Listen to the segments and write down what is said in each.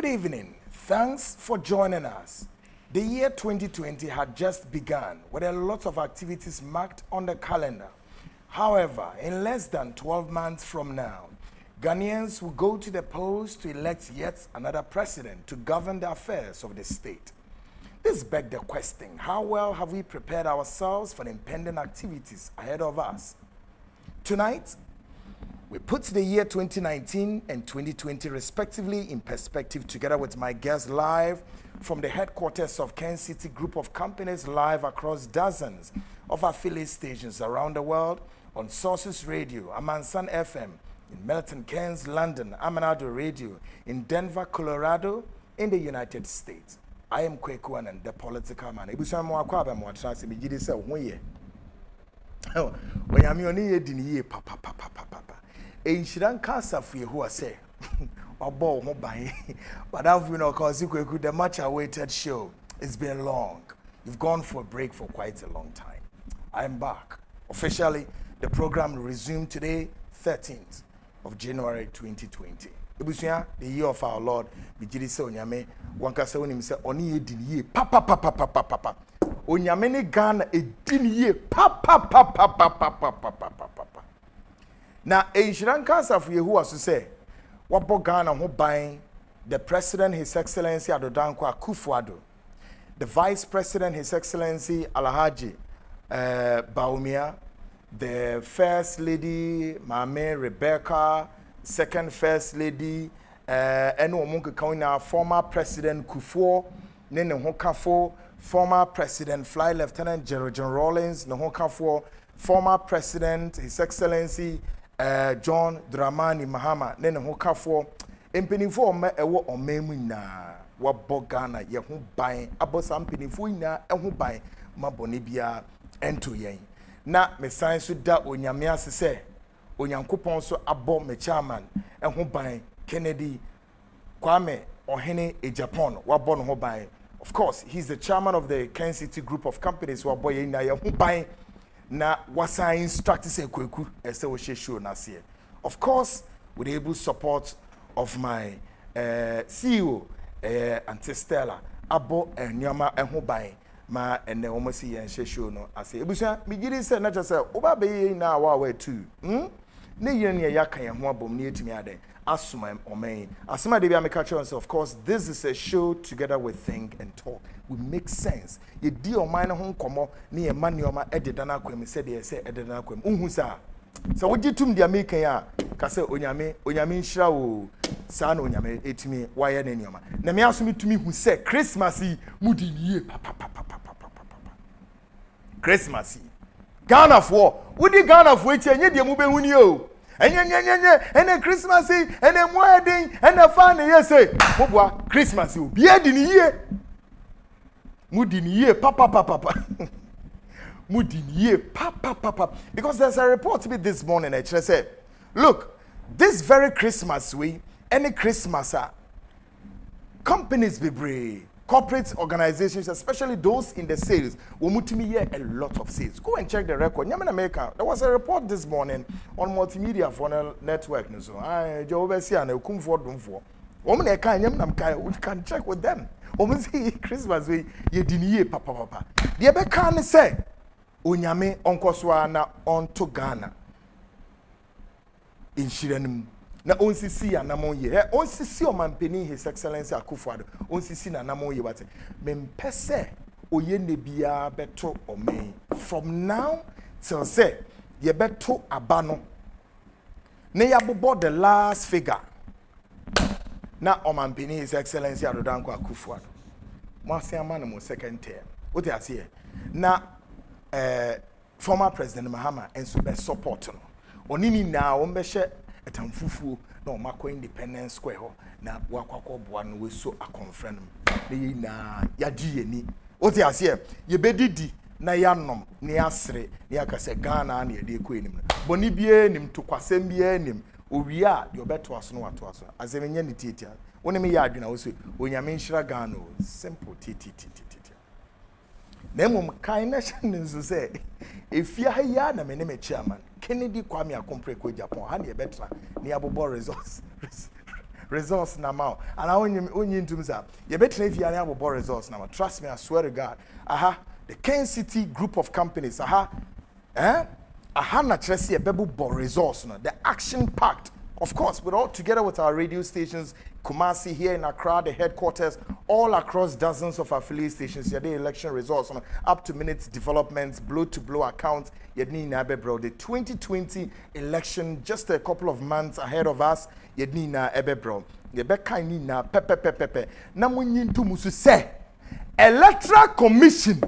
Good evening. Thanks for joining us. The year 2020 had just begun with a lot of activities marked on the calendar. However, in less than 12 months from now, Ghanaians will go to the polls to elect yet another president to govern the affairs of the state. This begs the question, how well have we prepared ourselves for the impending activities ahead of us? Tonight, we put the year 2019 and 2020 respectively in perspective together with my guests live from the headquarters of Ken City Group of Companies, live across dozens of affiliate stations around the world on Sources Radio, Amansan FM, in Milton Keynes, London, Amanado Radio, in Denver, Colorado, in the United States. I am Kweku and the political man. Ebusan mo akwa ba mo atrase me gidi se ho ye. Onyame oni ye dini ye papa. Enhyiran kasafu ye ho say. Obo ho ban. But I've been Kweku, the much awaited show. It's been long. You've gone for a break for quite a long time. I'm back. Officially, the program resumed today, 13th of January 2020. Ebusuya, the year of our Lord, Bijiri se onyame, wankasa wonim se oni ye din ye papa. Onyame ne Ghana e din ye papa. Na enhyiran kasafu Yehowa so say, wabo Ghana ho ban, the President, His Excellency Adodankwa Akufo-Addo, the Vice President, His Excellency Alhaji Bawumia, the First Lady Mame Rebecca, Second First Lady, former President Kufuor, Nene Hokafo, former President Fly Lieutenant General Rawlings, Nehokafo, former President, His Excellency John Dramani Mahama, Nene Hokafo, Empenifo me ewo omemu na wabo Ghana ye ho ban abosa mpenifo ina eho ban mabone bia ento yen. Na me san so da onyame ase se onyankopon so abo me chairman eho ban Kennedy Kwame Ohene Japan wabo no ho ban. Of course, he's the chairman of the Ken City Group of Companies wabo ye na ye ho ban na wasan instruct se Kweku ese wo show na se. Of course, with the able support of my CEO Auntie Stella abo enyama eho ban ma ene wo masi yen show no ase ebusa migiri se na just say oba be yi na wa tu ne yen ne ya kan ye ho abom ne etimi ade asuma omen asuma de bi ameka chance. Of course, this is a show together with think and talk. We make sense ye di oman ho nkomo ne ye manioma ededa na kwem se de se ededa na kwem unhu sa so wogitum de American ya ka se onyame nhira wo sa na onyame etimi waye na nioma na me aso mitumi hu se Christmas mudi niye papa Christmas Ghana for wudi Ghana for echi enye de mu be hu ni o enye ene Christmas ene wedding ene fan ye say mobua Christmas o bia di niye mudi niye papa Mudiniye, papa. Because there's a report to me this morning. I said, look, this very Christmas week, any Christmas, companies be brave, corporate organizations, especially those in the sales, will multimedia a lot of sales. Go and check the record. There was a report this morning on multimedia for a network. So we can check with them. Christmas week, you didn't papa. The other can say. Onyame onkoswa na onto Ghana inhyiranum na onsisi anamon ye onsisi omampeni His Excellency Akufo-Addo onsisi na anamon ye wate mempese oye ne bia beto omen from now till say ye beto abano ne yabobo the last figure na omampeni His Excellency Adodankwa Akufo-Addo mo asiama na mo second term what you say na former President Mahama and so be support no onini na o mbehye etamfufu na o makọ Independence Square ho na wakwakọ boa no we so akonfrɛ no ne na yagye yeni oti ase ye bedidi na yanom ne asere ne akase Ghana na ye de ko enim boni bie nim to kwasem bie nim owie a de obeto aso no wato aso azemenye ne tietia woni me ya adwena wo so onyame nhira Ghana simple titi Nemum kind nation so say if you ya na me ne chairman Kennedy Kwame Akompre ko Japan ha na betra ne abobo results now. And I want you to say, you better if you have about results now. Trust me, I swear to God. The Ken City group of companies, na Chelsea a bebu results now. The action packed. Of course, we're all together with our radio stations, Kumasi here in Accra, the headquarters, all across dozens of affiliate stations. The election results, up to minute developments, blow-to-blow accounts. The 2020 election, just a couple of months ahead of us. Electoral Commission,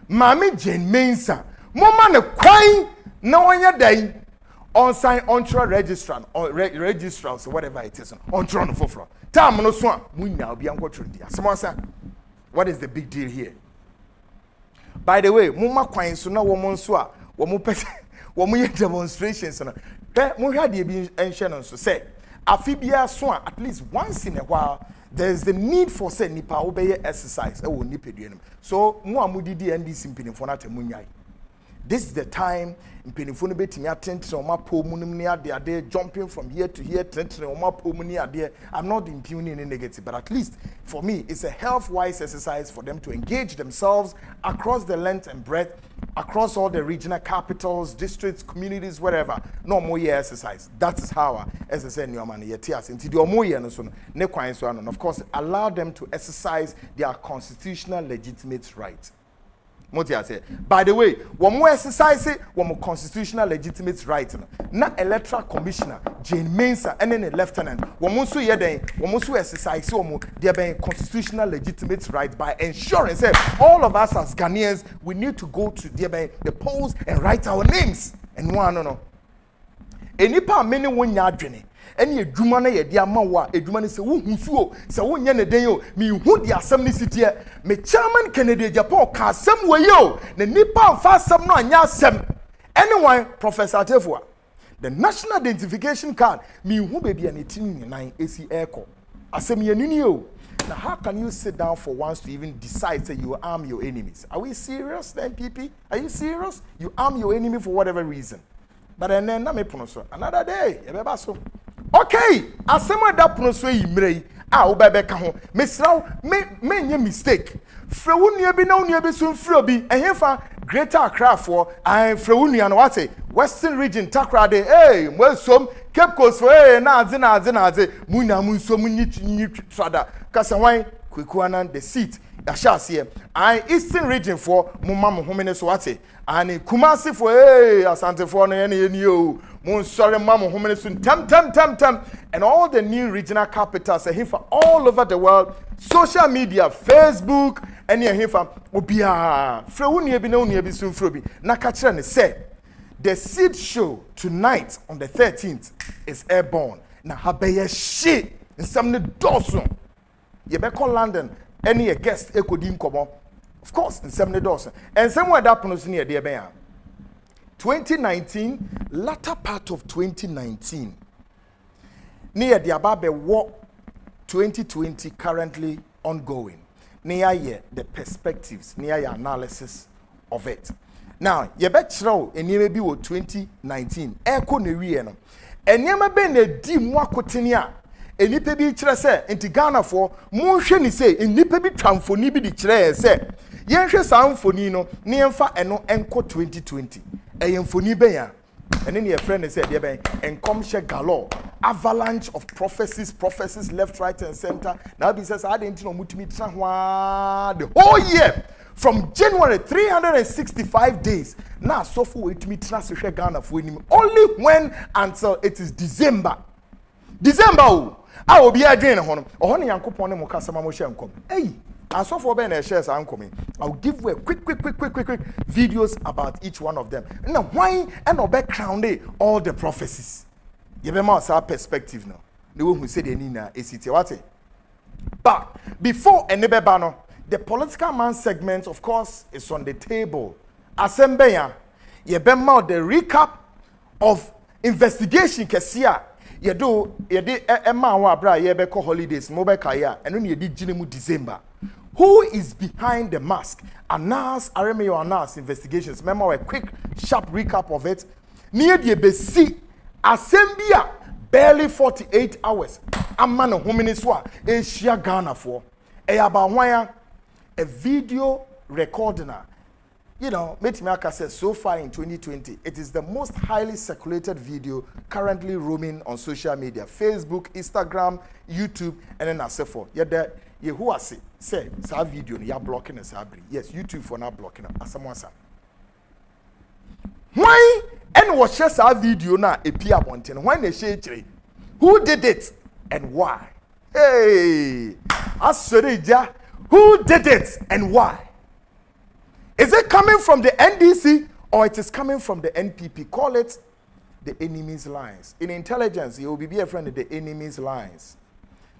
Mami Jane Mensa, Mama ne kwai na wanya dai. On sign on-trial registrant or registrants or whatever it is on trial no for time no so munya obi anko trundi asemasa. What is the big deal here? By the way, mumma kwan so na wo mo nso a wo mo pese wo mo demonstrations na pe mo hwa de bi enhye no so say afibia so at least once in a while there is the need for say nipa obey exercise e wo nipadua. So mo amudidi NDC mpinifo na temunyai. This is the time mpinifo no betimi atenter o mapo munum ne ade jumping from here to here tenter o mapo mu ne ade. I'm not impugning any negative, but at least for me it's a health-wise exercise for them to engage themselves across the length and breadth, across all the regional capitals, districts, communities, wherever. No more year exercise. That is how SSN Newman Yetias into the more year no so ne kwan so and of course allow them to exercise their constitutional legitimate right. By the way, one more exercise, one more constitutional legitimate right. Na electoral commissioner Jane Mensa and then a lieutenant. One more so exercise one more their constitutional legitimate right by ensuring say all of us as Ghanaians we need to go to the polls and write our names. And one no. Enipa many one yadwene. Any edwuma na ye dia ma wa edwuma ne se wo husuo se wo nya ne den o mi hu di asem ne sitie me chairman Kennedy Japan ka asem we yo na nipa fa asem no anya asem anyone Professor Atefua the national identification card mi hu baby an etini nan esi airco asem ye nini o. Now how can you sit down for once to even decide that you arm your enemies? Are we serious then, PP? Are you serious? You arm your enemy for whatever reason. But then na me pono so another day e beba so. Okay, asema da pono so yimrei a wo bebe ka ho. Mesraw me nye mistake. Frewunia bi na unia bi so mfro bi ehemfa Greater Accra for and frewunia no wate Western Region Takrade mwesom Cape Coast for na adze munya munso munyi trada kasa wan kwekuanan the seat Ashasiye and Eastern Region for mumma mo homene so wate and Kumasi for Asante for no ye o mun sorry mama homene so tem and all the new regional capitals here for all over the world, social media, Facebook and here for obia frewunie bi na unie bi so mfrobi na ka kire ne say the seed show tonight on the 13th is airborne na habeye shit in some doso ye be call London any a guest ekodi nkomo of course in some doso and somewhere that pono so near there ben 2019 latter part of 2019 near the ababe war 2020 currently ongoing near the perspectives near your analysis of it. Now, you bet throw and you be 2019. Eko ne wie no. Enyema be na di mu akotenia. Enipa bi kire se enti Ghana for mo hwe ni se enipa bi twamfoni bi di kire se. Yen hwe sa amfoni no ne yemfa eno enko 2020. Eyemfoni be ya. Ene ne your friend say dey ben enkom hye galore. Avalanche of prophecies left, right and center. Now be says I didn't know mutumi tra ho the whole year. From January 365 days. Now so for wait me transfer Ghana for him only when until it is December. December I will be again on Ohoni Yankopon ne mokasama mo hyenkom. Hey, and so for ben shares are coming. I'll give you a quick videos about each one of them. Now why and no background all the prophecies. You be more our perspective now. The one who said they need na what. But before enebeba no the political man segment, of course, is on the table. Asembeya, ye bema the recap of investigation kesia. Ye di emma wa bra ye be ko holidays mobile kaya and when ye di jinemu December. Who is behind the mask? Anas Aremeyo Anas investigations. Remember a quick sharp recap of it. Near the besi Asembia barely 48 hours. A man of women is what? Asia Ghana for. A video recording. You know, Metimaka says so far in 2020, it is the most highly circulated video currently roaming on social media, Facebook, Instagram, YouTube, and then as for. Yet who say sa video you are blocking us. Yes, YouTube for not blocking us. As someone say. Why and what share sa video na appear wanting? Why they share it? Who did it and why? Hey, Asorija, who did it and why? Is it coming from the NDC or it is coming from the NPP? Call it the enemy's lines. In intelligence, you will be a friend of the enemy's lines.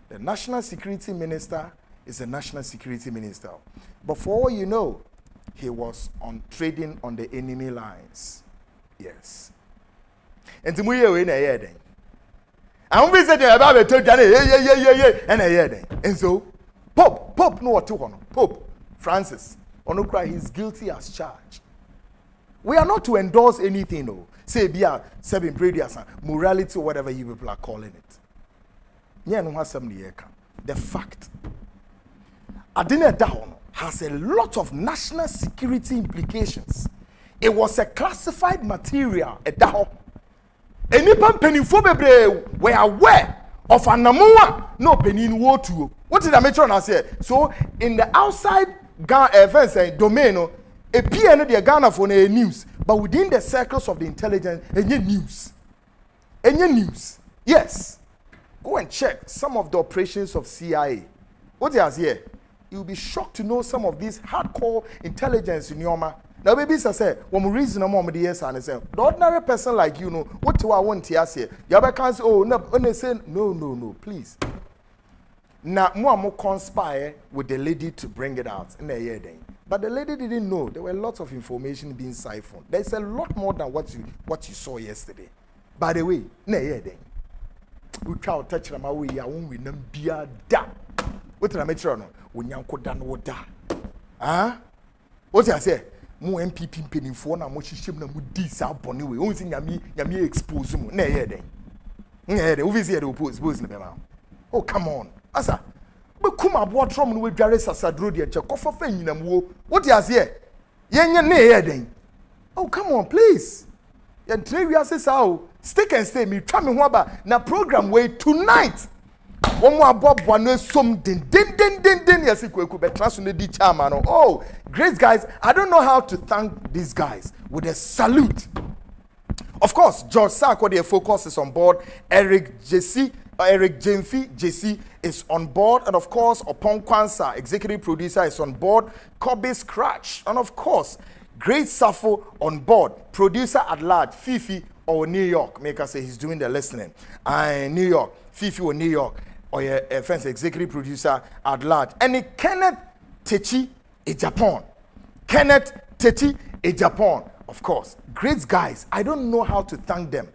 The National Security Minister is a National Security Minister. But for all you know, he was trading on the enemy lines. Yes. And to me, in a year, and we said about it, and a year, and so Pope, no what to honor. Pope Francis. Onukra, he's guilty as charged. We are not to endorse anything, no. Say, be a seven Brady as morality or whatever you people are calling it. Yeah, no, the fact. Adina Dahono has a lot of national security implications. It was a classified material, a Daho. Anyone penny for were aware of an Namua, no penny in war to. What did I mention? I said, so in the outside domain, a PN the Ghana for a news, but within the circles of the intelligence, any news. Any news. Yes. Go and check some of the operations of CIA. What is here? You'll be shocked to know some of these hardcore intelligence in Yoma. Now, baby, I say, when we reason among the years, and say, the ordinary person like you know, what do I want to say? You can't say, oh, no, when they say, no, please. Now, more conspire with the lady to bring it out in the year then. But the lady didn't know. There were lots of information being siphoned. There's a lot more than what you saw yesterday. By the way, in the year then, we try to touch them away. I won't win them. Bia da. What did I make sure? No, when you go down, what da? Huh? What did I say? Mo MPP penny for na mo shishim na mo di sa boni we. Only nyami expose mo. Na year then. Na year then. Who see the expose na be ma? Oh, come on. Asa, but come aboa trom no we dware sasadro de che kofa fa nyinam wo. What you say? Yenye na here den. Oh, come on, please. Yen three we say sao. Stick and stay me twa me ho aba na program way tonight. One more aboa no som din yes kweku be transfer no di chama no. Oh, great guys. I don't know how to thank these guys with a salute. Of course, George Sarko, their focus is on board. Eric Jemfi JC is on board, and of course, Opon Kwansa, executive producer, is on board. Kobe Scratch, and of course, Great Safo on board. Producer at large, Fifi or New York. Maker say he's doing the listening. New York, Fifi or New York, or your friend's executive producer at large. And Kenneth Techi in Japan. Kenneth Techi in Japan, of course. Great guys. I don't know how to thank them.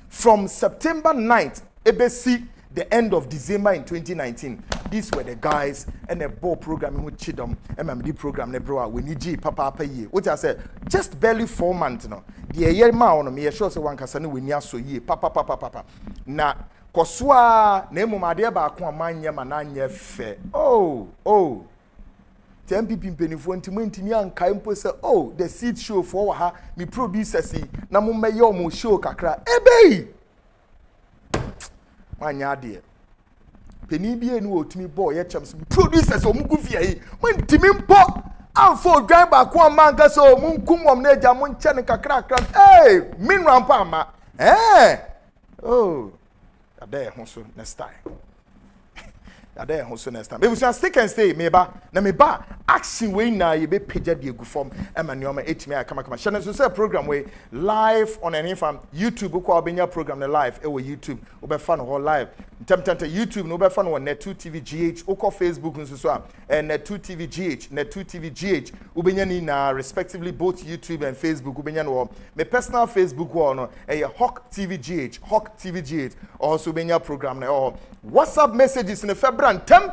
From September 9th, ABC, the end of December in 2019, these were the guys and the ball programming with Chidom, MMD program, Nebroa, we need G, Papa, ye. What I said, just barely 4 months, no. The year ma on me, sure so one casano, we near so ye, Papa. Na, Koswa, Nemo Madia Bakwa, Manya, Mananya, Fe. Oh. The MPP penny for Intimintini and Kaimpo say, oh, the seed show for her, me producer see, Namu Mayomo show Kakra, Ebe! Manya dear. Penny be a new to me boy, yet chums producers or Mugufia. When Timimpo, I'm for drive back one man, so Munkum of Neja Munchanica crack. Hey, Min Rampama. Oh, a day, also next time. There also next time. If we shall stick and stay, meba action way na you be page the good form Emmanuel 8 me come channel so say program way live on any farm YouTube ko obenya program live YouTube we fan ho live temtante YouTube no be fan on Net2 TV GH oko Facebook nso so and Net2 TV GH Net2 TV GH ubenya ni na respectively both YouTube and Facebook ubenya no my personal Facebook one no Hawk TV GH also ubenya program na or WhatsApp messages in the February tem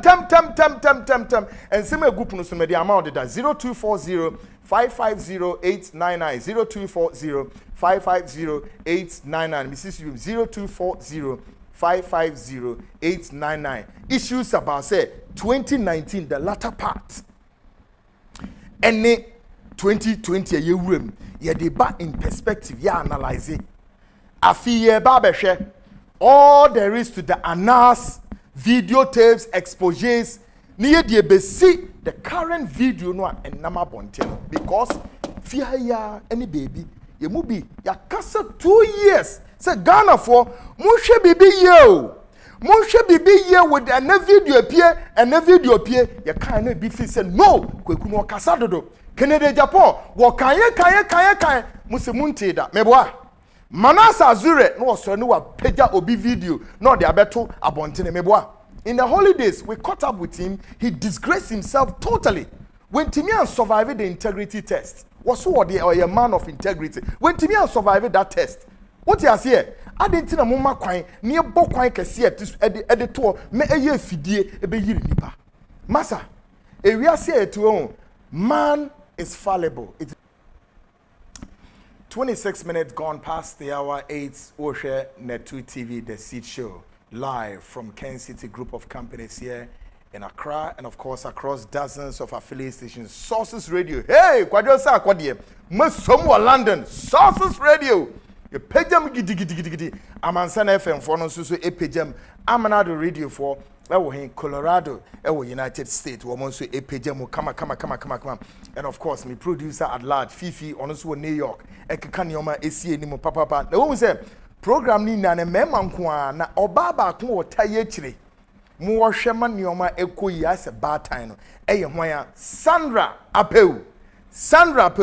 and same group no so me the amount that 0240 550899 0240 550899 Mrs. Room 0240 550899. Issues about say 2019 the latter part. Any 2020 a year room ye deba in perspective ya analyze it. Afi ye ba share all there is to the Anas videotapes exposés near the besi the current video no and nama bonten because fear ya any baby ye mubi ya kasa 2 years say Ghana for munhwe bibi ye munhwe bibi ye with an video appear and a video appear ya kan na bi fi say no kweku no kasa dodo Canada Japan wo kan muse munte da meboa Manasa Azure no so no wa peja obi video no de abeto abontene meboa. In the holidays we caught up with him, he disgraced himself totally. When Timian survived the integrity test, was so a man of integrity. When Timian survived that test, what you here? I didn't know mama kwai near bokwai kesi editor me eye fidie ebe yiri nipa. Masa, e we are say to man is fallible. 26 minutes gone past the hour 8. Oshe Net2 TV, The Seed Show, live from Ken City Group of Companies here in Accra and of course across dozens of affiliate stations. Sources Radio, hey, Kwadjo sa kwadie, Masomo London, Sources Radio. You pejam gidi. Amansana FM for no so e pejam Amanado Radio for ewo in Colorado, ewo United States, wo so e pejam kama. And of course, my producer at large, Fifi, also New York, ekeka nioma esi enimu papa. Na wo say program ni na mema nko na obaba ko otaye chire. Mu wo hwema nioma ekoyi ase batan no. Eye hwan Sandra Apeu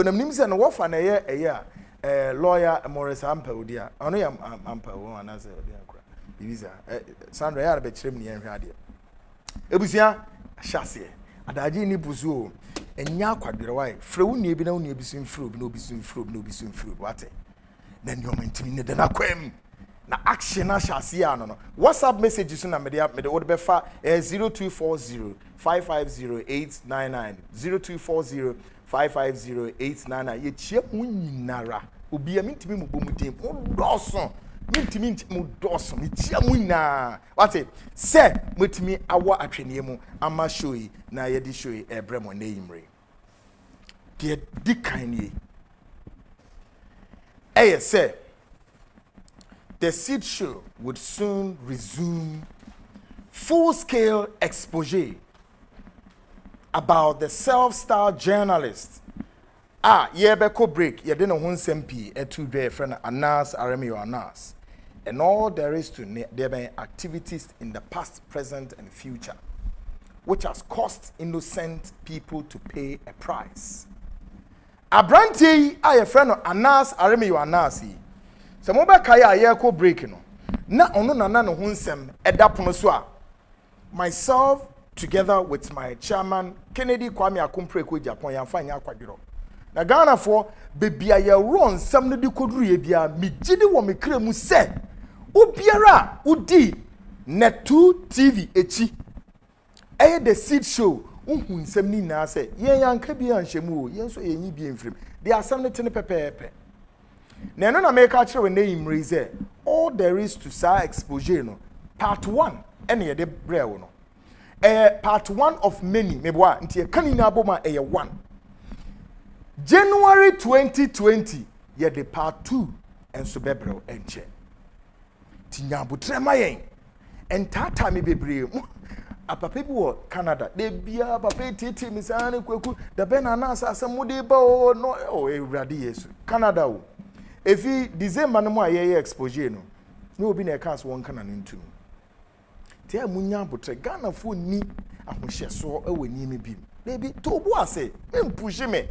na nim se no wo fa na eye lawyer Morris Ampeu dia. Ono ya Ampeu anase dia akra. Ibiza Sandra ya be chire ni enhwe ade. Ebusia hyase. Adaje ni buzu enya akwadere wai frewu nie bi na unie bisun fro bi no bisun fro wate na nyoma ntimi ne de na kwam na action na hyase ya no WhatsApp messages na me de wo be fa 0240 550899 0240 550899 ye chie mu nyinara obi am ntimi mu bomudin doso mitimi mu doso mi chia mu na wate se mutimi awo atwene mu ama shoyi na ye di shoyi ebremo na yimre die dikanye say the Seed Show would soon resume full-scale exposure about the self-styled journalist. Yebeko break, ye didn't want SMP, a two-day friend, Anas, Aremio Anas. And all there is to there being activities in the past, present, and future, which has caused innocent people to pay a price. Abranti, a friend of Anas, Aremio Anasi. Some over Kaya Yeko breaking. Na ono na no hunsem edapono so a myself together with my chairman Kennedy Kwame Akumpreko Japan yamfa nya akwadiro na Ghana for bebia ye run sam no di koduru ye bia me gidi wo me kra mu se obiara udi Net2 TV echi eye the Seed Show unhu nsam ni na se ye yanka bia nhwemu o ye nso ye nyi bia mfrim de asam ne tene pepepe na no na make a kire we na imrize all there is to sa exposure no part 1 ene ye de brew no part 1 of many meboa nti e kan ni aboma 1 January 2020 ye de part 2 enso bebrew enche tinyabutrema yen entata me bebre apa people Canada they bia papa tete misane kwaku da bena na asasem de ba o no o ewrade yesu Canada o efi December no mo aye exposure no no obi na cast won kana ntu te amunya botre Ghana fo ni ahohye so ewani me bim baby to bo ase empushi me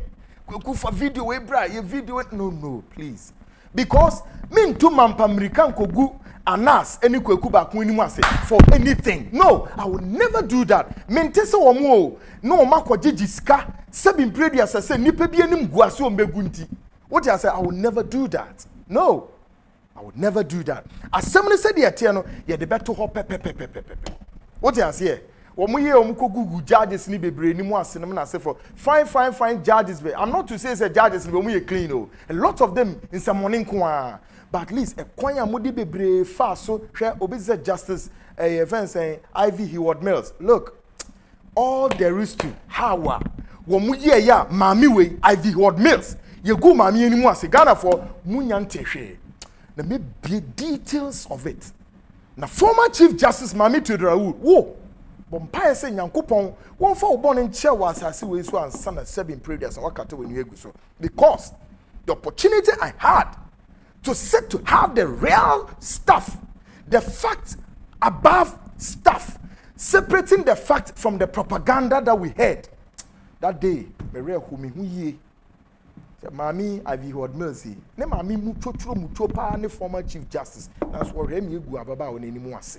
kwaku for video we bra ye video no please because me ntu mampa American kogu Anas any kwaku ba ko ni mu ase for anything no I will never do that me ntese wo mo no makogye sika sebi mpredi asase nipa bi anim guase o megunti what I say I will never do that no I would never do that as somebody said here no ye de beto ho pepe what I say Omuye omukogugu judges ni bebre ni mu asenem na say for fine judges be. I'm not to say judges ni omuye clean o. A lot of them in some morning kwa. But at least a kwanya mudi bebre fa so hwe obi say justice event saying Ivy Heward Mills. Look, all there is to how womuye ya mami we Ivy Heward Mills. Ye go mami eni mu ase Ghana for munya ntehwe. Na me be details of it. Na former Chief Justice Mami Tudrawood, wo bompaye se Nyankopon won fa obon nche wa asase we so ansa na 7 previous wakata when you egu so, because the opportunity I had to sit to have the real stuff, the fact above stuff, separating the fact from the propaganda that we heard that day. Me re hu me hu ye Mami Ivy Heward Mills ne mami mucho pa ne former Chief Justice that's what him egu ababa won enimu ase.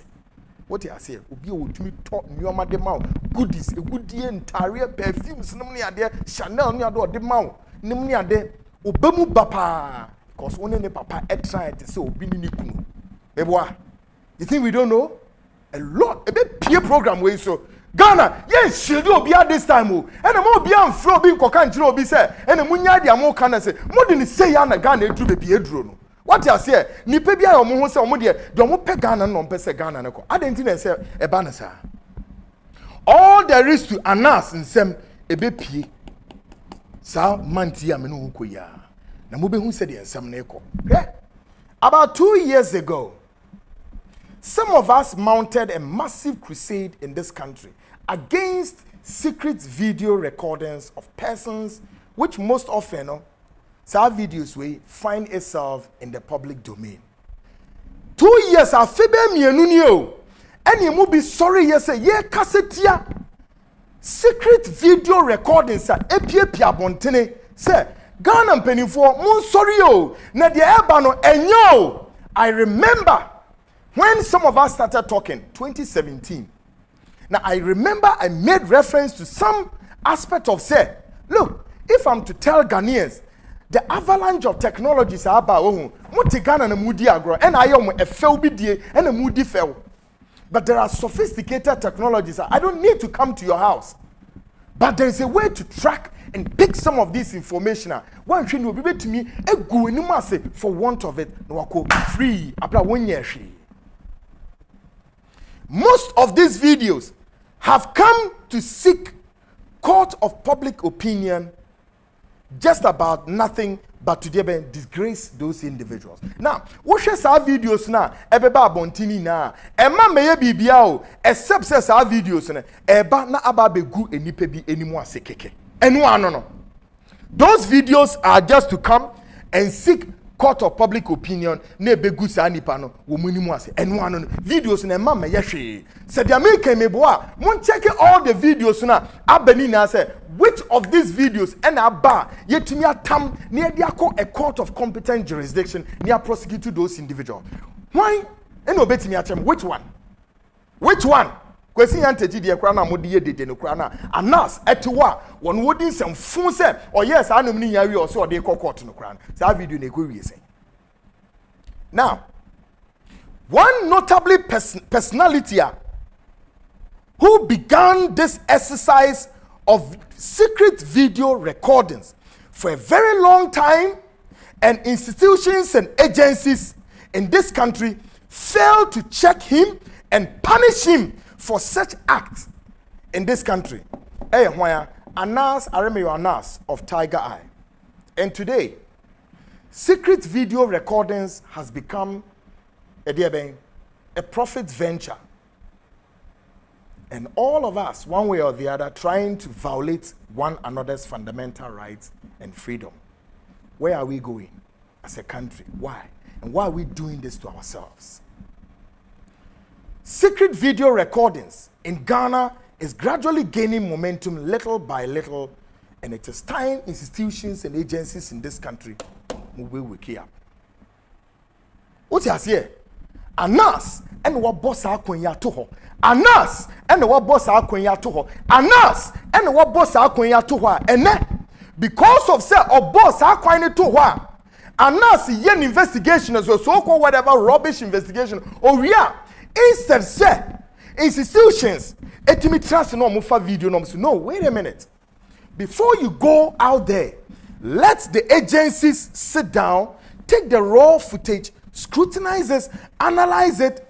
What you say obi otumi to nyoma de ma goodies egudie ntare perfumes nem ne ade Chanel ne ade ode ma nem ne ade obamu bapa because one ne papa try to say obi ni kunu eboa. You think we don't know a lot? A bit peer program way so Ghana, yes, shield obi at this time o. And mo obi am fro obi koka nchire obi say, and munya dia mo kana say, mo de say ya na Ghana edru be edru no. What you say? Nipa bia yo mo ho say omo de mo pe Ghana no pe say Ghana ne ko. Adenti na say e ba na sa. All there is to Anas nsem ebe pie. Sa manti ya me no ko ya. Na mo be hu say de nsem na ko. About 2 years ago, some of us mounted a massive crusade in this country against secret video recordings of persons which most often some videos we find itself in the public domain. 2 years afebe mienu ni o eni mu be sorry yes ye kasetia secret video recordings a epiepia bontene say Ghana mpenifo mun sorry o na de eba no enyo. I remember when some of us started talking, 2017, now I remember I made reference to some aspect of say, look, if I'm to tell Ghanaians, the avalanche of technologies are about muti Ghana na mudi agro, and I am a fell bidie and a moody fell. But there are sophisticated technologies. I don't need to come to your house. But there is a way to track and pick some of this information. One thing will be to me, a go for want of it, no free, abra 1 year. Most of these videos have come to seek court of public opinion just about nothing but to disgrace those individuals. Now, what share our videos now? Ebeba bontini na. Emma meye bibia o. Except says our videos na. Eba na aba begu enipe bi enimu asekeke. Enu anono. Those videos are just to come and seek court of public opinion na begu sa nipa no wo munimu ase enu anono. Videos na emma meye hwe. Said the American meboa. Mon check all the videos na abani na say which of these videos and aba yetumi atam near a court of competent jurisdiction near prosecute those individuals. Why? And obetimi achem which one? Which one? Kwesi yanteji de kra na modi ye dede no kra na anas etiwa won wodi sem fun se or yes anum ni yawi o so o de court no kra. Sa video na go wie sen. Now, one notably personality who began this exercise of secret video recordings for a very long time, and institutions and agencies in this country failed to check him and punish him for such acts in this country. Anas Aremeyo Anas of Tiger Eye. And today, secret video recordings has become a profit venture. And all of us, one way or the other, trying to violate one another's fundamental rights and freedom. Where are we going as a country? Why? And why are we doing this to ourselves? Secret video recordings in Ghana is gradually gaining momentum little by little, and it is time institutions and agencies in this country will wake up. What you say? Anas and what boss are konya to ho. Anas and what boss are konya to ho. Anas and what boss are konya to ho. And because of say or boss are konya to ho. Anas yen investigation as so called whatever rubbish investigation. Oh yeah, instead say institutions etimi trust no mo fa video no so no wait a minute before you go out there let the agencies sit down take the raw footage scrutinize this analyze it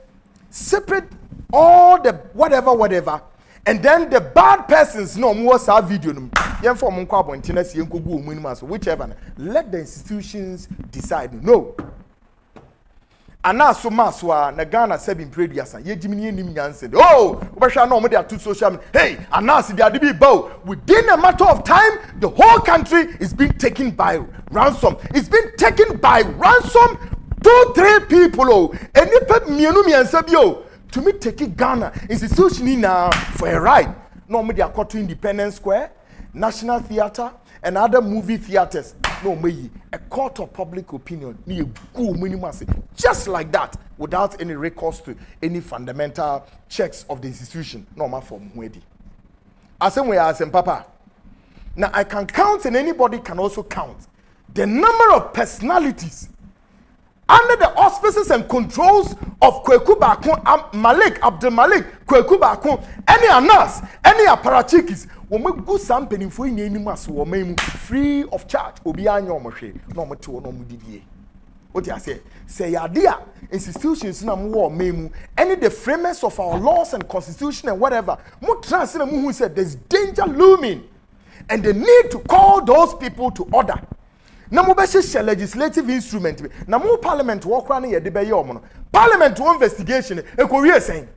separate all the whatever and then the bad persons no more sa video no yen for mo kwa bontina si yen kogu omu ni so whichever let the institutions decide no ana so maswa na Ghana sebin prediasa ye jimini enim nyanse oh obehwa na omo dey to social media hey anas dey ade bi bow within a matter of time the whole country is being taken by ransom it's been taken by ransom 2-3 people oh enipa mienu miensa bi oh to me take Ghana institution now for a ride no omo dey akoto Independence Square National Theatre and other movie theaters no me a court of public opinion ni go minimum just like that without any recourse to any fundamental checks of the institution no ma from wedi asem we asem papa now I can count and anybody can also count the number of personalities under the auspices and controls of Kweku Bakun Malik Abdul Malik Kweku Bakun any anas any apparatchikis wo megu sam penifo yin anim aso wo memu free of charge obi anya omohwe na omote wo no mudidie oti ase say yade a institutions na mo wo memu any the framers of our laws and constitution and whatever mo trans na mo hu say there's danger looming and the need to call those people to order na mo be share legislative instrument na mo parliament wo kra na ye de be ye omo no parliament wo investigation e ko wie sen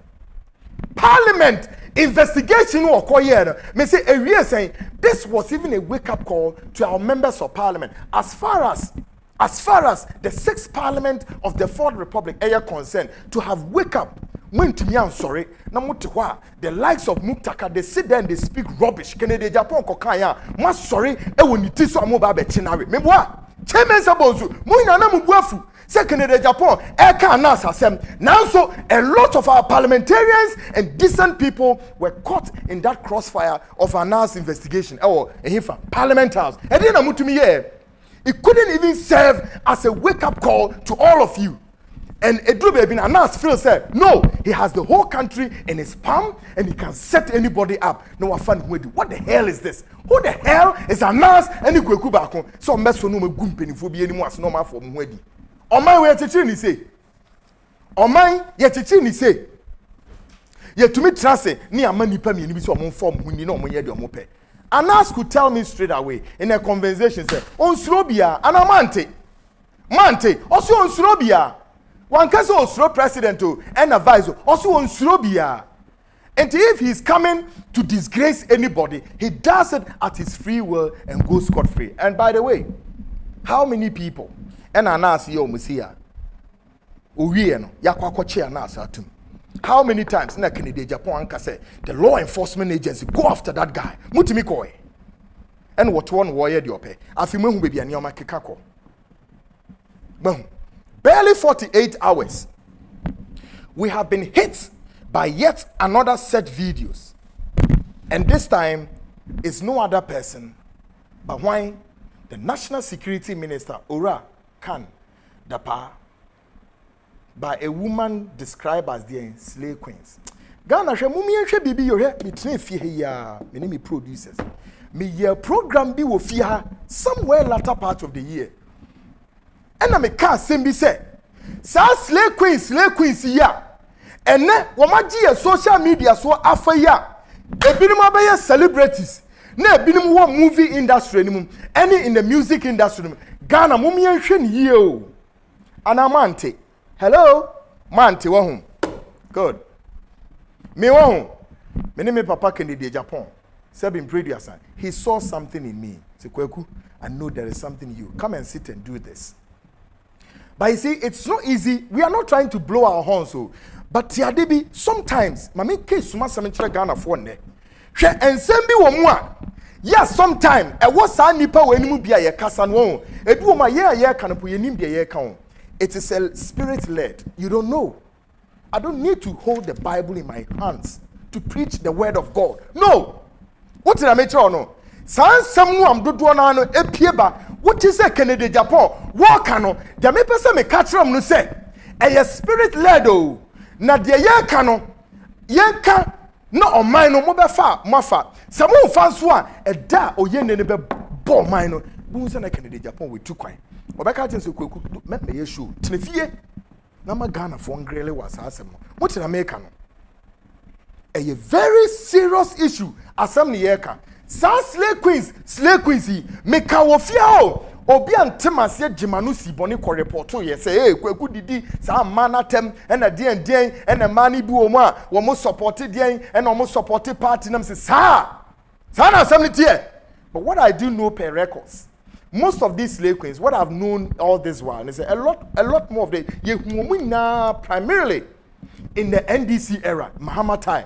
parliament investigation wo ko ye no me say e wie sen this was even a wake up call to our members of parliament as far as the 6th parliament of the 4th republic are concerned to have wake up when to me I'm sorry na mutihwa the likes of Muktaka they sit there and they speak rubbish Kennedy Japan ko kan ya ma sorry e woni ti so amoba be chinare me boa chairman sabozu mu ina na mu buafu say Kennedy Japan e kan na asem now so a lot of our parliamentarians and decent people were caught in that crossfire of an announced investigation ehifa parliament house e dey na mutumi here it couldn't even serve as a wake up call to all of you. And Edru Baby Anas Phil said, no, he has the whole country in his palm and he can set anybody up. No one what the hell is this? Who the hell is Anas and the Kweku Bakun? So Meso no me gumpeni for be anymore as normal for Mwedi. On my way to ni say. On my yet ni say. Yet to me trust ni amani pa mi ni so mon form huni no mon ye de omope. Anas could tell me straight away in a conversation say, on Surobia, Anamante. Mante, also on Surobia. One case also president and advisor also on Surobia. And if he's coming to disgrace anybody, he does it at his free will and goes scot-free. And by the way, how many people and Anas yo musia uwieno yakwakoche Anas atum. How many times na Kennedy Japan can say the law enforcement agency go after that guy? Mutimi koe. And what one warrior the ope. Afimwe hu baby anyoma kekako. Boom. Barely 48 hours. We have been hit by yet another set videos. And this time it's no other person but why the National Security Minister Ora Khan Dapa by a woman described as the slave queens. Ghana she mumi enhwe bibi yo he me tren fie he ya me me producers. Me year program bi wo fie ha somewhere latter part of the year. And I can say say slave queens ya ene womagie social media so afa ya ebinim abaye celebrities na ebinim wo movie industry ni any in the music industry Ghana mumi enhwe ni ye o anamante. Hello, Mante wahum. Good. Me wahum. Me papa Kennedy Japan. Sebin previous. He saw something in me. Say Kweku, I know there is something in you. Come and sit and do this. But you see, it's not easy. We are not trying to blow our horns, so. But Tiadebi, sometimes, mami case suma samentre Ghana for ne. She ensembi wo mwa. Yes, sometime. E was sa nipa we nimu bia ye kasa no. Ebi wo ma ye kanapo ye nim bia ye ka. It is a spirit-led. You don't know. I don't need to hold the Bible in my hands to preach the word of God. No. What did I make sure no? Someone do na no epieba. What is a Kennedy Japan? Walk no. The me person me catch no say. A spirit-led oh. Na de ye kano. Yenka no ɔman no mo bɛfa moafa sɛ mo fa so a ɛda oye ne bɛ bɔ ɔman no bu nsa na Kennedy Japan we tu kwan ɔbɛka kyerɛ sɛ Kwaku mɛmɛ yɛ show tenefie na ma Ghana fo ngrele wa saa asɛm no mo tena America no a very serious issue asɛm ne yɛka saa slay queens yi meka wo fia o obi antemase agima no si bɔne kɔ report yɛ sɛ Kwaku didi saa mana tem ɛna den ɛna mani bi wo mu a wo mo support den ɛna wo support party nam sɛ saa na asɛm ne tie. But what I do know per records, most of these slay queens, what I've known all this while, is a lot more of the primarily in the NDC era, Mahama time.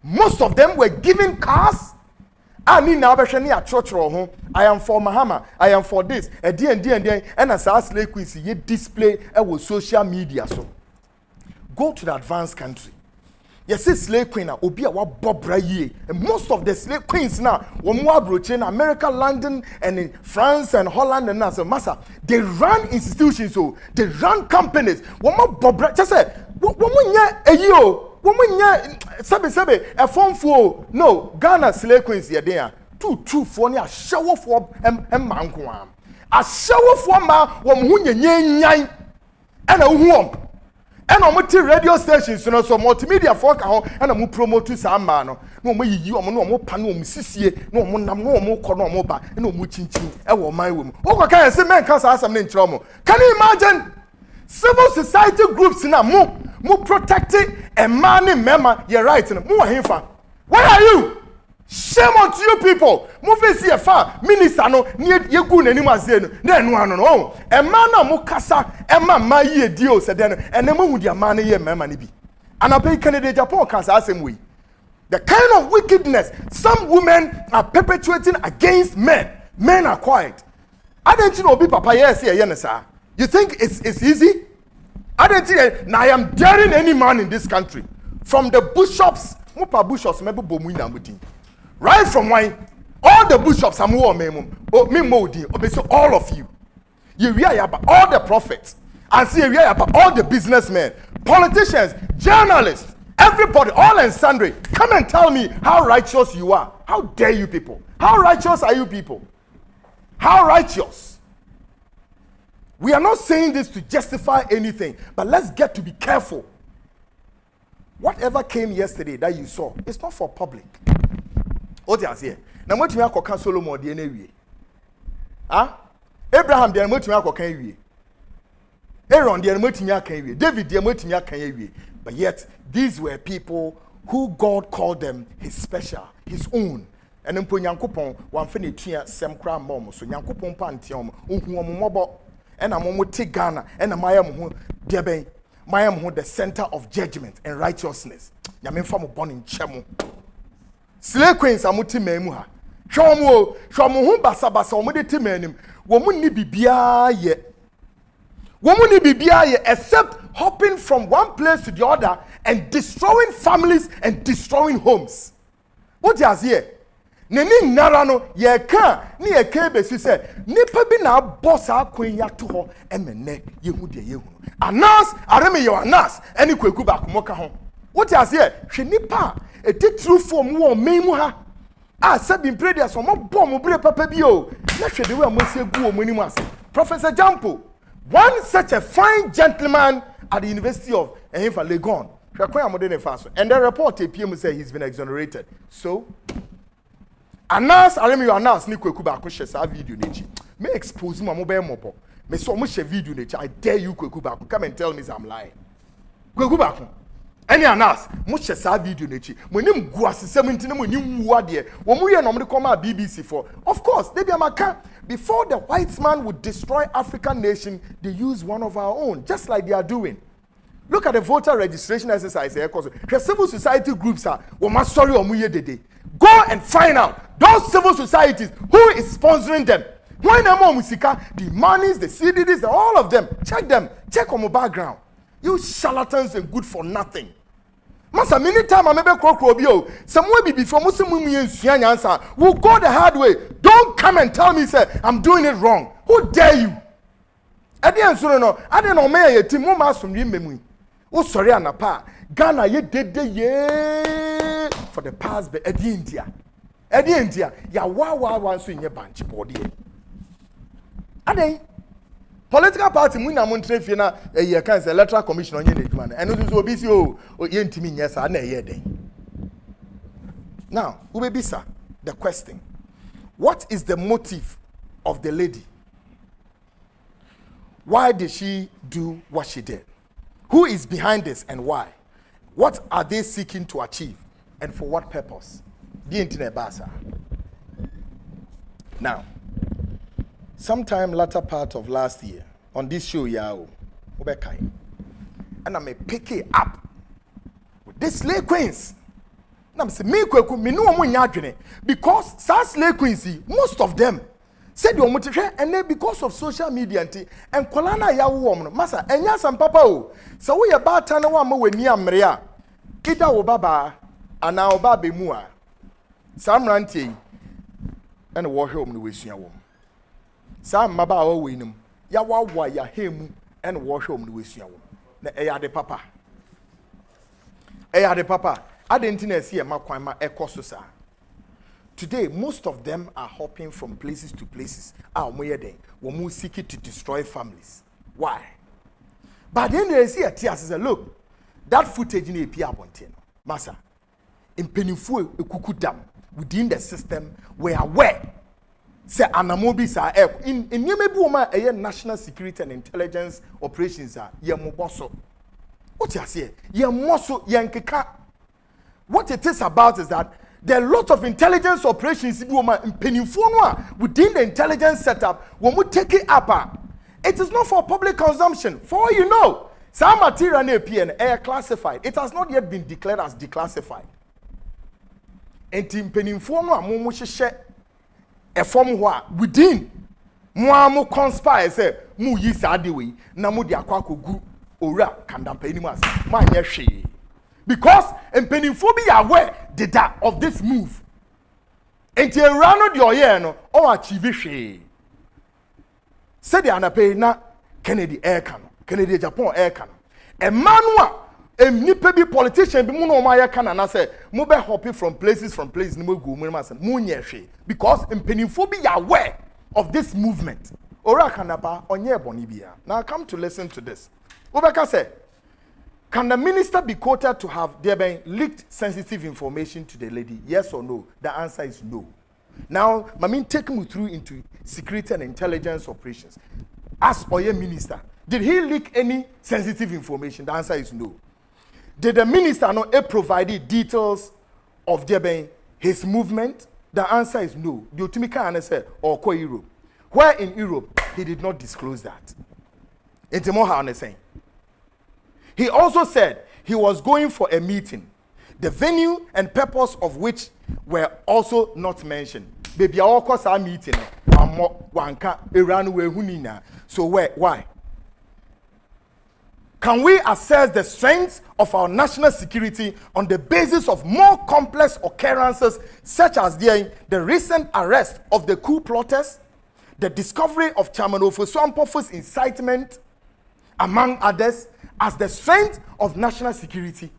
Most of them were given cars. I mean, now a church home. I am for Mahama. I am for this. And as our slay queens, you display with social media. So go to the advanced country. Yes, slay queen obi a wabobra ye. And most of the slay queens now, when we are in America, London, and in France and Holland and so massa, they run institutions, so they run companies. When we bobra, just say, when we sabe a phone for no Ghana slay queens here there. Two for a show for mankwam. A show for ma nyai and a womb. And I'm at radio stations, so multimedia folk and I'm promote to some man. No more you, no more panum, sissy, no more corner, no more chinching, my woman. Oh, can I say, man, can't ask some in trouble? Can you imagine civil society groups in a more protected and money member? You're right, and more hinfa. Where are you? Shame on you people. Move here far. Minister no near Yagun and Imazin. Then one no. A man mukasa, Emma my year deal said then, and then with your money here, Mamma be. And I pay Canada Japan can't ask him we. The kind of wickedness some women are perpetuating against men. Men are quiet. I don't know be papa yes here, sir. You think it's easy? I don't think now I am daring any man in this country. From the bishops, Mupa bishops, maybe Bomuina Mutin. Right from wine, all the bishops are more all of you. You hear about all the prophets, and see you about all the businessmen, politicians, journalists, everybody, all and sundry. Come and tell me how righteous you are. How dare you people? How righteous are you people? How righteous? We are not saying this to justify anything, but let's get to be careful. Whatever came yesterday that you saw, it's not for public. What you say? Now what you are Solomon the anyway? Abraham the what you are can Aaron the what you can David the what you can but yet these were people who God called them his special, his own. And then Nyankopon one fini tua sem kra mom so Nyankopon pantiom ohun omobo and amomo te Ghana and mayam ho deben mayam ho the center of judgment and righteousness. Nyame fa mo born in chemo. Slay queens amuti memu ha. Hwomo ho basabasa omode ti manim. Wo mu ni bibia ye. Wo mu ni bibia ye except hopping from one place to the other and destroying families and destroying homes. What you here? Neni nara no ye ka ni ye ka besu se nipa bi na boss akwan ya to ho emene yehu de yehu. Anas areme ye anas eni Kwaku ba komoka ho. What you here? Hwe nipa a true form wo memu ha ah sabin predia so mo bom bre papa bi o na hwe de we mo se gu o mani ase Professor Jampo, one such a fine gentleman at the University of Legon and the report APM say he's been exonerated. So announce I remember announce ni Kwaku ba ko share sa video nechi me expose my mobile mopo me so mo share video nechi I dare you Kwaku ba come and tell me I'm lying Kwaku ba any anas, much as a video nature. When him go as 17, when you were there, when we are normally come BBC for. Of course, they be a maca. Before the white man would destroy African nation, they use one of our own, just like they are doing. Look at the voter registration exercise here, because the civil society groups are, sorry, go and find out those civil societies who is sponsoring them. Why no more musika? The monies, the CDs, all of them. Check them. Check on my background. You charlatans and good for nothing. Masa many time I maybe crocobio. Somewhere before Muslim answer. We'll go the hard way. Don't come and tell me, say, I'm doing it wrong. Who dare you? I didn't no. I didn't know me a team from memory. Oh, sorry, anapa. Ghana, ye did ye for the past, but Eddie India. Eddie India, ya wa so in your bunch, body. Ade, political party, Muna Montrefina, a year can say electoral commission on your man, and this will be so, or yentimi, yes, I know ye day. Now, Ubebisa, the question: what is the motive of the lady? Why did she do what she did? Who is behind this and why? What are they seeking to achieve and for what purpose? The internet basa. Now, sometime latter part of last year on this show, Yao, Ubekai, and I may pick it up with this slay queens. And I'm saying, me no one yadwene because such slay queens, most of them said you want and then because of social media and kolana ya woman masa enya sam papa o so we about tan wa ma weni amrea ida wo baba ana wo baba mu a samrantie and wo hwe no wesua wo sam maba wa wenim ya wawa ya hemu and wo hwe no wesua wo na eya de papa adenti na esi e makwan ma ekoso sa. Today, most of them are hopping from places to places. We're seeking to destroy families. Why? But then they see a tears and say, look, that footage in API Abontino, Massa, in Penifu Kuku Dam, within the system, we are aware. Say Anamobis are in Yemebuma, a national security and intelligence operations are Yamoboso. What you say? Yamoso Yankeka. What it is about is that there are lots of intelligence operations within the intelligence setup. When we take it up, it is not for public consumption. For all you know, some material and air classified. It has not yet been declared as declassified. And in Peninfono, Momo share a form within Muamu conspire say Mu yi sadiwi na mu dia kwako gu ora kandampa animas ma nya hwe. Because Mpenimfo are aware that of this move. Enti erano de oye no o achieve hwe. Said the anape na Kennedy Aircan, Kennedy Japan Aircan. A man a nipa bi politician bi mu no ma ye kana na say mo be hopping from places ni mo go mu ma say mo nye hwe. Because Mpenimfo are aware of this movement. Ora kanapa onye boni bia. Now come to listen to this. Obeka say, can the minister be quoted to have there been leaked sensitive information to the lady? Yes or no? The answer is no. Now, Mamin, take me through into security and intelligence operations. As Oye minister, did he leak any sensitive information? The answer is no. Did the minister not provide details of there being his movement? The answer is no. The Utumika answer or Ko Europe. Where in Europe, he did not disclose that. Intimoha saying. He also said he was going for a meeting, the venue and purpose of which were also not mentioned. Baby, I course our meeting. So why? Can we assess the strength of our national security on the basis of more complex occurrences such as the recent arrest of the coup plotters, the discovery of Chairman Ofosu-Ampofo incitement, among others, as the strength of national security?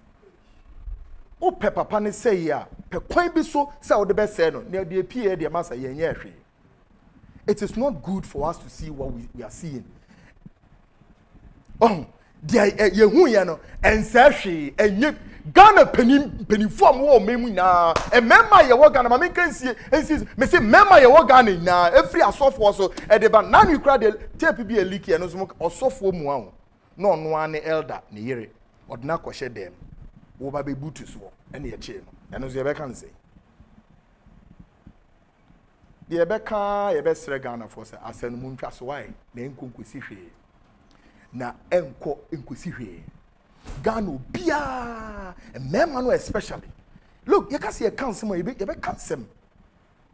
O pepper pane say ya, pe kwan bi so say o de be say no, na de pie de masa yenye hwe. It is not good for us to see what we are seeing. Oh, dia yehu ye no, ensa hwe, enye Ghana penin form wo memu na, e memma ye wo Ghana, ma me kan sie, me say memma ye wo Ghana na, every asofo so e de ba na you kra de tape bi a leak ye no so osofo mu ahụ. No one elder ni yere odna kwhye dem wo ba be butu so ene ye che no eno so ye be kan say ye be ka ye be sre Ghana for say asenu mu ntwa so why na enkonkosi hwe na enkosi hwe Ghana obia memma no especially look ye ka say ye kan sem ye be kan sem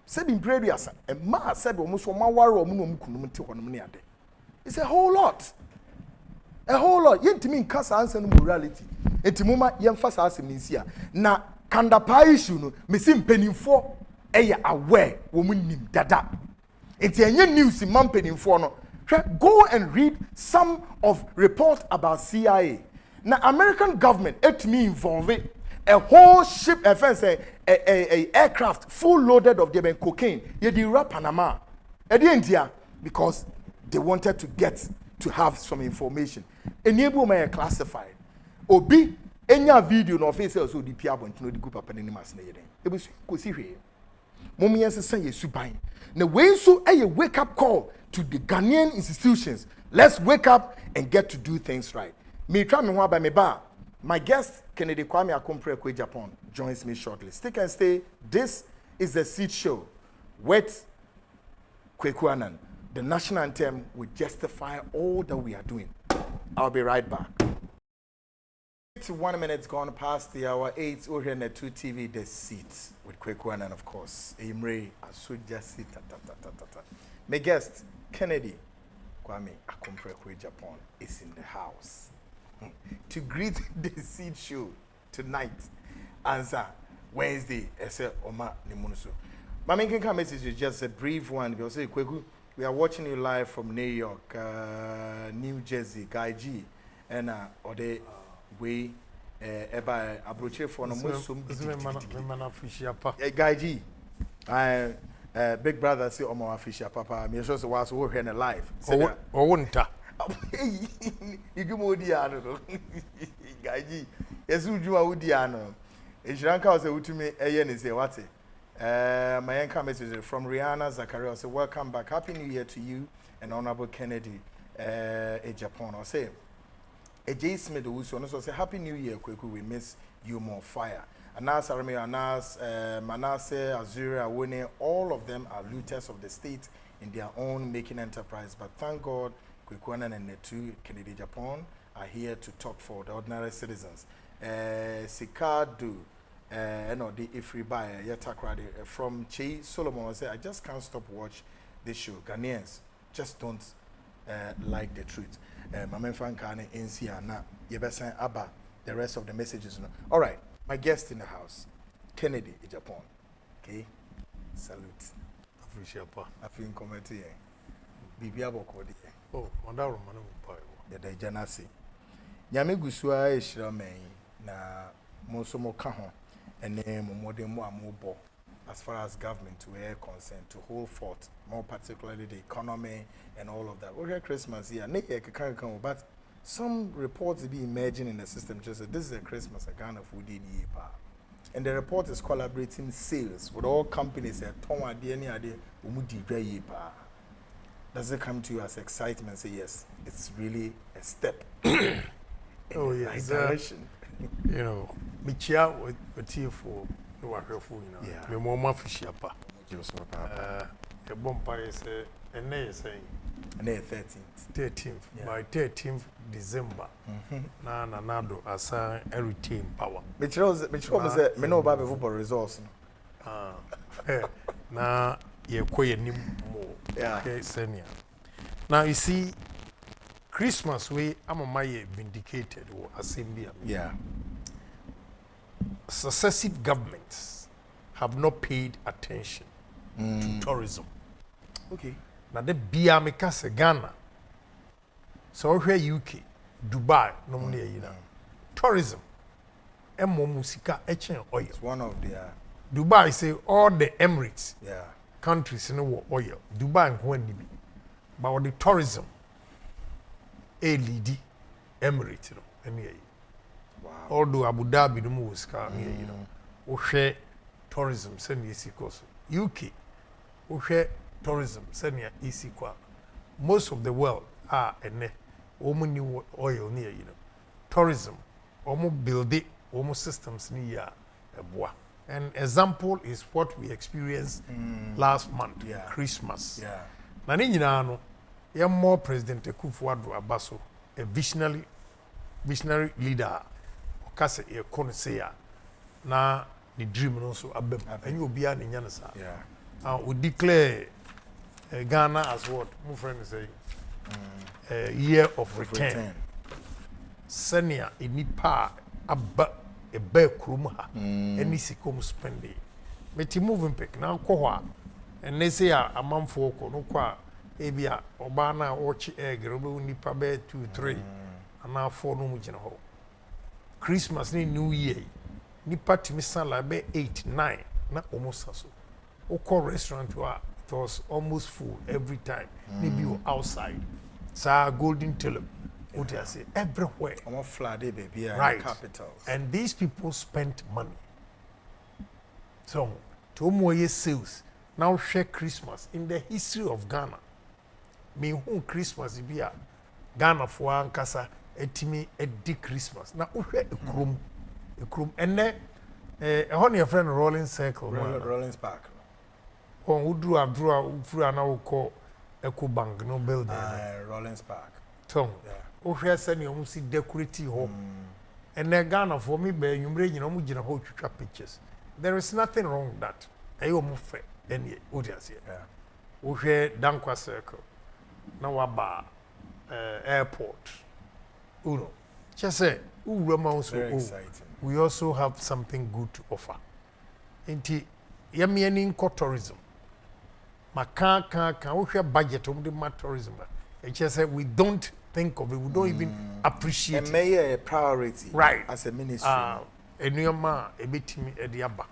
said in previous a ma said wo so ma ware o mu no mu kunum te honom ne ade. It's a whole lot. A whole lot. Yentimi nka sa ansa no morality. Etimuma yemfa sa asem nsia. Na kandapa issue no mesi mpenimfo eye aware wo mu nim dada. Enti enye news mampenimfo no. Go and read some of reports about CIA. Now American government it me involve it. A whole ship, a aircraft full loaded of them cocaine. You di Panama, India, because they wanted to get to have some information. Enable my classified. Obi, any video no face also the piabo no the group up and mass. It was here. Momians say you subine. Now way so a wake up call to the Ghanaian institutions. Let's wake up and get to do things right. Me try me by me bar. My guest, Kennedy Kwame Akompre Japan, joins me shortly. Stick and stay. This is the Seed Show with Kweku Annan. The national anthem will justify all that we are doing. I'll be right back. 1 minute gone past the hour 8. We're here on the 2 TV, The Seat with Kweku Annan, of course. Imre Asuja Seat. My guest, Kennedy Kwame Akompre Japan, is in the house to greet the Seed Show tonight. Answer Wednesday. Ese Oma Nimunuso. My main message is just a brief one because we are watching you live from New York, New Jersey, Guy G, and Ode way eba abroche for no musum. Guy G, big brother say Omo Fisher Papa. Me sure was over here live. Owunta. You give me the ano. Guy G, yesu juma udi ano. Ejranka was utumi eye ne say what? My anchor message from Rihanna Zakaria say welcome back, happy new year to you and Honorable Kennedy Japan. I say J Smith also say happy new year Kweku, we miss you more fire. Anas Arame, Anas Manasseh, Azura, Awone, all of them are looters of the state in their own making enterprise, but thank God Kweku Annan and Netu Kennedy Japan are here to talk for the ordinary citizens. Sikadu the Ifri buyer Yatakrade from Che Solomon say I just can't stop watch this show. Ghanaians just don't like the truth. Mamen Fankane Insiana Yebesan Abba, the rest of the messages. All right, my guest in the house, Kennedy Japan. Okay, salute. Appreciate pa. I feel committee. Bibia Bokodi. Oh, on that Roman Empire. The Janasi. Yami Gusua is na Monsomo Kahon. And then more than more as far as government were concerned to hold forth, more particularly the economy and all of that. We're Christmas here, but some reports be emerging in the system just say this is a Christmas, a Ghana food in Yepa. And the report is collaborating sales with all companies at Toma DNA Umudi Yepa. Does it come to you as excitement? Say yes, it's really a step in the right direction. You know, Michia with you for the worker for me more Mafisha pa. A bumpire say, and they saying, and they 13th, by 13th December, Nana Nado as a retain power. Which was me know about football resource. Now, you're quite more, senior. Now, you see. Christmas way I'm vindicated or assembly. Yeah. Successive governments have not paid attention to tourism. Okay. Now the Biamika Ghana. So here UK, Dubai, no money tourism. Musika oil. It's one of the Dubai say all the Emirates countries in oil. Dubai and when but the tourism lead Emirates, wow. Although Abu Dhabi no was we share tourism send easy course. UK we share tourism send easy kwa. Most of the world are new oil near tourism almost build it almost systems near a an example is what we experienced last month, Christmas. Na ni nyina no ya more President Akufo-Addo Abaso, a visionary leader, okase e kon say ya na the dream no so abem and you be an nyanasa. We declare Ghana as what my friend is saying a year of return. Senior inipa abba e be kurum ha any sikom spending. Meti moving pick na ko ho a and they say amamfo ko no kwa ebia oba na ochi egg robe nipa be 2 3 ana 4 no mu gina ho Christmas ni New Year nipa timi sala be 8 9 na almost so oko restaurant wa it was almost full every time maybe you outside sa Golden Tulip what I say everywhere I'm flooded baby right capitals and these people spent money so to moye sales now share Christmas in the history of Ghana me who Christmas be a Ghana for ankasa etimi edi Christmas na uhwe ekrom enne ehon your friend Rolling Circle Rollins Park on udru ufuru na ukọ Eco Bank no building Rollins Park so uhwe sani omu si decorate ho enne Ghana for me be nwumre nyina omu gina ho twitwa pictures there is nothing wrong with that ayo mu fe enne odiase uhwe Dankwa Circle na waba airport just say very exciting. We also have something good to offer inti yamiani tourism maka we share budget on the tourism just say we don't think of it we don't even appreciate and may a priority right as a ministry enuama ebetimi ediaba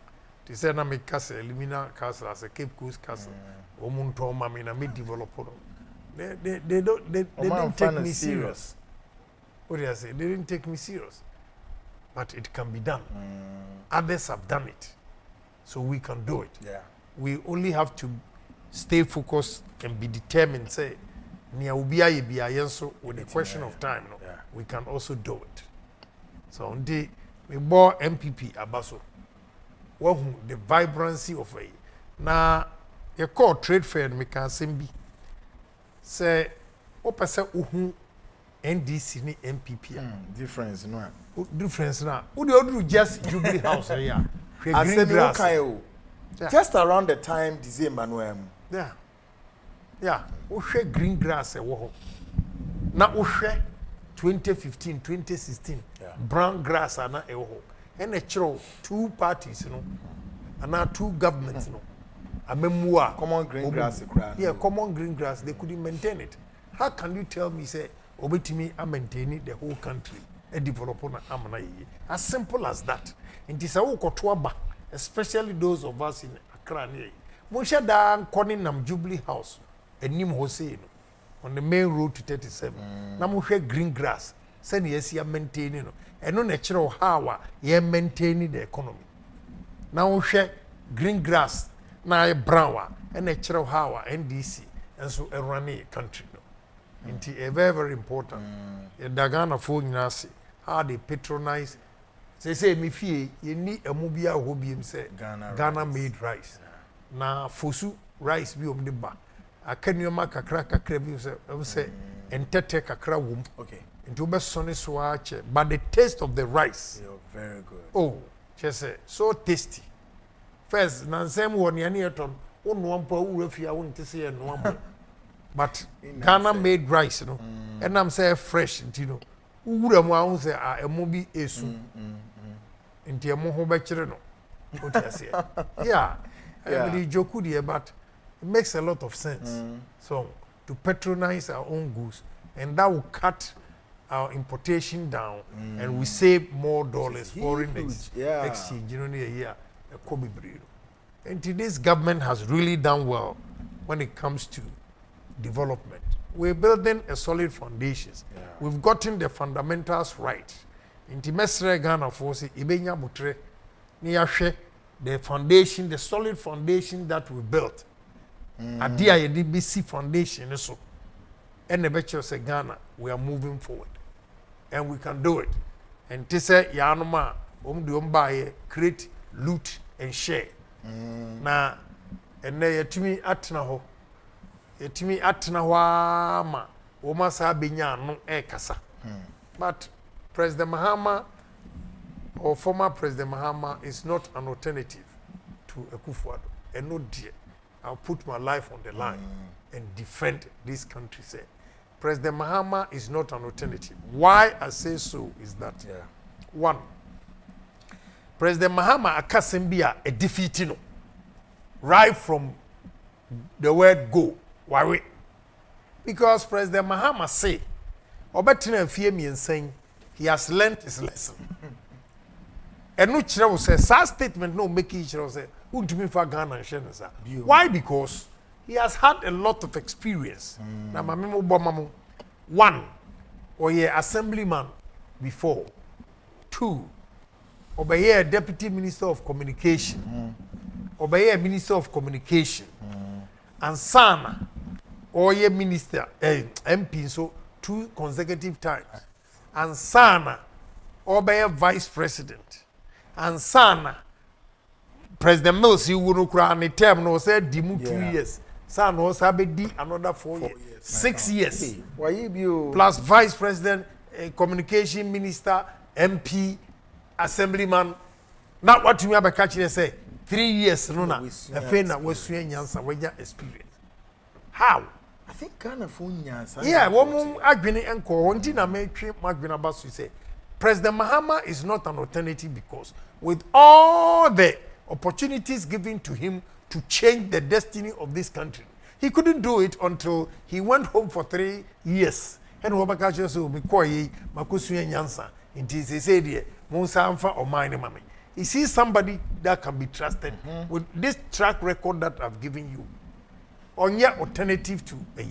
to say na make castle elimina castle as a Cape Coast castle omuntu ma me na me develop they don't take me serious. What do I say? They didn't take me serious. But it can be done. Others have done it. So we can do it. Yeah. We only have to stay focused and be determined. Say, with the question of time, we can also do it. So we bought MPP Abaso. The vibrancy of it. Now, you call trade fair, we can be. Say, what say NDC ni MPP difference no difference na who do just Jubilee House here green grass just around the time December no who share green grass wo ho na who share 2015 2016 brown grass ana e wo ho and a two parties no and two governments no amemua common green grass common green grass they couldn't maintain it. How can you tell me say obetimi a maintain the whole country a developer na amana yi as simple as that it is a wokoto aba especially those of us in Accra near mo hye da nkoni nam Jubilee House enim ho sei no on the main road to 37 na mo hwe green grass say na yesi ya maintain no eno na kire how a ye maintain the economy na mo hwe green grass na brown a na kire how a NDC enso run a country Inti very important. Dagana for nyinase how they patronize. Say me fie ye ni emubia hobiem say Ghana made rice. Na fosu rice bi om de ba. Akanuoma kakra bi say entete kakra wom. Okay. Into be sonny so ache but the taste of the rice. Very good. Oh, just say so tasty. First nansem won ya ne eton wonu ampa wura fia won te say no ampa. But Ghana made rice, you know, and I'm saying fresh, you know. Who would have say a movie is into a moho bachelor? What I say, yeah, everybody joke here, but it makes a lot of sense. So to patronize our own goods, and that will cut our importation down, and we save more dollars foreign exchange. You know, near here, a Kobe Brito. And today's government has really done well when it comes to development. We're building a solid foundations. We've gotten the fundamentals right. Inti mesre Ghana force ibenya butre ni yahwe the foundation, the solid foundation that we built. Adia ye DBC foundation so. And the becho say Ghana, we are moving forward. And we can do it. And to say yanoma umba create, loot and share. Na and they yetimi atna ho etimi atena wa ma wo ma sa benya no e kasa but President Mahama or former President Mahama is not an alternative to Akufo-Addo and no dear I'll put my life on the line and defend this country. Say President Mahama is not an alternative. Why I say so is that one, President Mahama akasembia a defeating right from the word go. Why? Because President Mahama say, Obetina Fiemi and saying he has learned his lesson. and no kyerɛ wo sɛ saa statement no make kyerɛ wo sɛ wontumi fa Ghana nhwɛ ne sa why because he has had a lot of experience na ma me mo bɔ ma mo one ɔyɛ assemblyman before two ɔbɛyɛ deputy minister of communication ɔbɛyɛ minister of communication and sana ɔyɛ minister MP so 2 consecutive times and sana ɔbɛyɛ vice president and sana President Mills you no kura ne term no say di mu 2 years sana ɔsa bɛdi another 4 years 6 years plus vice president communication minister MP assemblyman na watumi abɛka kyerɛ sɛ 3 years no na afei na wasua nyansa wanya experience how I think Ghana phone nyansa yeah wɔn adwene nkɔ wɔn ti na mɛtwe madwene aba so sɛ President Mahama is not an alternative because with all the opportunities given to him to change the destiny of this country he couldn't do it until he went home for 3 years and wɔbɛka kyerɛ sɛ obi kɔ yi makosua nyansa nti sɛ deɛ mo nsa mfa ɔman ne ma me. You see somebody that can be trusted with this track record that I've given you. On your alternative to a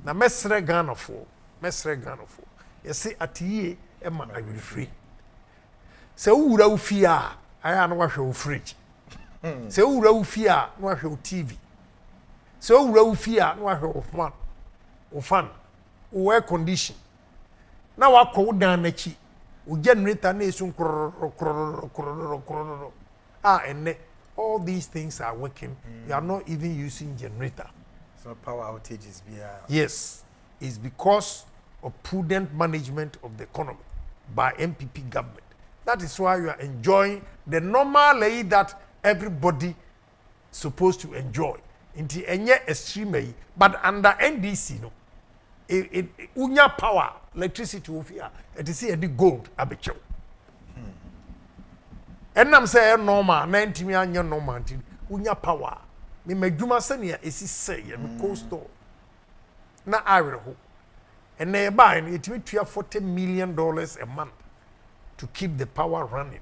na mesre Ghana for. You see at ye Emma I will free. Se ura ufia I no wash your fridge. Se ura ufia no wash your TV. Se ura ufia no wash your fan. Air condition. Now I call down the chi. We generator nation and all these things are working. You are not even using generator. So power outages be yes, it's because of prudent management of the economy by MPP government. That is why you are enjoying the normal way that everybody supposed to enjoy. Into any extreme, but under NDC no. Unya power electricity ofia it is here the gold abecho enam say normal 90 mi anya normal unya power me madwuma senia esi say me cold store na awere ho and na buy no etimi tua $40 million a month to keep the power running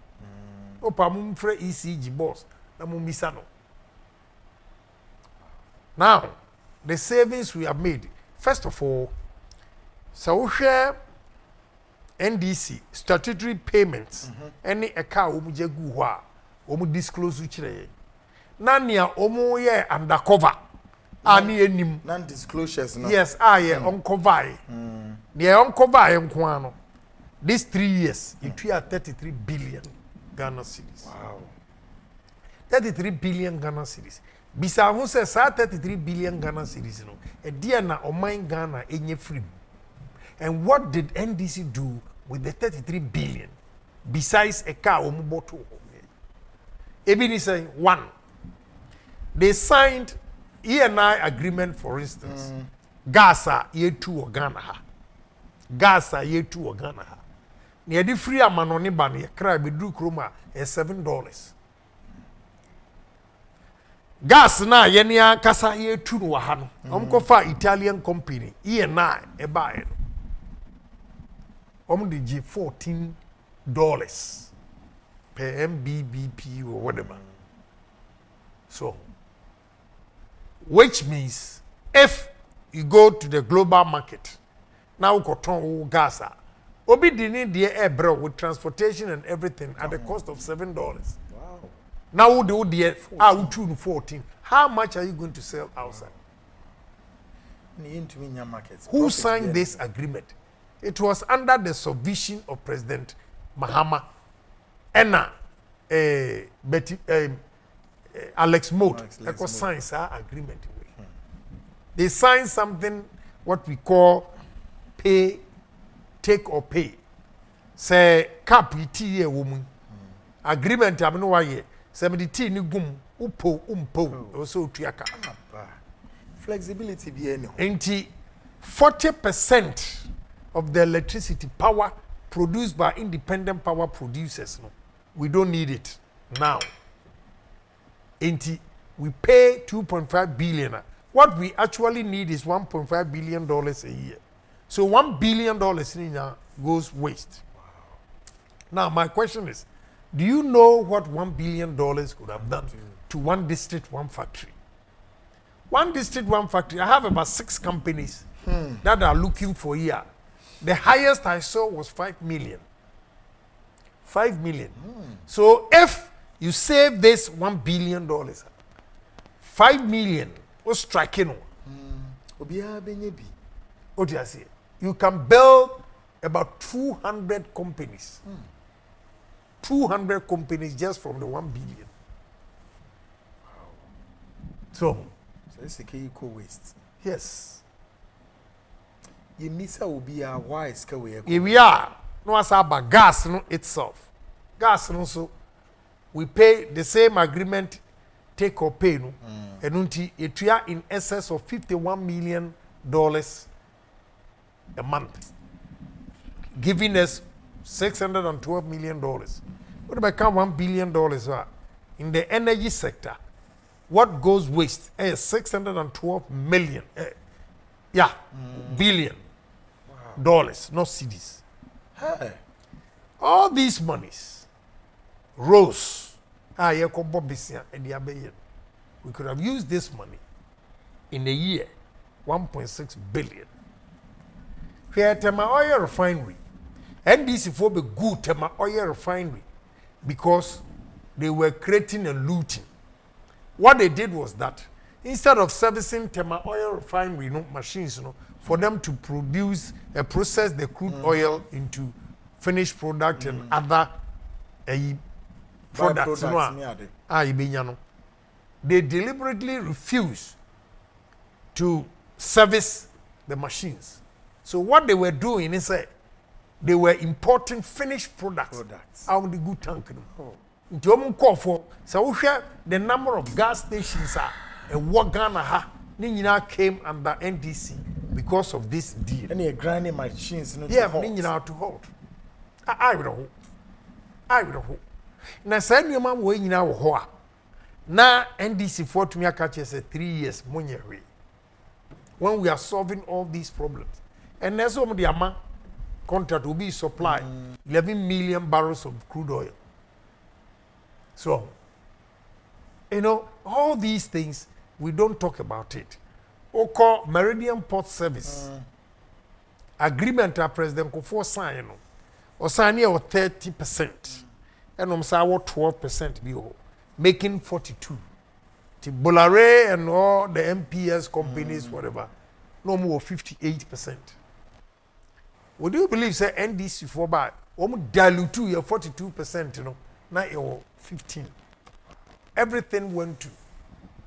opa mum frɛ ECG boss na mum bisa no now the savings we have made. First of all, so we share NDC statutory payments. Any account we just go we disclose which day. Nania omo ye undercover. Ani enim. Non-disclosures. No? Yes, uncover. The uncover enkwano. These 3 years, it we are 33 billion Ghana cedis. Wow. 33 billion Ghana cedis. Bisa who says 33 billion Ghana cedis no. A dear na oman Ghana enye free. And what did NDC do with the 33 billion besides a car omuboto? Ebini say one. They signed ENI agreement, for instance. Gaza year 2 or Ghana ha. Gaza year 2 or Ghana ha. Near the free amanoni ban ye cry be do kroma $7. Gas na yenia kasa ye 2 no ha no. Omkofa Italian company ENI e buy no. Om the $14 per MBBP or whatever. So, which means if you go to the global market, now cotton gas, obi dini the air bro with transportation and everything at the cost of $7. Wow. Now do the 14. How much are you going to sell outside? Who signed this agreement? It was under the supervision of President Mahama and Alex Mote. That was signed agreement. They signed something what we call pay, take or pay. Say cap iti ye woman. Agreement abno wa ye. 70 ni gum upo also tuaka. Flexibility be any. 40% of the electricity power produced by independent power producers. No, we don't need it now. We pay 2.5 billion. What we actually need is $1.5 billion a year. So $1 billion goes waste. Wow. Now my question is, Do you know what $1 billion could have done to one district, one factory? One district, one factory. I have about 6 companies that are looking for here. The highest I saw was 5 million. 5 million. So if you save this $1 billion, 5 million was striking. What do you say? You can build about 200 companies. 200 companies just from the 1 billion. So it's a eco waste. Yes. You miss a why is here we are. No, as about gas no itself. Gas no so we pay the same agreement, take or pay no. And until it in excess of $51 million a month, giving us $612 million. What about $1 billion in the energy sector? What goes waste? 612 million. Billion dollars, not cedis. Hey. All these monies rose. We could have used this money in a year, 1.6 billion. Here, Tema Oil Refinery. NDC for be good Tema Oil Refinery because they were creating and looting. What they did was that instead of servicing Tema Oil Refinery machines, for them to process the crude oil into finished product and other products, they deliberately refused to service the machines. So what they were doing is they were importing finished products out of the good tank. Nti omu call for so the number of gas stations and what Ghana ha ni nyina came under NDC because of this deal. Any grinding machines no yeah, ni nyina to hold. I will hold. Na say nyoma wo nyina wo ho a na NDC for to me catch us 3 years monyewe. When we are solving all these problems. And there's some the ama contract will be supply 11 million barrels of crude oil. So, all these things, we don't talk about it. Oko Meridian Port Service agreement President Kufuor signed, or sign here 30%, and say 12% be making 42. The Bolare and all the MPS companies, whatever, no more 58%. Would you believe say NDC for by dilute your 42%, now you're 15. Everything went to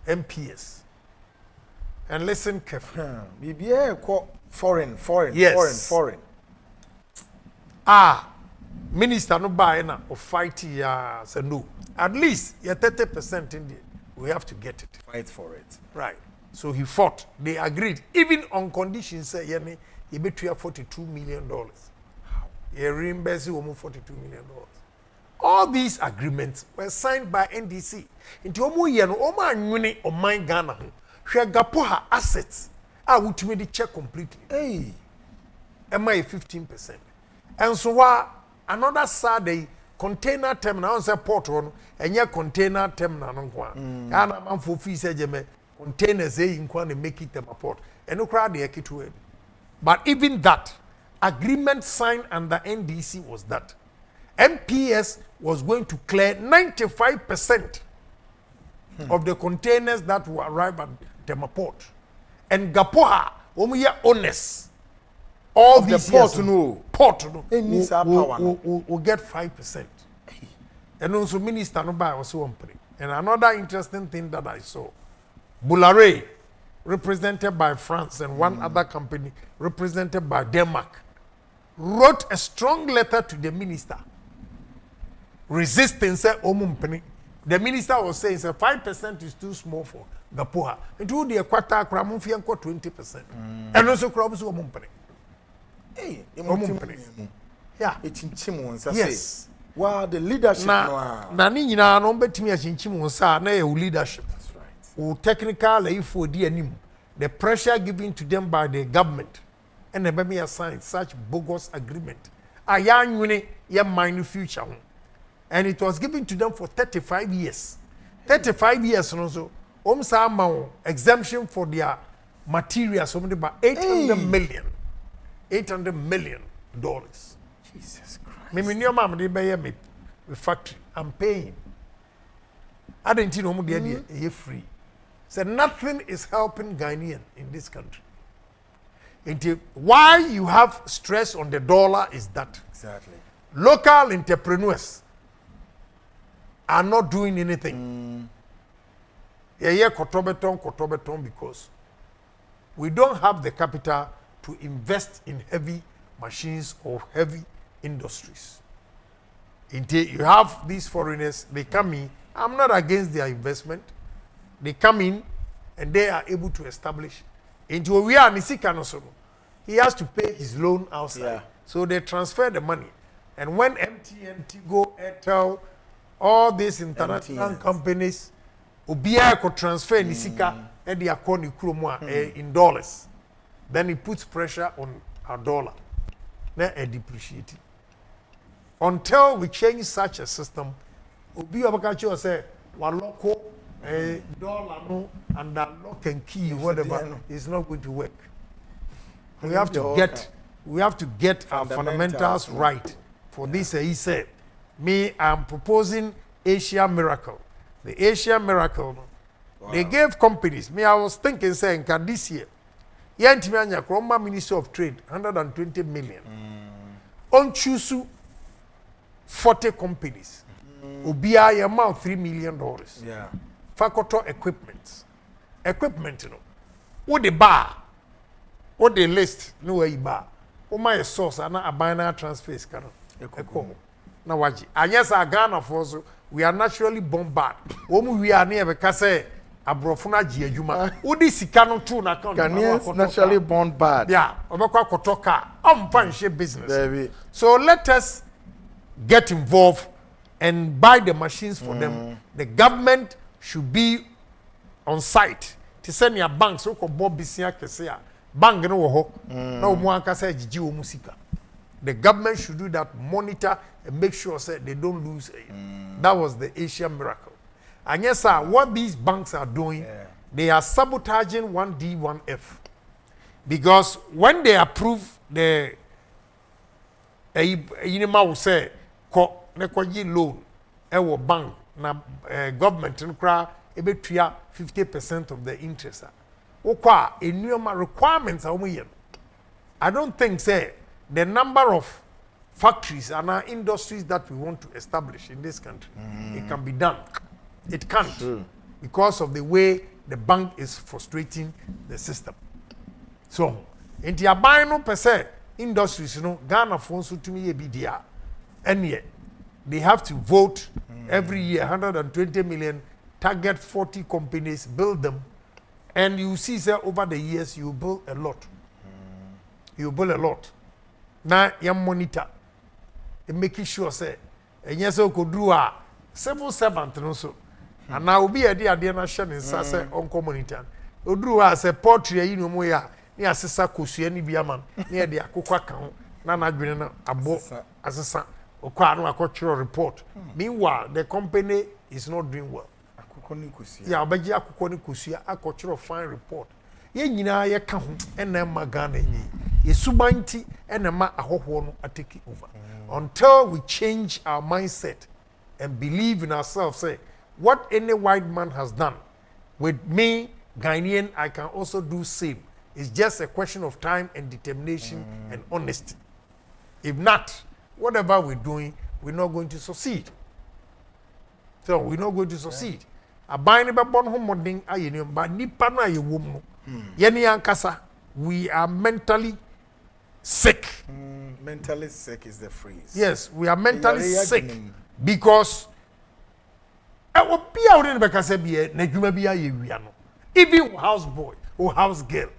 MPS. And listen carefully. Foreign. Yes. Foreign. Minister no buy na or fight say no. At least 30% in there. We have to get it. Fight for it. Right. So he fought. They agreed. Even on conditions say he betray $42 million. He reimburse $42 million. All these agreements were signed by NDC. Into omo ye no omo anwene oman Ghana ho. Hwe Gapoha assets wutumi di check completely. Hey. Am I 15%? And so another Saturday container terminal on say port one enye container terminal no kwa. Ya na man for fee say jeme containers nkwa na make it a port. Eno kra de ekitu. But even that agreement signed under NDC was that MPS was going to clear 95% of the containers that will arrive at Tema Port. And Gapoha, when we are honest, all of these the port years, no. Will get 5%. And also Minister no buy also one. And another interesting thing that I saw, Bolloré, represented by France, and one other company represented by Denmark, wrote a strong letter to the minister. Resistance the minister was saying 5% is too small for Gapoha. And to the quarter cramunfian 20%. And also crops or mumpany. Hey, yeah, it's in Chimon. Yes. Wow, the leadership. Nani na no bet me as in Chimonsa, na leadership. That's right. Or technical for DNM. The pressure given to them by the government. And the baby assigned such bogus agreement. A young winning, your mind future. and it was given to them for 35 years. 35 years also. Sa amount exemption for their materials something about 800 million. $800 million. Jesus Christ. Me new mama dey buy me factory. I'm paying. I didn't know they free. So nothing is helping Ghanaian in this country. Why you have stress on the dollar is that Exactly. local entrepreneurs are not doing anything. Yeah, kotobeton because we don't have the capital to invest in heavy machines or heavy industries. You have these foreigners, they come in. I'm not against their investment. They come in and they are able to establish. Into we are he has to pay his loan outside. Yeah. So they transfer the money. And when MTN, Tigo, Airtel, all these international companies, Obia could transfer Nisika and the account in dollars. Then it puts pressure on our dollar. Then it depreciates. Until we change such a system, Obia Bakacho say, Waloko, dollar no, and that lock and key, whatever, is not going to work. We have to get our fundamentals right. For this, he said, me, I'm proposing Asia Miracle. The Asia Miracle, they gave companies. Me, I was thinking, saying, can this year, Yantimanya, Kroma Ministry of Trade, 120 million. On Chusu, 40 companies. Ubia, your amount $3 million. Yeah. Fakoto equipment. Equipment, you know. What the bar? What the list? No way bar. What my source? And a binary transfer is canon. Echo. Now watch. And yes, our Ghana force. We are naturally bombarded. We are near because abrofuna jiejuma. Udi sikano tu na account. Ghanaians naturally born bad. Yeah. Obekwa kotoka. Unfinished business. Baby. So let us get involved and buy the machines for them. The government should be on site to send your banks so ko bisia kese a bank no wo ho na omo anka say gigi o musika. The government should do that, monitor and make sure say they don't lose. That was the Asian Miracle. And yes, sir, what these banks are doing, they are sabotaging 1D, 1F. Because when they approve the Inima will say, loan, bank, na government, ebe 50% of the interest. Okwa, a new requirements are I don't think, say, the number of factories and our industries that we want to establish in this country, it can be done. It can't. True. Because of the way the bank is frustrating the system. So, in the abino per se, industries, you know, Ghana phones to me a BDR. And yet, they have to vote every year, 120 million, target 40 companies, build them. And you see, sir, over the years, you build a lot. You build a lot. Now, you monitor and making sure, say, and yes, so could do a civil servant, and also. And now be a dear nation in Sasa on community. Odru as a portrait, you know, moya, near Sissa Kusi, any Biaman, near the Akuka count, Nana Grena, abo as a son, or Quano, a cultural report. Meanwhile, the company is not doing well. Yeah, but ya Kukoni Kusia, a cultural fine report. Ye ya count, and then Magana, ye subanti, and a ma a hono a take over. Until we change our mindset and believe in ourselves, say, what any white man has done with me, Ghanaian, I can also do same. It's just a question of time and determination and honesty. If not, whatever we're doing, we're not going to succeed. So we're not going to succeed. We are mentally sick. Mentally sick is the phrase. Yes, we are mentally sick because even houseboy or house girl,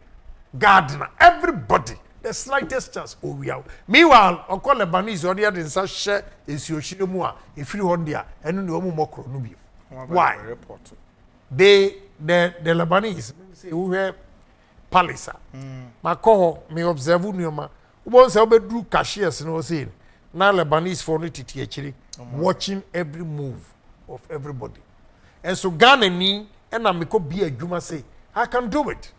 gardener, everybody, the slightest chance. Oh, we are. Meanwhile, Uncle Lebanese or the other such is your Shinomua, if you on there, and no more chronobi. Why? The Lebanese who have Palisa. Mako me observe Numa. Once I drew cashiers no saying. Now Lebanese for it actually. watching every move of everybody. And so Ghana ni and I make be a juma say I can do it.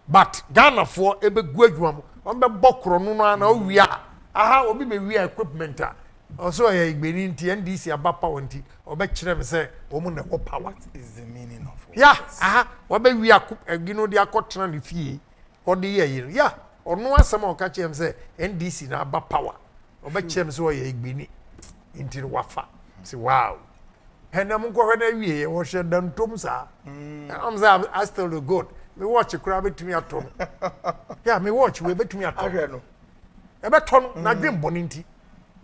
But Ghana for ebe guadwam on be bokro no na we are aha obi be we equipment also ya igbeni nti NDC abapa wonti obe kire me say omu na ko power. What is the meaning of all Yeah, this? aha obe we agino de akotena ne fie ode ye yeah ono asem o ka chem say NDC na aba power obe kire me say o ya igbeni nti wafa say wow henam ko hwe na wie wo hwe dantom sa am say I still look good. Me watch kura betumi ato. Yeah, me watch we betumi ato. Ahwe no. E beto na dwen boni nti.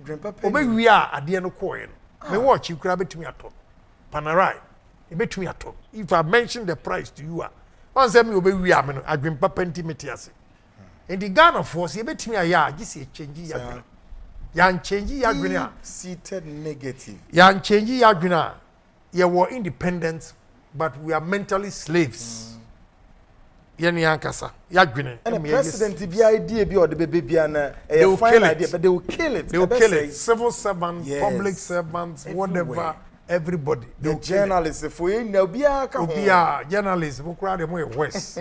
Dwen papa. Obe wi a ade no koe no. Me watch kura betumi ato. Panarai. E betumi ato. If I mention the price to you on say me obe wi a me no adwen papa nti metiase. And the Ghana force e betumi aya gi se change ya dwen. Ya change ya dwen a seated negative. ya change ya dwen a ye were independent but we are mentally slaves. Yeni yankasa yadwene And the president be idea be or the baby and a fine idea, but they will kill it. They will kill it. Civil servants, Yes. public servants, Everywhere. whatever, everybody. The journalists, if we know, be a journalists, who crowd them way west.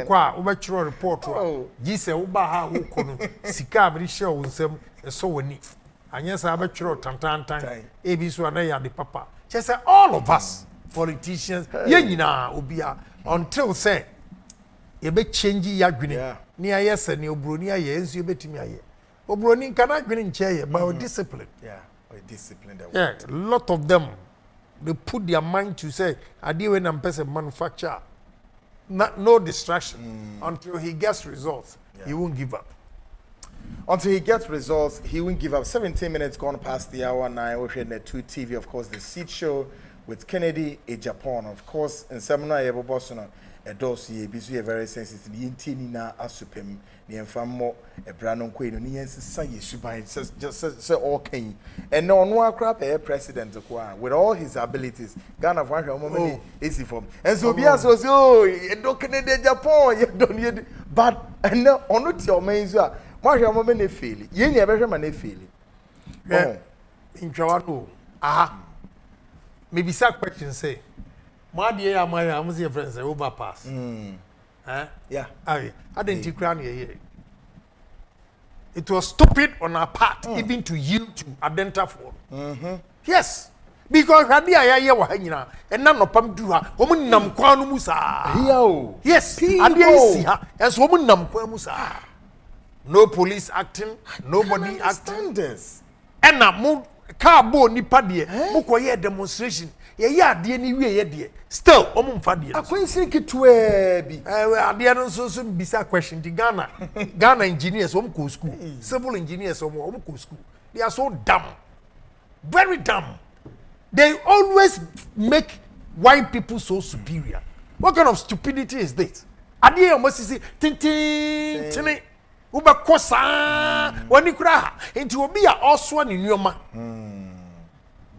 Kwa ubachiro report wa. Jise uba ha ukono. Sika abrisha unsem so woni. Anyesa abachiro tantan. Ebisu anaya the papa. Just say all of us politicians, ye nyina obia until say you be change yadwene ni ayese ni obroni aye ensu betimi aye obroni kan adwene nche by discipline. Yeah, or discipline. Yeah, a lot of them they put their mind to say I deal when I'm person manufacture no distraction until he gets results. He won't give up. Until he gets results, he won't give up. 17 minutes gone past the hour 9. We're in the 2 TV, of course, the Seed Show with Kennedy in Japan. Of course, in seminar, you have a a dossier, be very sensitive. Yintini na asupem, the infamo, a brandon queen, and yes, say you should buy just say okay. And no one crap a president with all his abilities. Ghana of one moment easy for him. And so be as was you don't Kennedy Japan, you don't need but and no on not your main. Why your moment they feel it? You never man they feel it. In Jawano, aha. Maybe some question say, my dear, I'm your friends, they overpass. Yeah. I didn't crown here. It was stupid on our part, even to yield to identify. Yes. Because Radia ya wahina, and none of them do her, woman nam kwanu musa. Yes, and they see her as woman nam musa. No police acting, nobody acting. This. And na mo car bo nipa de mo koye demonstration ye ade ni wie ye de still omo mfa de Akwensi kitwe bi ade no so bisa question di Ghana engineers omo go school civil engineers omo go school they are so dumb, very dumb. They always make white people so superior. What kind of stupidity is this? Ade omo sisi tin uba kosa wani kura into obi a also ni nyoma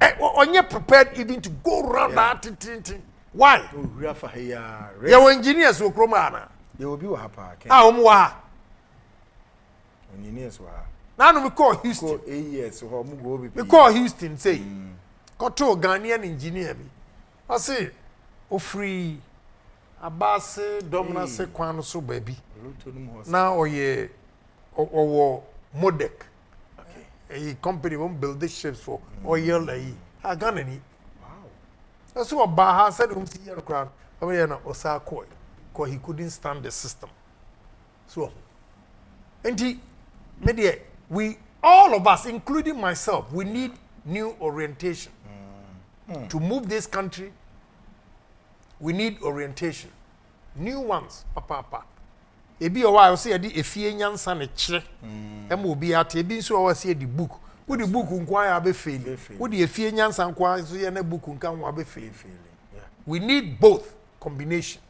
onye prepared even to go around that tin. Why? Your engineers will come ana you will be hapa wa engineers wa now we call Houston yes so mu go be we call Houston say koto Ghanaian engineer bi I say o free abase dominance kwan so baby now oye or Modec. Okay. A company won't build the ships for oil. I got any. Wow. That's what Baha said. See your crown. I mean, Osaka, because he couldn't stand the system. So, and he, media, we all of us, including myself, we need new orientation to move this country. We need orientation, new ones, papa. Ebi o wa o se de efie nyansa ne kire em obi ate ebi nso o se de book wo de book nkwa ya be fail wo de efie nyansa nkwa so ye na book nka wo be fail. We need both combination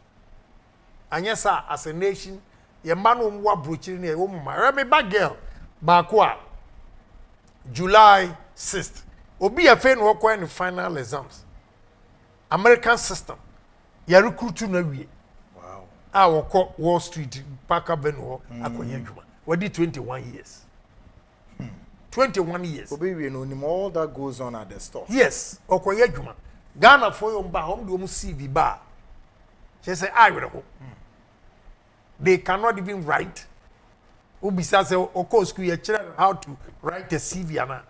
anyesa as a nation ye ma no wa brochiri ne wo ma me ba girl ba ko a July 6th obi afa no ko in final exams American system ya recruit na wie wako Wall Street Park Avenue akonye djuma. We did 21 years. 21 years. Obi we know him all that goes on at the store. Yes, okoye adwuma. Ghana for your ba hom do CV ba. She say I will. They cannot even write. Ubisa say oko school ye children how to write a CV ana.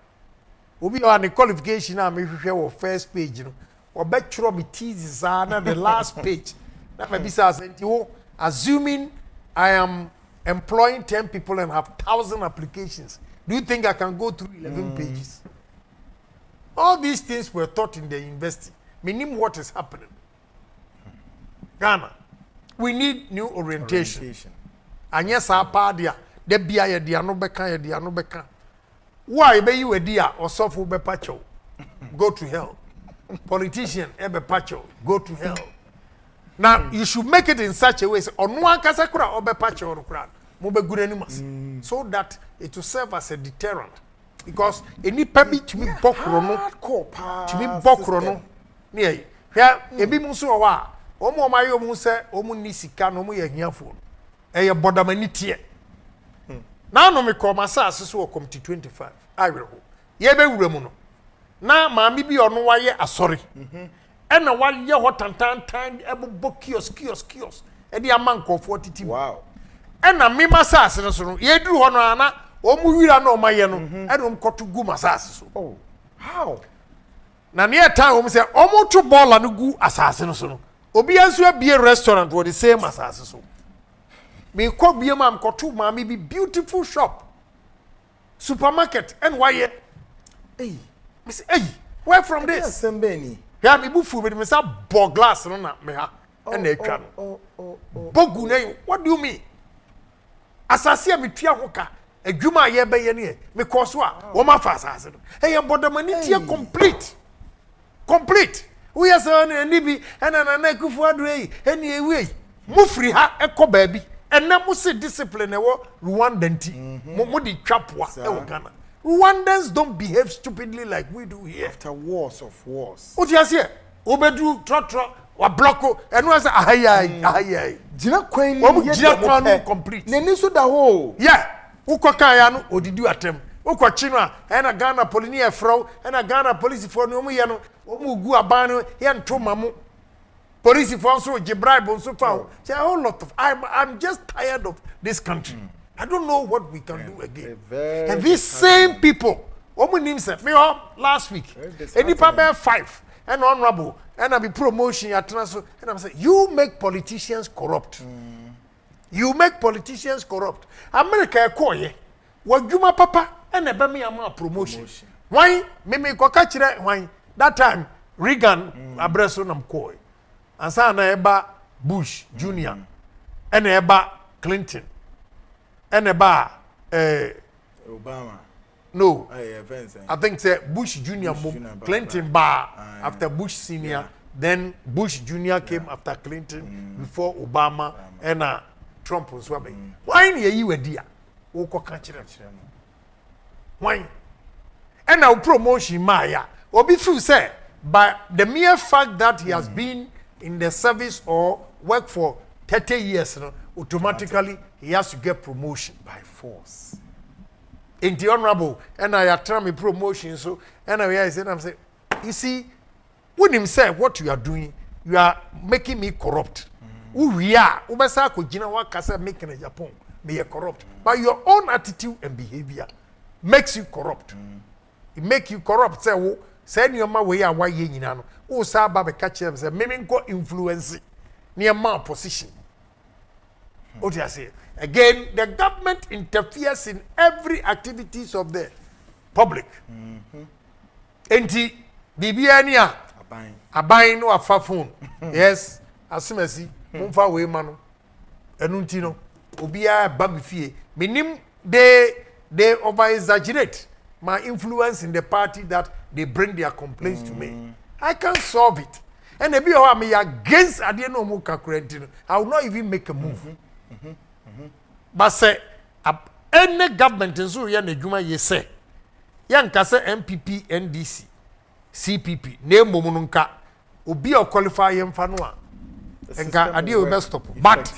Obi on the qualification na me hwehwe wo first page no. Obetro me thesis na the last page. Na me bisa say assuming I am employing 10 people and have 1,000 applications. Do you think I can go through 11 pages? All these things were taught in the university. Meaning what is happening. Ghana, we need new orientation. And yes, our party, the BIA, the Anobeka, the Anobeka. Why be you a dear or suffer be pacho? Go to hell. Politician, ebe pacho, go to hell. Now, you should make it in such a way, on one kasakura or be pacho or crowd, mube good animals, so that it will serve as a deterrent. Because any permit to me bokrono, to me bokrono, near here, a bimuso wa, omo mayo muse, omu nisika, no mo ye hiafo, a bodamanitie. Now, no me call my sass, so come to 25. I will. Ye be remuno. Now, mammy be on why ye are sorry. And a 1 year hot and time able book kiosk, and the amount of 40. Wow. And a mima sass, ye drew on Anna, or Muira no Mayano, and got to Guma sass. Oh, how? Now, near time, say, almost to ball and go assassin. Obiansua be a restaurant were the same assassin. Me call be a man, kotu mammy be beautiful shop, supermarket, and why? Hey, Miss, hey, where from this? Sembeni. Ya me bufu be me say bog glass no na me ha and e twa no. Bogu na what do you mean? Asase me tua hoka adwuma ye be ye ne me koso a wo ma fa asase no. Hey bodamani tie complete. Complete. We are say ni bi na kufu adoi eni ewi mufri ha ekoba bi ena mo se discipline e wo Rwanda nti mo di twapoa e wo Ghana. Rwandans don't behave stupidly like we do here. After wars of wars. What you say? Obedu trotro wa blocko and was ahayai. Jina kwen Jina kwen complete. Neni so da ho. Yeah. Ukoka ya no odidu atem. Ukwa chinwa ena Ghana police efro ena Ghana police for no mu ye no omu gu aban no ye ntoma mu. Police for so je bribe so fa. Say a whole lot of I'm just tired of this country. I don't know what we can do again. And these same people, omu nim say me last week. Any paper 5 and honorable and I be promotion at transfer and I'm saying you make politicians corrupt. You make politicians corrupt. America ekoye wadwuma papa and ebe me am promotion. Why me ko ka kire why that time Reagan abreso nam koy. Ansa na eba Bush Jr. and eba Clinton. And about Obama. No, I think say Bush Jr. Clinton bar after Bush Senior, then Bush Jr. came after Clinton before Obama and Trump was swabbing. Why you a dear? Oko catch why? And now promotion Maya or be through say by the mere fact that he has been in the service or worked for 30 years, automatically he has to get promotion by force. In the honorable, and I attract me promotion, so and I said, I'm saying, you see, when him say what you are doing, you are making me corrupt. We are, Ubasa Kujina Wakasa making a Japan, me corrupt. But your own attitude and behavior makes you corrupt. It makes you corrupt. Say your ma way away in ano. Oh, Saba catch them, say, maybe go influence near my position. What do you say? Again, the government interferes in every activities of the public. Enti bibiania abain no afa phone. Yes, asimasi mumfa we mano. Enu nti no obia ba me fie. Minim they over exaggerate my influence in the party that they bring their complaints to me. I can't solve it. And if you are me against Adeno Muka Kurentino, I will not even make a move. But say any government in Suria Nejuma ye say Yankasa MPP NDC CPP name Momununka Ubi or qualify him fanua and can adio best stop. But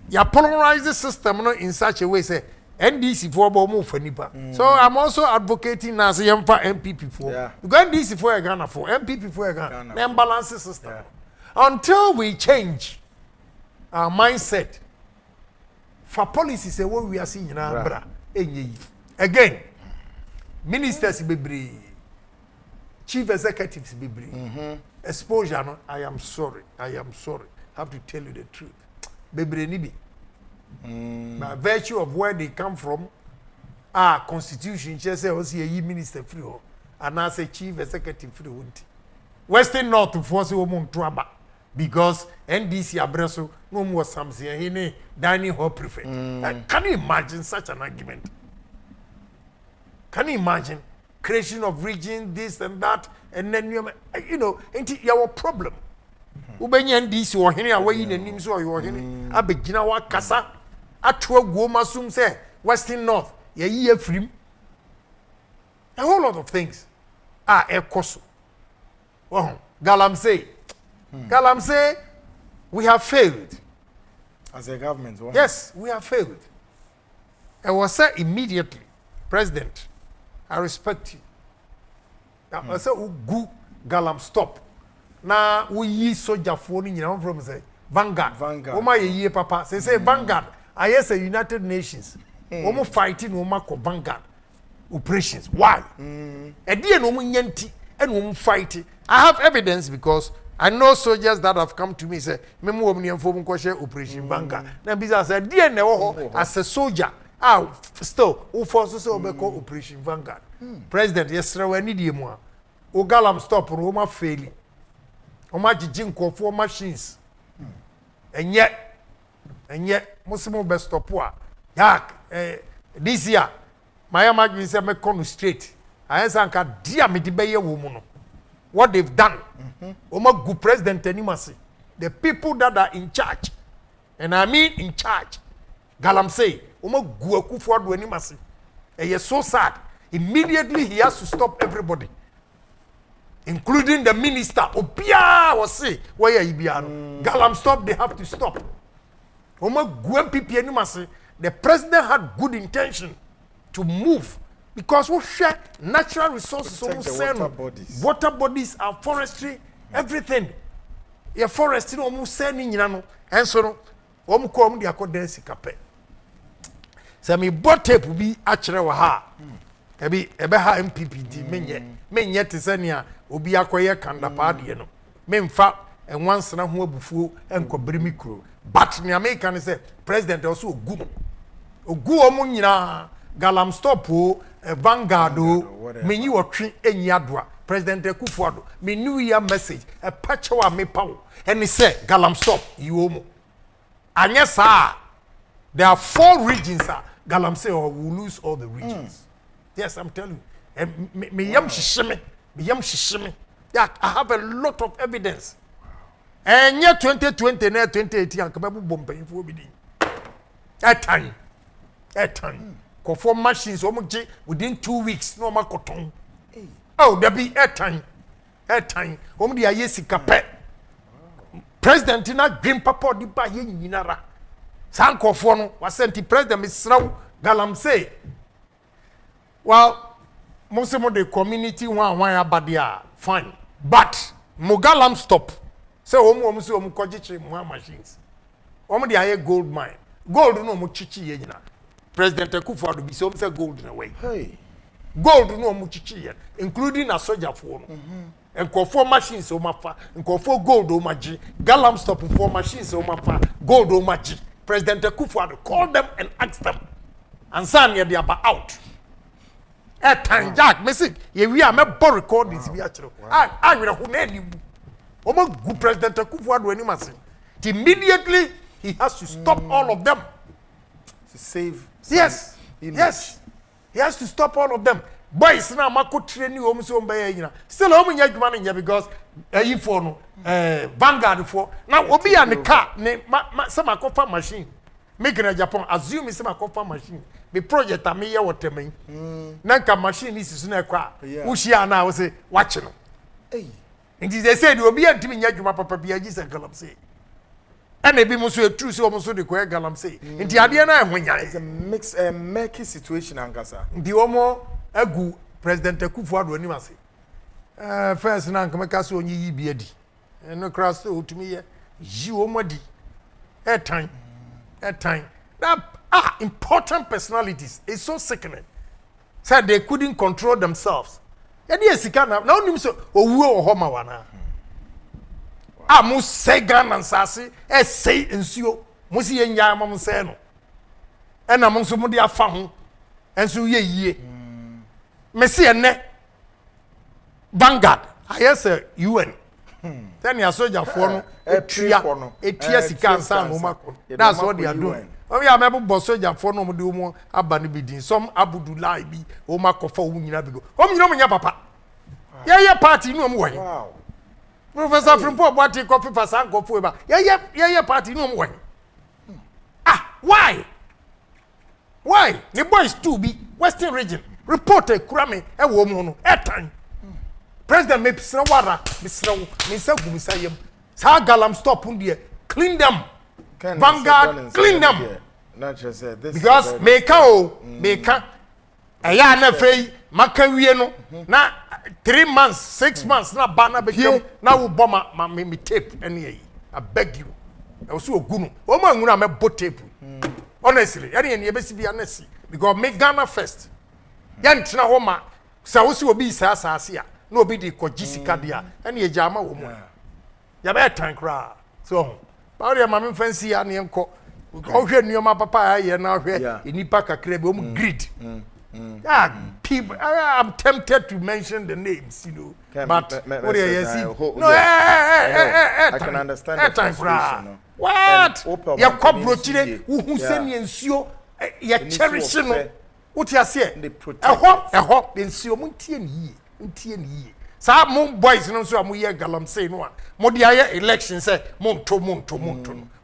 you polarize the system in such a way say NDC for bomo for nipa. So I'm also advocating as a for MPP for. Because NDC for Ghana for MPP for Ghana. Then balance system. Until we change our mindset for policies what we are seeing in our bra. Again, ministers bebre, chief executives bebre. Exposure, no, I am sorry. I have to tell you the truth. Bebre nibi. By virtue of where they come from, our constitution just say was a minister free and as a chief executive free. Western North to force woman trouble because NDC abreso no more something here dining hall prefect. Can you imagine such an argument? Can you imagine creation of region, this and that, and then you know, ain't your problem? Ubenya NDC or here away in the names or you are here. Abegina wa kasa. Atwa Goma Sum say Western North, ye year free. A whole lot of things. Ekoso. Oh, Galamsey, we have failed. As a government, yes, we have failed. And was said immediately, President, I respect you. I said, go Galam, stop. Now we use soldier phone in your from say Vanguard. Oh my ye papa. Say Vanguard. I yes a United Nations. Omo fighting omo ko Vanguard operations. Why? E dey no nyenti and omo fighting. I have evidence because I know soldiers that have come to me say me mo omo nyemfo mo share operation Vanguard. Na bisa say dey na wo as a soldier. Still who force so obeko operation Vanguard. President yesterday we need you mo. O Galam stop Roma failing. Oma jijin kofo machines. And yet, Muslim best stop what? Yak, this year, my imagine say me come straight. I answer ka dear me debeye woman. What they've done. Oma good president anymasi. The people that are in charge, and I mean in charge. Galam say, Oma gu akufo do anymasi. And you're so sad. Immediately he has to stop everybody. Including the minister. Obia was say, why are you Galam stop, they have to stop. The president had good intention to move because we share natural resources. Water bodies, our forestry, everything. Your forestry almost sending and so on. Come the accordance cape. So me bought tape will be actually ha. Ebi ha MPPT men yet senia obi akoye kanda paade no. Memfa and once na ho abufuo enko brimi kuro. But the American say president also ogu omu nyina Galam stop Vanguard me yi wotwe enyiadoa President Akufo-Addo me new year message a patch wa me pawo and he say Galam stop you omu anya sa there are 4 regions Galam say or we lose all the regions. Yes, I'm telling you. Me yam shishime. Yeah, I have a lot of evidence. And yet 2020 and 2018 and come bomb pay for be that time. Conform machines within 2 weeks no ma cotton. Oh, there be a time. Om the ayesi kape. President na green papa di ba ye nyinara. San kofo no was sent president Mr. Galam say. Well, most of the community one abadia fine. But Mogalam stop. Say omu say omu kojichi mo machines. Omu dey aye gold mine. Gold no omu chichi ye nyina. President Akufo-Addo be say gold in a way. Hey. Gold no omu chichi ye, including a soldier for no. And for machines omafa, and for gold omaji. Galam stop for machines omafa, gold omaji. President Akufo-Addo call them and ask them. And son ye they are out. Time Jack, message. Ye we are me record this we actually. I will who name you. Omo good President Akufo-Addo anymasi. Immediately he has to stop all of them. To save yes. Yes. He has to stop all of them. Boys now mako train you so mbe still omo nya adwuma nya because you for no Vanguard for now obi an car ne some akofa machine make in Japan assume some akofa machine the project am here waterman nanka machine is so na kwa wo hia na wo say watch no hey and they said obi antimi nya adwuma papa bia ji say Galam say and ebi mo so etru so mo so de ko galamsey nti ade na ehwanya it's a mix murky situation ankasa nti omo agu president Akufo-Addo anim ase first na nkamaka so onyi yi bi adi no cross otumi ye yi omo adi airtime that important personalities is so sickening said they couldn't control themselves yadi esika na onim so owuo ho ma wana mo say Ghana nsase say nsuo mo si ye nyaa mo say no e na mo nso mo de afa ho enso ye yie me se ene Vanguard ayese UN then ya soldier for no etua sika nsa no makọ that's what they are doing o ya mebo soldier for no mo de mo aba ne bidin some Abdullah bi o makofa o nyina bigo o nyina mo nya papa ye party no mo wan wow Professor Frimpo Boati coffee for San Gofu ba ye party no mo wan why the boys too be Western region reporter kurame e wo mu no etan president me pisna wara misra misa gumisa yem sa galam stop ndie clean them Vanguard clean them not just say this because meka aya na fei maka wie no na 3 months 6 months na bana be na wo boma me tape ene I beg you I was so ogunu o ma ngunu me bo tape honestly ene ebesi bia na si because me Ghana first yantina ho ma sa wo si obi sa asase a na obi di kojisika dia ene ejama wo mu ya be tan kra so ba re ma me fancy ya ne enko o hwe nneoma papa ya na hwe enipa kakra be o mu grid people I'm tempted to mention the names, you know, but what do you see? No, I can understand the frustration. What? Ya kobrotire who send ensio ya cherish no. What you say? Ehop ensio muntie ni. Sa mon boys no so amuye galamsey no a. Mo de aye election say monto.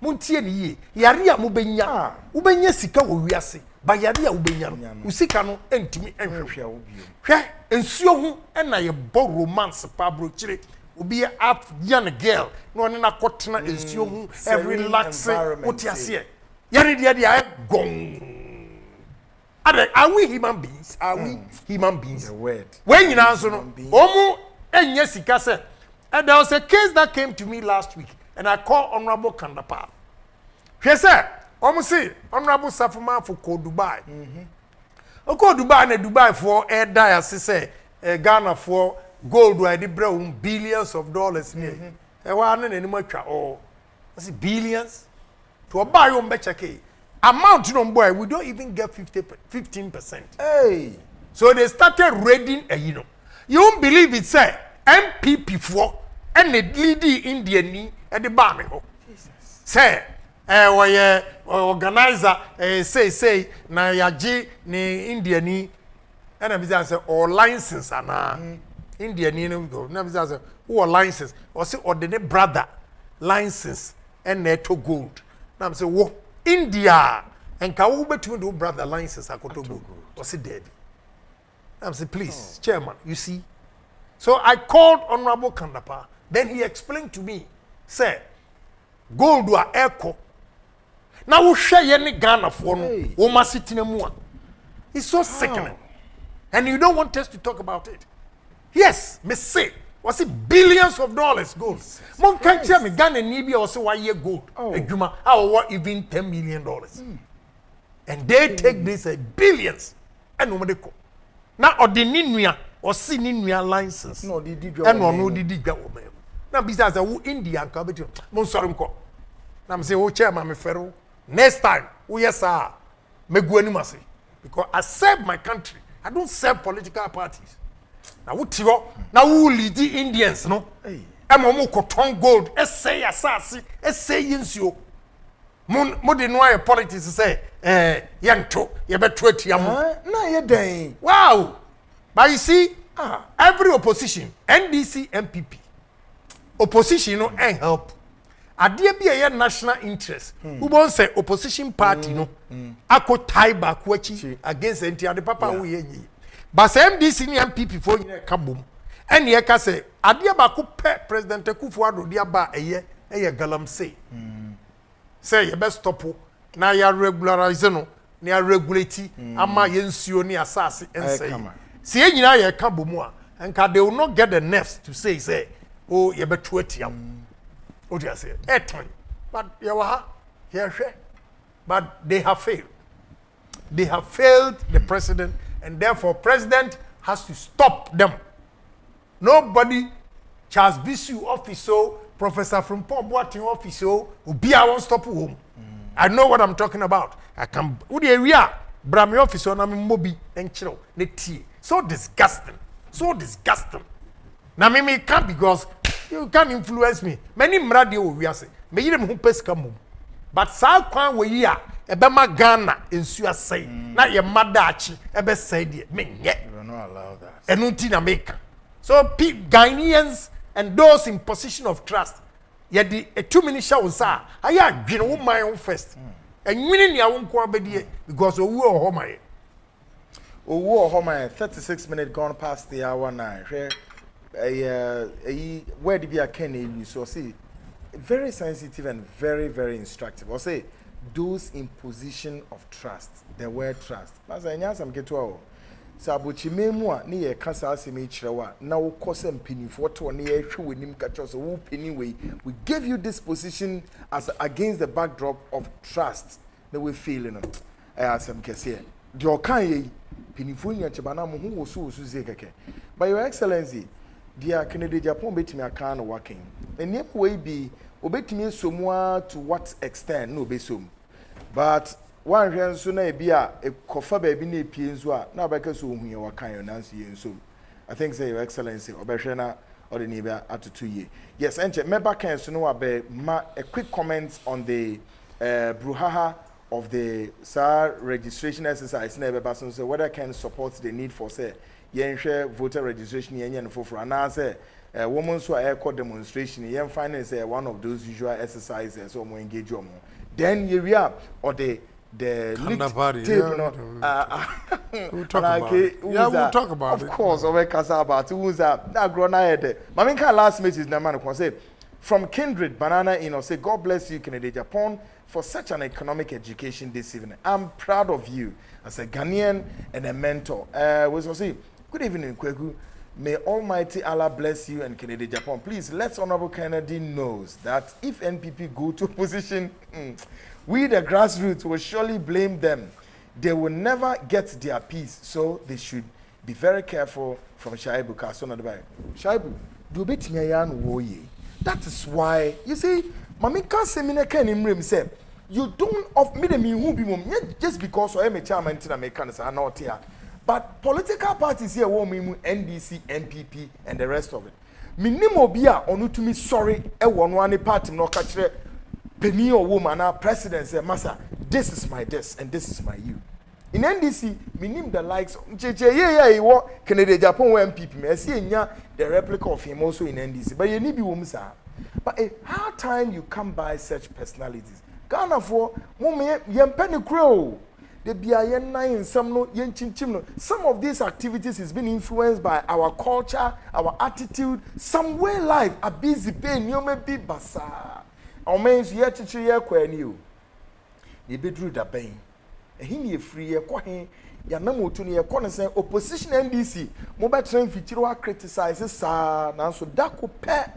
Muntie ni ye. Yare a mo benya. Wo benya sika wo wiase. Bayade a ubenya no usika no entimi enhwehwe wo bio hwe ensuo hu na ye bo romance pa brochire obi young girl no ne na kotena ensuo hu every relax what you say yare de ay gong are we human beings the word when nyina so no omu enya sika se and there was a case that came to me last week and I called Honorable Kandapa hwe se Omusi Honorable Safuma for Dubai. Oko Dubai na Dubai for air die say Ghana for gold where the billions of dollars near. E wa na ni matwa oh. What's billions? To buy on betcha amount no boy we don't even get 15%. Hey. So they started raiding you won't believe it say MPP for and the leading Indian ni at the bar ho. Jesus. Say we organizer say na yaji ni India ni and I say or license ana India ni no go na say who license or say or the brother license and neto gold na say wo India and ka wo between the brother license akoto gold or say dead na say please chairman you see so I called Honorable Kandapa then he explained to me say gold wa echo na wo hwe ye ne Ghana fo no wo masitina mu a it's so sickening and you don't want us to talk about it yes me say was it billions of dollars gold mon kan tell me Ghana ni bia was why ye gold adwuma what even $10 million and they take this billions and no ko na odini nua o si ni nua license no didi dwa and no didi dwa wo me na business wo India ka betu mon sori nko na me say wo chairman me fero next time we yes sir me go animase because I serve my country I don't serve political parties na wo tiwo na wo lead the Indians no e mo koton gold essay asase essay yensuo mo de no aye politics say yento ye beto atia mo na ye den wow but you see every opposition NDC MPP opposition no and help adie bi ye national interest who won say opposition party no akotai ba ko achi against ade papa wo ye nyi but MDC ni MPP fo nyina ka bom ene ye ka say adie ba ko pe president Akufo-Addo dia ba eye galamsey say you best stop na ya regularize no na ya regulate ama ye nsuo ni asase ensay see ye nyina ye ka bomu a enka they will not get the nerves to say oh ye beto atiam o dia say eton but ye wa ha ye hwe but they have failed the president and therefore president has to stop them. Nobody Charles Bisu officer, Professor Frimpong Boateng officer, Obi I won't stop home. I know what I'm talking about. I can who the area Brahmi officer na me mobi enchiro ne tie. So disgusting. Na me can't because you can't influence me. Many mradio we are say. Me yire me ho pesika mum. But sa kwan we yi a ebe ma Ghana ensu asai. Na ye madachi ebe say de me nye. You will not allow that. Enunti na make. So Ghanaians and those in position of trust, yet the 2 minutes show sa I agree my own first. And winning your own quabedi because of war home. Owo home 36 minutes gone past the hour 9. Where did be a Kenny you so see very sensitive and very, very instructive. Or say those in position of trust, the word trust. As I know some get to Sabuchi memua ni ye kasa asemi chirewa na wo kose mpinifo to na ye hwe wenim kacho so wo peni we give you this position as against the backdrop of trust that we feel no asem kese de okan ye pinifo nya cheba na mo ho wo so ze keke by your excellency dia Kennedy Japan betimi aka no working enim we bi obetimi esomua to what extent no besom but one hwen so na bia ekofa ba bi na epie nso a na abeka so ohuye wakan yo nanso ye nso I think say your excellency obehwe na ordinary bia atutu ye yes enche member kan so no abe ma a quick comment on the brouhaha of the SAR registration exercise na be bason say whether can support the need for say yenhwe voter registration yenye no foforo na say women so a demonstration yen find say one of those usual exercises so mo engage omo then we are or the tape, yeah, we'll talk about it. Yeah, we'll talk about it. Of course, over Kasaba, who's that grown ahead. Maminka last message, Naman, say from Kindred Banana, say, God bless you, Kennedy Japan, for such an economic education this evening. I'm proud of you as a Ghanaian and a mentor. We say, good evening, Kweku. May Almighty Allah bless you and Kennedy Japan. Please, let Honorable Kennedy knows that if NPP go to opposition, we, the grassroots, will surely blame them. They will never get their peace, so they should be very careful from Shaibu Kasona Dubai. Shaibu, do bet me yan woye. That is why, you see, Mamika Semina can imrim say, you don't of me the me who be mum just because I am a chairman to the mechanics are not here. But political parties here will mean NDC, NPP, and the rest of it. Minimo bia onutumi sorry e one party no catch penny or woman, our president said, Massa, this is my this and this is my you. In NDC, we name the likes of Kennedy Japan MPP. I see the replica of him also in NDC. But you need to be but a hard time you come by such personalities. Ghana for woman, young penny crow. The BIN9 and some no yen chim. Some of these activities is being influenced by our culture, our attitude, some way life, a busy pain, you may be basa. Omens yet to year quenu. Ye bedru da bain. A hini free a quahin, Yanamo to near corner say opposition NDC, mobile train feature criticizes sa nanso dako pe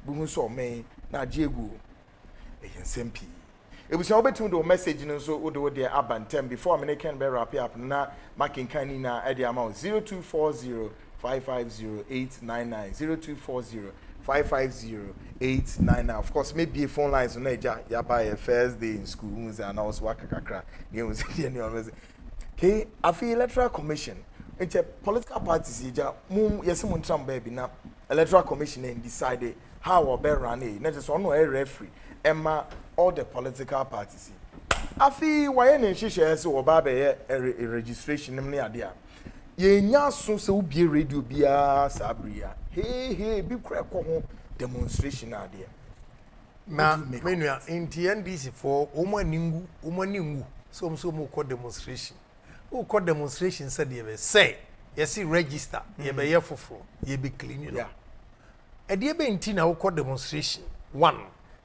Bumuso me na Diego. A SMP. It was all between the message and so do the abantem before I can be wrap up na making canina at the amount 0240 550 899 0240 550-899. Of course, maybe a phone lines on Naija. You buy a first day in school, and I was working kakra. Okay, I feel electoral commission. It's a political parties. Yes, someone Trump baby now. Electoral commission and decided how or better run it. Not just one way referee. Emma all the political parties. I feel why any she shares or baby a registration name near there. Ye nya so be radio bia sabria. Hey, be crack demonstration idea. Na menua in TNDC for umaningu so mo call demonstration. Who call demonstration said ye say yes register ye be ye foforo ye be clean you know. E dey be nti na wo call demonstration one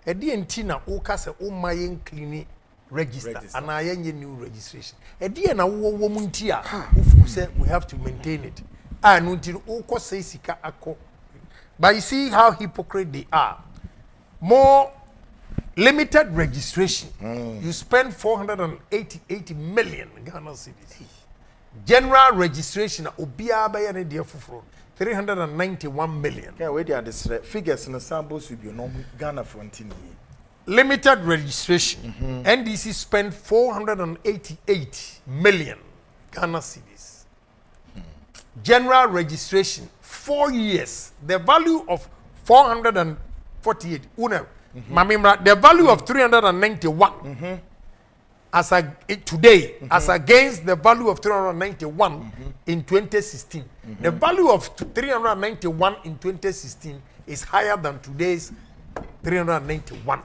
edi enti na wo ka se wo mayen clean register and I new registration. A dear na woman tia who said we have to maintain it. And until Oko say Sika Ako. But you see how hypocrite they are. More limited registration. You spend 480 million Ghana cedis. General registration Obia by any dear for 391 million. Yeah, where they are the figures in the samples will be no Ghana frontier. Limited registration. NDC spent 488 million Ghana cedis. General registration, 4 years. The value of 448. The value of 391 as today, as against the value of 391 in 2016. The value of 391 in 2016 is higher than today's 391.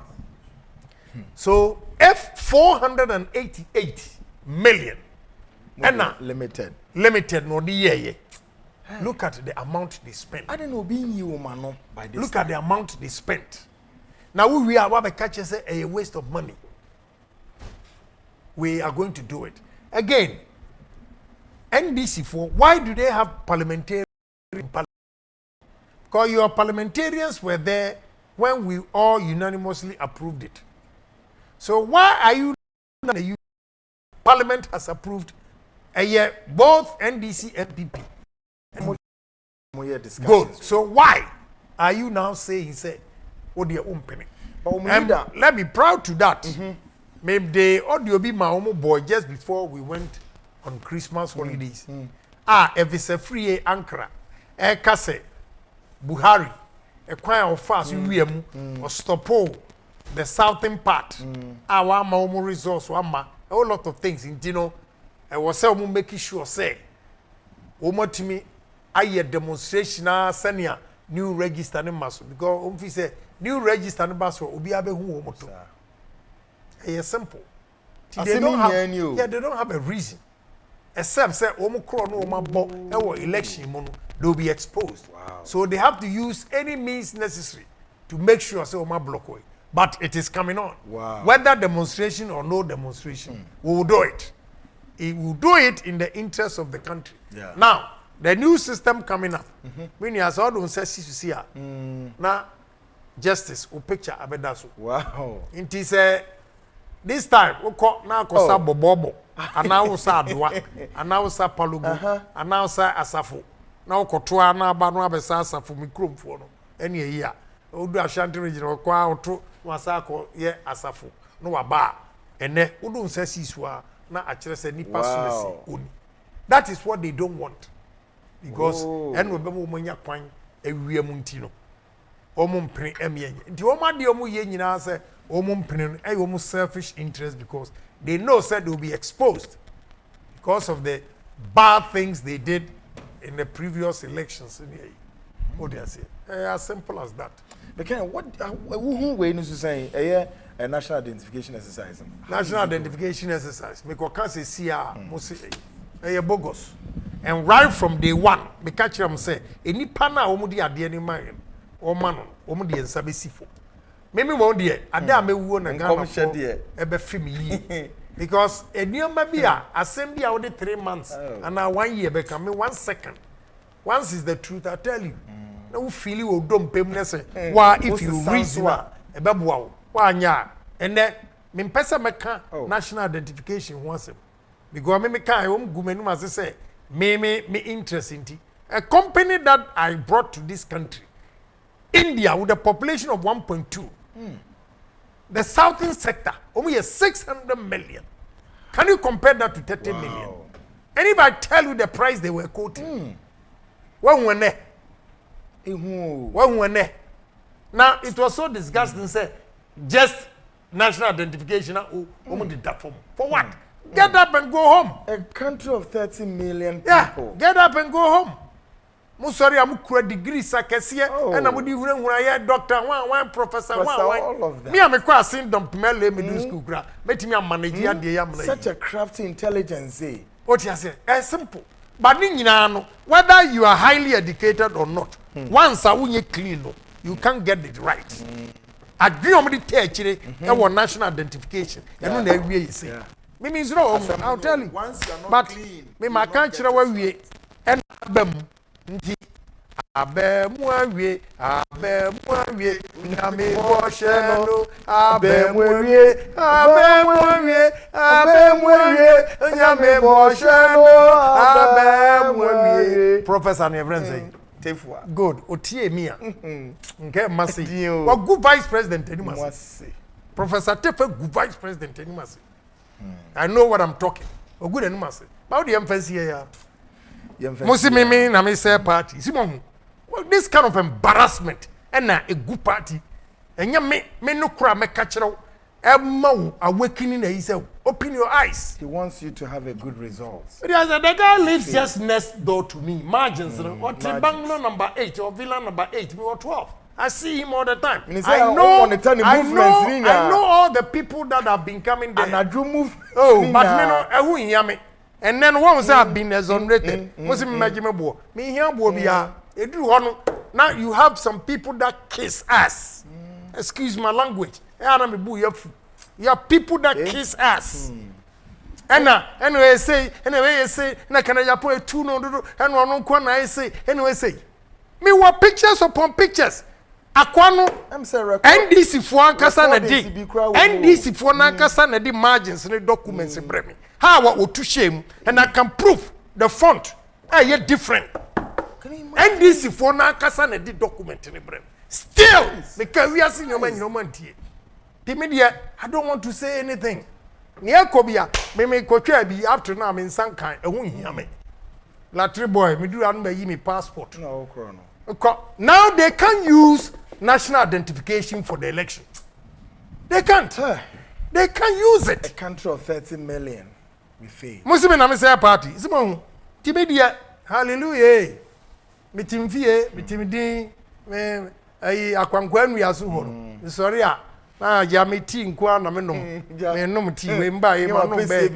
So if 488 million and limited no the year, look at the amount they spent. I don't know being you man by this. Look at the amount they spent. Now we are about to catch a waste of money. We are going to do it again. NDC4, why do they have parliamentarians in parliament? Because your parliamentarians were there when we all unanimously approved it. So why are you Parliament has approved a year both NDC and PP? Good. So why are you now saying say what their own penny? Let me proud to that. Maybe the audio be my own boy just before we went on Christmas holidays. If it's a free Ankara, Kase, Buhari, a choir of fast or Stopo. The southern part, our Maumo resource, a whole lot of things. In Dino, I was making sure say, to me, I had demonstration, senior new register in Maso because if say new register in Maso, will be able to. It's simple. They don't have, yeah, they don't have a reason. Except say, election, they'll be exposed. Wow. So they have to use any means necessary to make sure say, block away. But it is coming on. Wow. Whether demonstration or no demonstration, we will do it. It will do it in the interest of the country. Yeah. Now, the new system coming up. When you have all see now, justice or picture abedaso. Wow. It is this time we call now kosa bobobo, and now sa adwa, and now sa palugu, and now sa asafo. Now kotoa na ba no abesa asafo mikrom fo no. Any year. Odu Ashanti region kwa oto wasako ye asafo no waba ene odu nsa sisua na akire se nipa so oni. That is what they don't want, because eno be mo nya kwan awia mu nti no omo mpene emye nti omo ade omo ye nyina se omo mpene no e omo selfish interest, because they know said they will be exposed because of the bad things they did in the previous elections. What do I say? As simple as that. But who way is saying a national identification exercise? National identification exercise. Because can't see a bogus. And right from day one, me catch them say, any pana omudi ade any man or man omudi en sabe sifo. Maybe one day, ada me wo na Ghana for ebe film yi. Because a new mabia assembly out 3 months and now 1 year become me 1 second. Once is the truth, I tell you. No feel you don't pay me. Why if you reason a babu, why nya? And then me pesa meka national identification once. Because me can home gumenu as I say, me interest in it. A company that I brought to this country, India, with a population of 1.2, the southern sector only has 600 million. Can you compare that to 30 million? And if I tell you the price they were quoting, when there. Now it was so disgusting. Say just national identification. For what? Get up and go home. A country of 30 million people. Yeah, get up and go home. Musori amukura degree sakesie and amudi hura doctor one professor one all of them. Me am kwa sin dom mele middle school kra. Metimi am manage ade ya mna. Such a crafty intelligence. What you say? Simple. But no, whether you are highly educated or not, once I won't clean, you can't get it right. adwe om de te akire e wo national identification eno na awie yise me means no I'll tell you once you are not but clean me ma kan kire wa wie en abam nti abemu awie nyame bo sheno abemu awie nyame bo sheno abemu awie professor ne friend say tefua good otie mi a nke masi wa good vice president eni masi professor tefa good vice president eni masi I know what I'm talking o good eni masi but the emphasis here Musimimi na me say party simon well, this kind of embarrassment and a good party and me no kura me kachero emma awakening na say open your eyes. He wants you to have a good result. The guy lives just next door to me. Margins, or Banglo number 8 or Villa number 8, or 12. I see him all the time. I know all the people that have been coming there. And I do move. Oh, but me no, and then once I've been exonerated, Muslim Majimabo, me here, Bobia, now you have some people that kiss ass. Excuse my language. You have people that kiss ass. Anyway, you say, na can I put a two no, and one corner I say, anyway, say, me what pictures upon pictures. Akwano, NDC for Ankasa na di, NDC for Ankasa na di margins in the documents in Bremi. How what to shame, and I can prove the font. Yet different. NDC for Ankasa na di document in the Bremi. Still, because we are seeing your man here. The media, I don't want to say anything. Near Kobia, me coach be up to now in some kind. I won't hear me. Latry boy, me do me passport. No, Chrono. Now they can use national identification for the election. They can't. They can use it. A country of 30 million, we fail. Muslim na me say party. Simon, the media, hallelujah. Me timfie, me timdin, me akwankwanu yaso ho. Sorry ah. Ya me ti nkwa na me nom. Me nom ti we mba e ma nom be.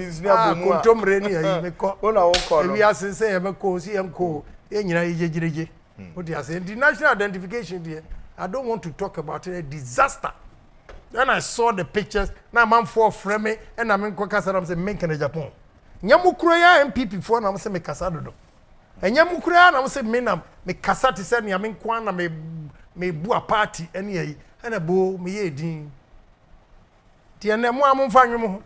Kontomre ni ayi me ko. Ona wo ko no. We asense e me ko si enko. E nyina yejejereje. What you say? The national identification there. I don't want to talk about it. A disaster. When I saw the pictures, now I'm for frame and I'm in Kokasa. I'm saying, make in Japan. Nyamukura MPP for now. I'm saying, me kasado. And Nyamukura, I'm saying, me kasati said, me amin kwana me bua party any and a bo me ye din. Tiana mo amon fanyo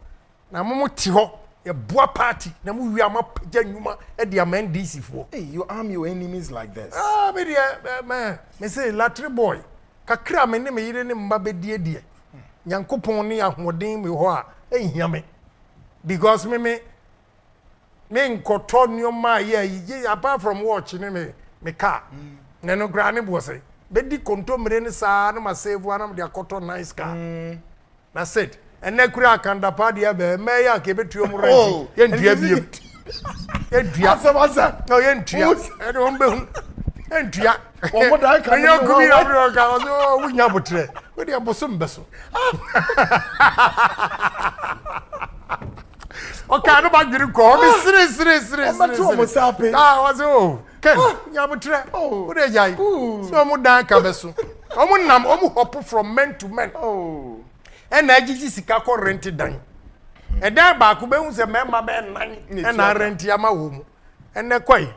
na mo tiho. A boa party, na mu wi ama pagyanuma e de aman DC for. Hey, you arm your enemies like this. Ah, me dear, man. Me say latry boy. Kakra me ne me yire ne mba be die. Nyankopon ne ahoden me ho a ehia me. Because me nkoto nyoma ye apart from watch ne me car. Ne no gra ne bo say. Be di kontomre ne sa na ma save one am de akoto nice car. That's it. And na kura kanda pa dia be me ya ke betuo mu rent ye ntua biem ye ntua Asa no ye ntua e do mbe hu ye ntua o mo da ka no ku bi na bro ka o wunya botre we dia boso mbeso o ka no ba dwiri ko o bi sire ah was o ken nya botre o de jai so mo dan ka beso o mo nam o mo hop from men to men and agiji sika ko rent dan e dan ba ko be hu se mema be nan e na rent ya ma wo mu ene koi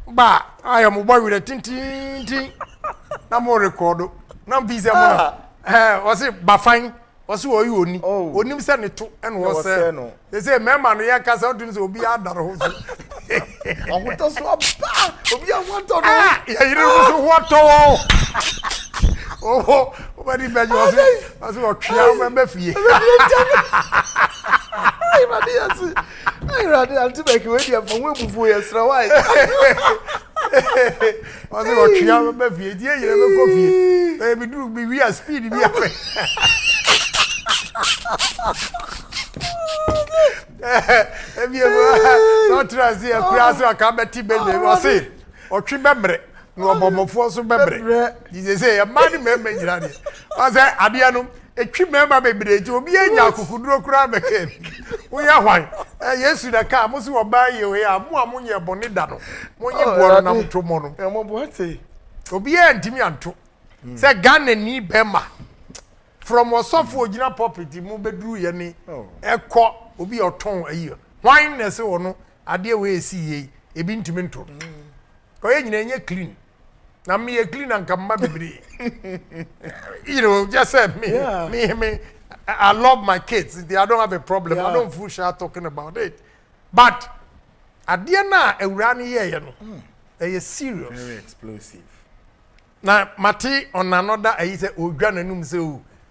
ba ayam bo wi tintin na mo record na bi se mo o se ba fine o se o yi oni onim se ne to ene wo se they say mema no ya kasa odun se obi adaro ho so o to so ba obi a want to ya yire so ho to oh, what did you say? I said, "What me fie." I rather to make you from where before you throw away. I said, "What me fie? Dear, you never go fie. Baby, do we are speedy me up." If you not trust you, class or come at Tibet, was it? Or remember. No bomofo so bebre Jesus say a man member nyirade o say abianum etwi member bebre obi anya akukuduro kura beke wo ya hwan yesu da ka mo se oba ye we a mo amunye bone da no mo nye boro na mto mo no e mo bo ate obi antimi anto say Ghana ni bema from osofo ogina property mu bedru ye ni ekọ obi oton ayi wine na se wono ade we esi ye ebi ntimi nto ko ye nyina enye clean na me clean and come baby. You know, just say me. I love my kids. I don't have a problem. I don't feel shy talking about it. But at the end, Urani here, they are serious. Very explosive. Now, Mati on another, I say,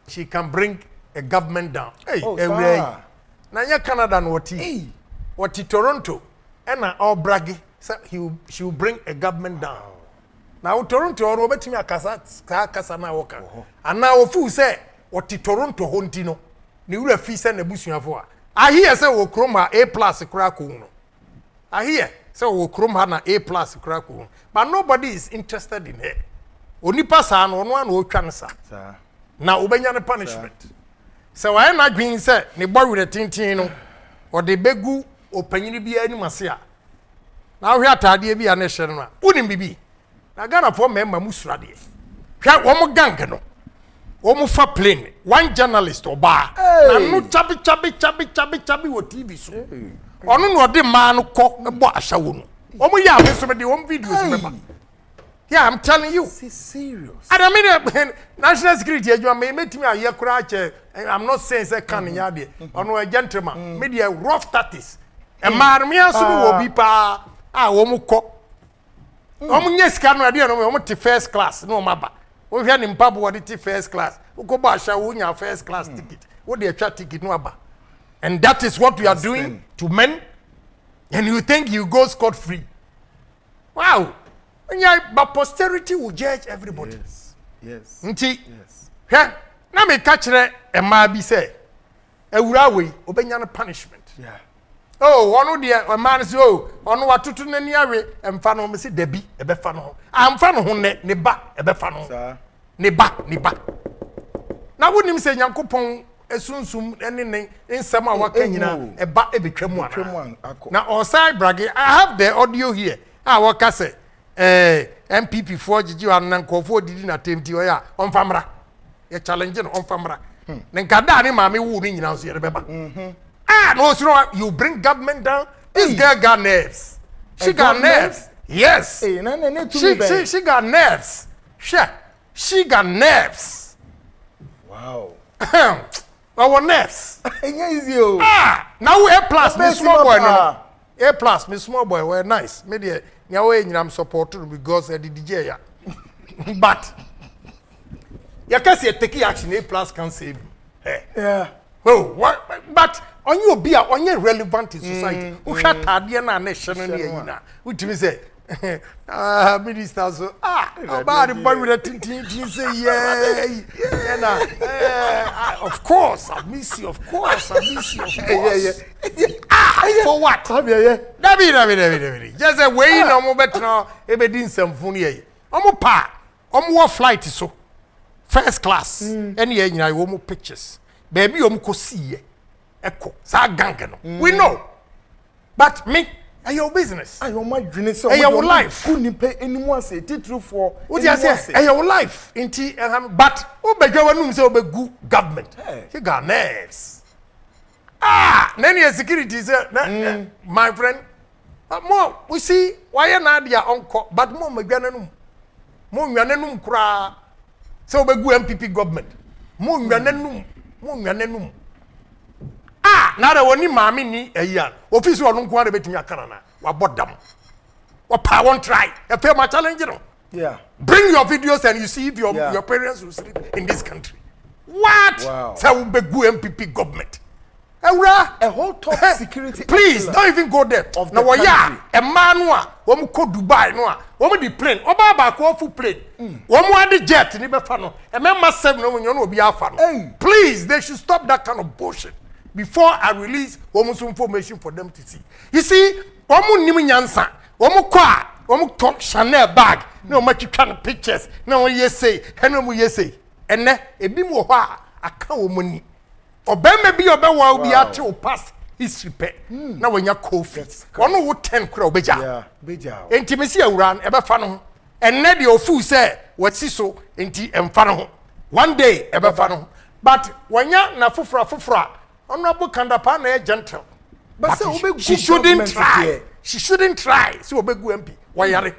she can bring a government down. Hey, now you Canada and what Toronto, and all braggy. So she will bring a government down. Now Toronto or obetimi akasa na woka and now ofu say what Toronto hontino ni wura fi say na busuafo a hear say wo krom ha A+ kra ko no I hear say wo krom ha na A+ kra ko but nobody is interested in her onipa sa no no na otwa nsa na obenya ne punishment say why na dwin say ne boy with tintin no or the begu opanyini bia ani mase a na hwe atade bia na hye no a unim bibi na Ghana for member musrade hwa wo gang no wo fa plane one journalist oba na no chabi wo TV so onu no de ma no ko ebo ahyawo no wo ya me so me de wo videos me ba yeah I'm telling you this is serious I mean national security adwa me metimi aye kura che I'm not saying say kan nya de onu a gentleman me de rough tactics e marme aso wo bi pa wo ko nye sika no ade no mo te first class no maba wo hwe ni mpapo wo te first class wo ba sha wo nya first class ticket wo de atwa ticket no aba and that is what you are doing to men and you think you go scot free wow but posterity will judge everybody yes nti hwe na me ka kire e ma bi say awura we obenya no punishment yeah. Oh, one of the man is on what to nani awe emfa no me se dabi ebefa no amfa no ho ne ba ebefa no ne ba na wonim se nyankopon esunsum ene nsem a waka nyina eba ebetwam ana na osai brage I have the audio here waka se MPP for gigi wan na nkofo didi na temti o ya onfamra ye challenge no onfamra ne nkada ne maame wu ni nyina so ye beba no, you bring government down. This girl got nerves. She got nerves. Yes. Hey, she got nerves. She got nerves. Wow. Our nerves. Now A+, Miss Small Boy. No. A+, Miss Small Boy, we're nice. Maybe I'm supported because I did DJ. But you can see take action. A+ can save you. Yeah. Oh, what? But on you be on your relevant in society. Who shot Tadiana nation and Yana? Which means say, minister, so about the boy with a tintin say, yeah, of course, I miss you, of course, I miss you, of course. For what? David. Just a way no more better now, Ebedin some funny. Omo flight so first class. Any I will pictures. Baby, ko see echo sa gang no we know but me your business your my dreams your life couldn't pay anyone say true for what you say your life inti but obedwa wanum say obegu government he got nerves nani security say my friend more we see why na dia onko but more magwananum mo nwananum kura say obegu MPP government mo nwananum na da woni maami ni eya office wonu nko na betimi akana na wa bodam wa pa won try e fe ma challenge no yeah bring your videos and you see if your parents will sleep in this country what say we begu MPP government a whole top security please don't even go there na wo ya e man no a wo mu ko Dubai no a wo mu di plane oba ba ko fu plane wo mu ade jet ni be fa no e memma 7 no nyo no obi afa no please they should stop that kind of bullshit before I release some information for them to see. You see, womu nim nyansa, womu kwa, womu top Chanel bag, no much kind of pictures, no yesay, heno yesay. Ene ebi mo ho a aka womu ni. Obema bi obewa obi ache o pass history pe. Na wanya coffee. Ono wo 10 kura obeja. Yeah, beja. Enti mesi awura ebe fa no. Ene de ofu say wasi so enti emfa no. One day ebe fa no. but when ya na fufra honorable Kandapa na gentle. But she shouldn't try. She shouldn't try. So obegu MP. Why are you?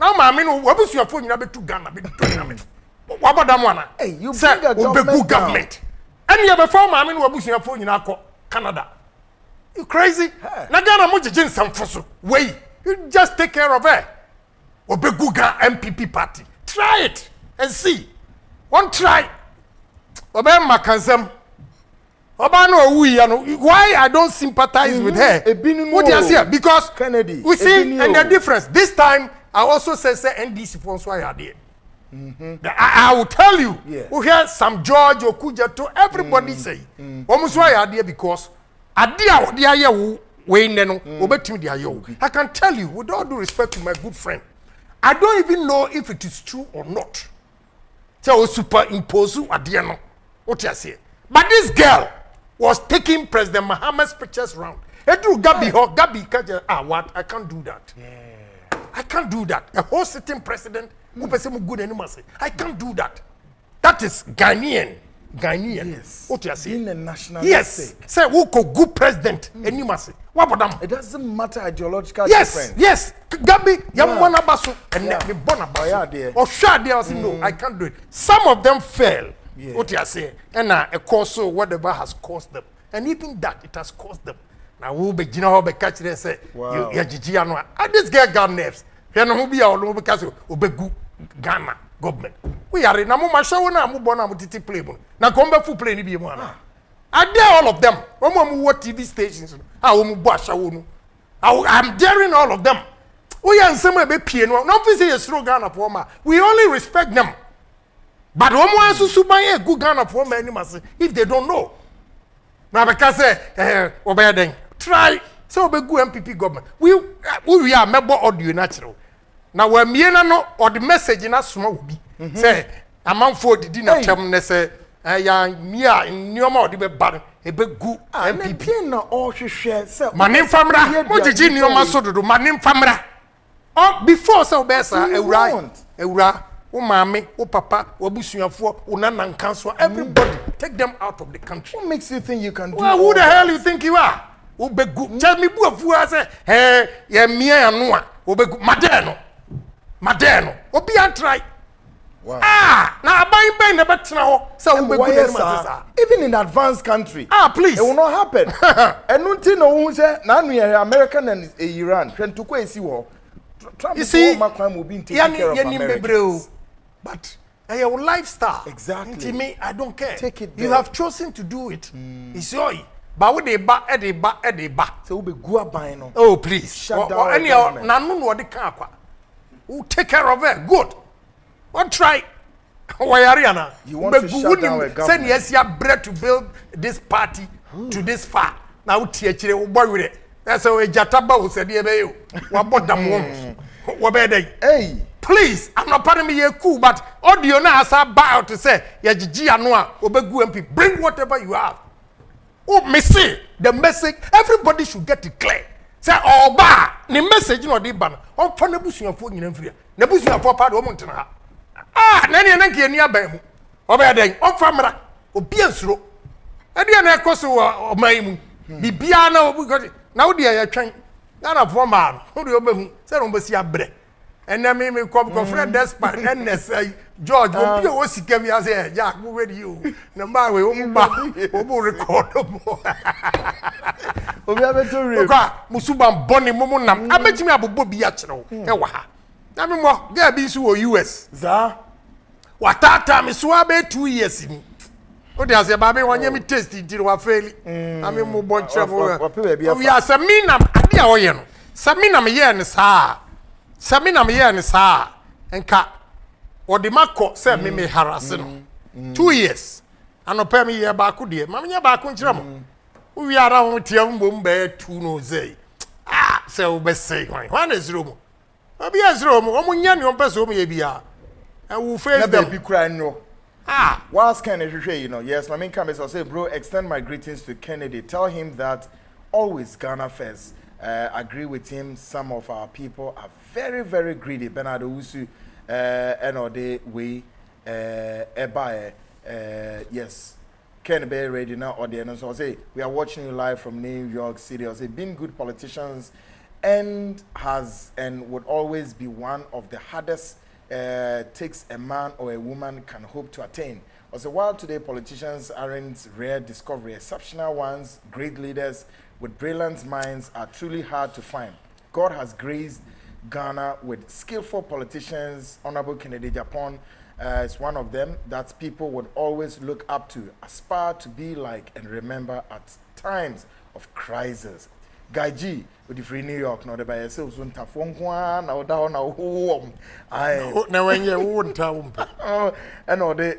Now my mean what was your phone you have to Ghana be to what about that one? Hey, you bring a government. And you before my mean what was your phone in Canada. You crazy? Na Ghana mo jin some foso. Wait, you just take care of her. Obegu MPP party. Try it and see. One try. Obe makansem. Oba no why I don't sympathize with her. What do you say? Because Kennedy, we see and the difference. This time I also say NDC for so I did. I will tell you. We hear some George Okuja to everybody say. Almost why I did because adia dia we no obetimi dia yo. I can tell you with all due respect to my good friend. I don't even know if it is true or not. So superimpose adia no. What you say? But this girl was taking President Muhammad's pictures round. Gabi, what? I can't do that. Yeah. I can't do that. A whole sitting president who person good anymore say, I can't do that. That is Ghanaian. Yes. What you say? Being a national. Yes. Say who could good president anymore say. What about them? It doesn't matter ideological difference. Yes. Gabi, yamwana basu and me bona basu. Or shade I say no, I can't do it. Some of them fail. Yeah. What you say? And a cause so whatever has caused them. And even that it has caused them. Now we'll be catch them say you Gigi and this girl got nerves. You know who be our because Obegu Ghana government. We are in a moment show now mubona mutiti play. Now come back for play ni be one. I dare all of them. What TV stations? I'm daring all of them. We are in some way be piano. Not to say a strong Ghana for we only respect them. But one wants to buy a good Ghana for many months if they don't know. Now because obey try so be good MPP government. We are member audio natural. Now when me no or the message in us small be say a man for the dinner term say ya mia in nyoma de be bad e be good MPP na all share say manim famra mo jiji nyoma so dodo manim famra oh before say obesa ewura o mama, o papa, o busuafo, o nanankanso, everybody take them out of the country. What makes you think you can do? Well, who the hell you think you are? O begu, tell me buafu say, eh, ye mia anoa, o begu, madeno, o be and try. Wow. Now buy never tell. So even in advanced country. Please. It will not happen. And nothing no say now we are American and Iran. When to go see war. You see, Americans. But your lifestyle. Exactly. To me, I don't care. Take it. You have chosen to do it. It's yours. But what they ba. So we go buy no. Oh please. Shut down. Any nanu no de kan kwa. Who take care of it? Good. What try? Why you want to shut down a government? Send yes, you have bread to build this party to this far. Now teaching boy with it. That's how a jataba who said, "You what bought them ones? What better?" Hey. Please, I'm not pardon me, cool, but audio now has about to say, Yaji Anoa, Obegu MP, bring whatever you have. Oh, me say, the message, everybody should get it clear. Say, oh, the message, you know, the ban, on Panabusi of phone in Free, Nabusi of Papa, Montana. Nanny and Nanky near Bam, Obey, on Famra, or Piensro. I didn't cross or Maimu, the piano, we got it. Now, dear, I train. None of one man, who do you say, on Bessia Bre? And then me come friend despite and say George will be o sika bi say Jack we ready you na ma we o mo record mo obi abeto re ko musuba boni mo nam abetimi abobo bi a kire wo e wa ha na me mo ga bi su o US za watata me so abe 2 years ni o de ase ba be wanye me taste ndiri wa faili na me mo bon kire mo we ase mi nam ade a wo ye no se mi nam ye ne saa Samina me here ni saa enka odimako say me harass no 2 years anopa me here ba ko de ma me ba ko nkire mo wi ara ho tie mbom ba 2 no say say we be say when is room obi azro mo omunya ne ompese o me bia and we face them be cry no whilst Kennedy, you know, yes, my main comment is say, bro, extend my greetings to Kennedy. Tell him that always Ghana first. Agree with him. Some of our people are very, very greedy. Bernardo Usu, NOD, we, yes. Ken Bay ready now audience. So I say we are watching you live from New York City. I say being good politicians and would always be one of the hardest takes a man or a woman can hope to attain. Also, while today politicians aren't rare discovery, exceptional ones, great leaders with brilliant minds are truly hard to find. God has graced Ghana with skillful politicians. Honorable Kennedy Japan is one of them that people would always look up to, aspire to be like, and remember at times of crisis. Guy G, with the Free New York, now the by yourself, soon Tafongwa, now down, now home. I Now when you won't tell me. and all the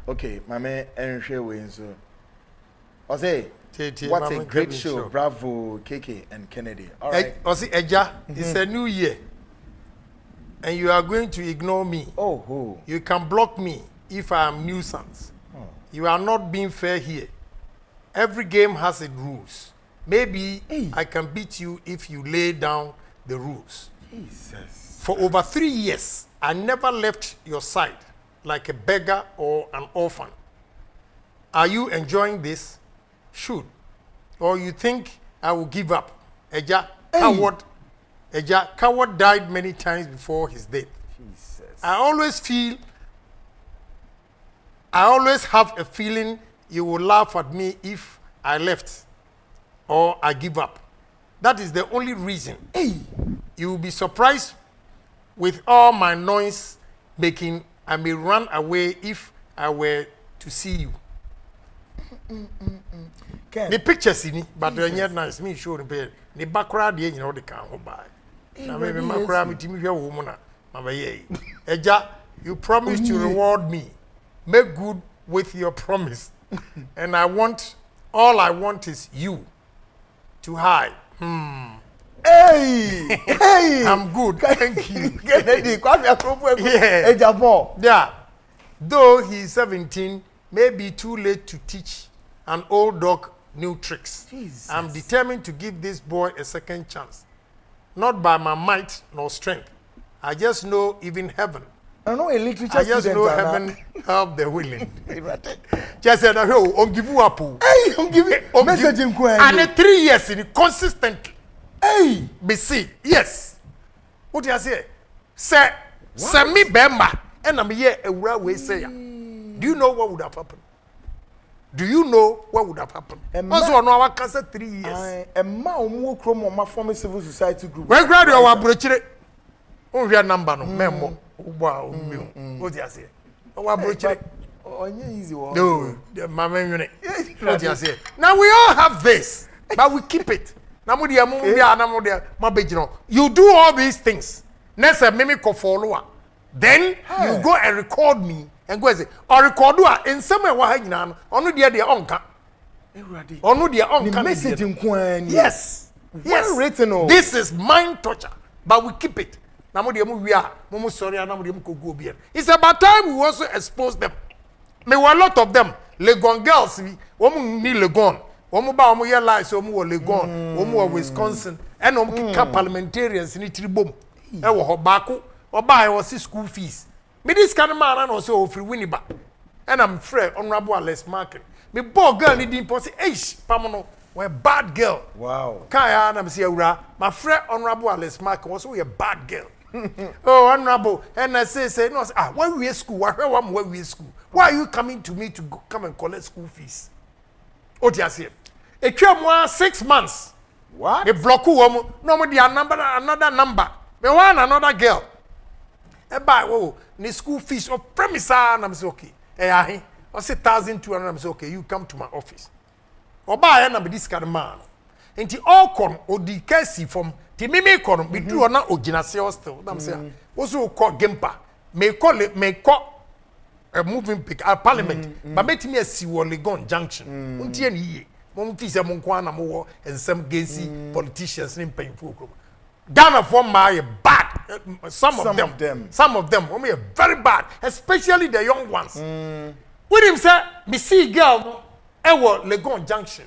okay, my man, and share wins. I say, what a great show. Bravo, KK and Kennedy. All right. Eja, it's a new year. And you are going to ignore me. Oh. You can block me if I am nuisance. You are not being fair here. Every game has its rules. Maybe I can beat you if you lay down the rules. Jesus. For over 3 years, I never left your side like a beggar or an orphan. Are you enjoying this? Should. Or you think I will give up? Eja, coward. Eja, coward died many times before his death. Jesus. I always have a feeling you will laugh at me if I left or I give up. That is the only reason. You will be surprised with all my noise making. I may run away if I were to see you. The pictures in it, but they're not nice. Me show the bed. The background, you know, the car by. Now maybe my crime, Timmy, your woman, Eja, you promised to reward me. Make good with your promise. And all I want is you to hide. Hey! I'm good. Thank you. Kennedy, Yeah. Though he's 17, may be too late to teach an old dog new tricks. Jesus. I'm determined to give this boy a second chance. Not by my might nor strength. I just know even heaven. I know a literature I just know heaven help the willing. Just said, I'll give you up. Hey, I'm giving message in and 3 years in consistently. Hey, Be see, yes. What do you say? Say, send me Bemba, and I'm here a way say. Do you know what would have happened? Do you know what would have happened? Also, no, I can't 3 years. A man who come on my former civil society group. When graduate, I will oh, we are number no memo. Wow, what do you say? Oh, I will easy one. No, the mama unit. What do you say? Now we all have this, but we keep it. You do all these things. Next, mimi ko follow. Then you go and record me and go and say, or record you in some way. Why you onu dia onka. Onu dia onka. Message in Kwan. Yes. Yes. Written. This is mind torture, but we keep it. We are. Sorry, it's about time we also expose them. Me were a lot of them. Legon girls, woman ni Legon. Woman ba woman here lies, woman were Legon, woman were Wisconsin, and parliamentarians in Tribum. I was Hobako, or buy or see school fees. Me this kind of man and also free Winniba. And I'm afraid honorable less market. Me poor girl need impossible. Pamono, we're a bad girl. Wow. Kaya and I'm saying, my friend honorable less market was also a bad girl. Oh, honorable. And I say, no, where we school? Where we school? Why are you coming to me to come and collect school fees? Oh, dear, say, it came 6 months. What? A block woman, no more another number. Me want another girl. And buy the school fees of premise, and I'm saying, okay. I say 1,200. I'm saying, okay, you come to my office. Or buy and this kind of man. And the all come or the case from the mimi come, we do not original still. I'm saying, also call Gempa. May call a moving pick at parliament, but make me a Siwa Legon junction. Until ye, Mom Fisa Monkwana more and some gacy politicians in painful. Ghana for my bad. Some of them, only very bad, especially the young ones. With him, sir, me see girl, Ewa Legon junction.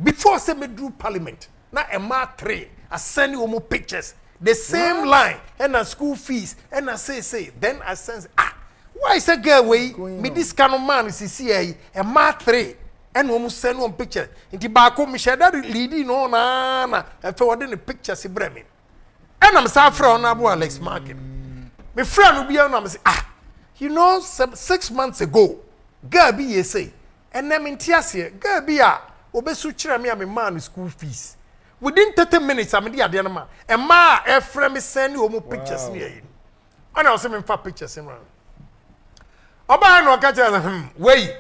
Before say me do parliament, now a ma 3, I send you more pictures. the same line and a school fees and I say then I sense why is a girl way me this kind of man is see a math 3 and almost send one picture into Bako Michelle leading on and forwarding the picture si bremen and I'm sorry for Abu Alex Market my friend will be on I'm say you know 6 months ago girl be ye say and them in Tiasia girl be obesu chira me a man school fees within 30 minutes I'm the adena and ma e friend me send you pictures near you and I was sending for pictures in round oba no catch wait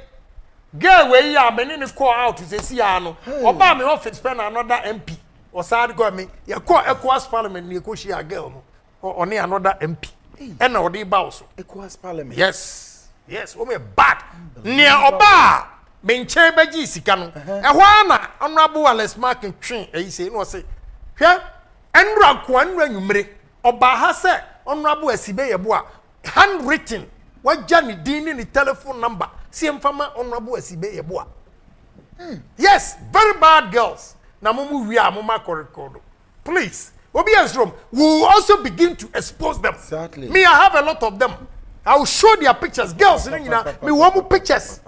girl wey ya me ni call out to say ya no oba me office spend another MP or side go me ya call ECOWAS parliament ni ko share girl no or ne another MP and na odi ba also ECOWAS parliament yes o me bad ne oba me nche beji sika no ehwa na honorable Alex Markin twen eyi say no say hwe enura ko enura nwumre oba ha say honorable Asibe Yebo a handwritten wajani dini ni telephone number see mfama honorable Asibe Yebo a yes very bad girls na mumu wi a mama record please obi ansrom we will also begin to expose them exactly me I have a lot of them I will show their pictures girls me want pictures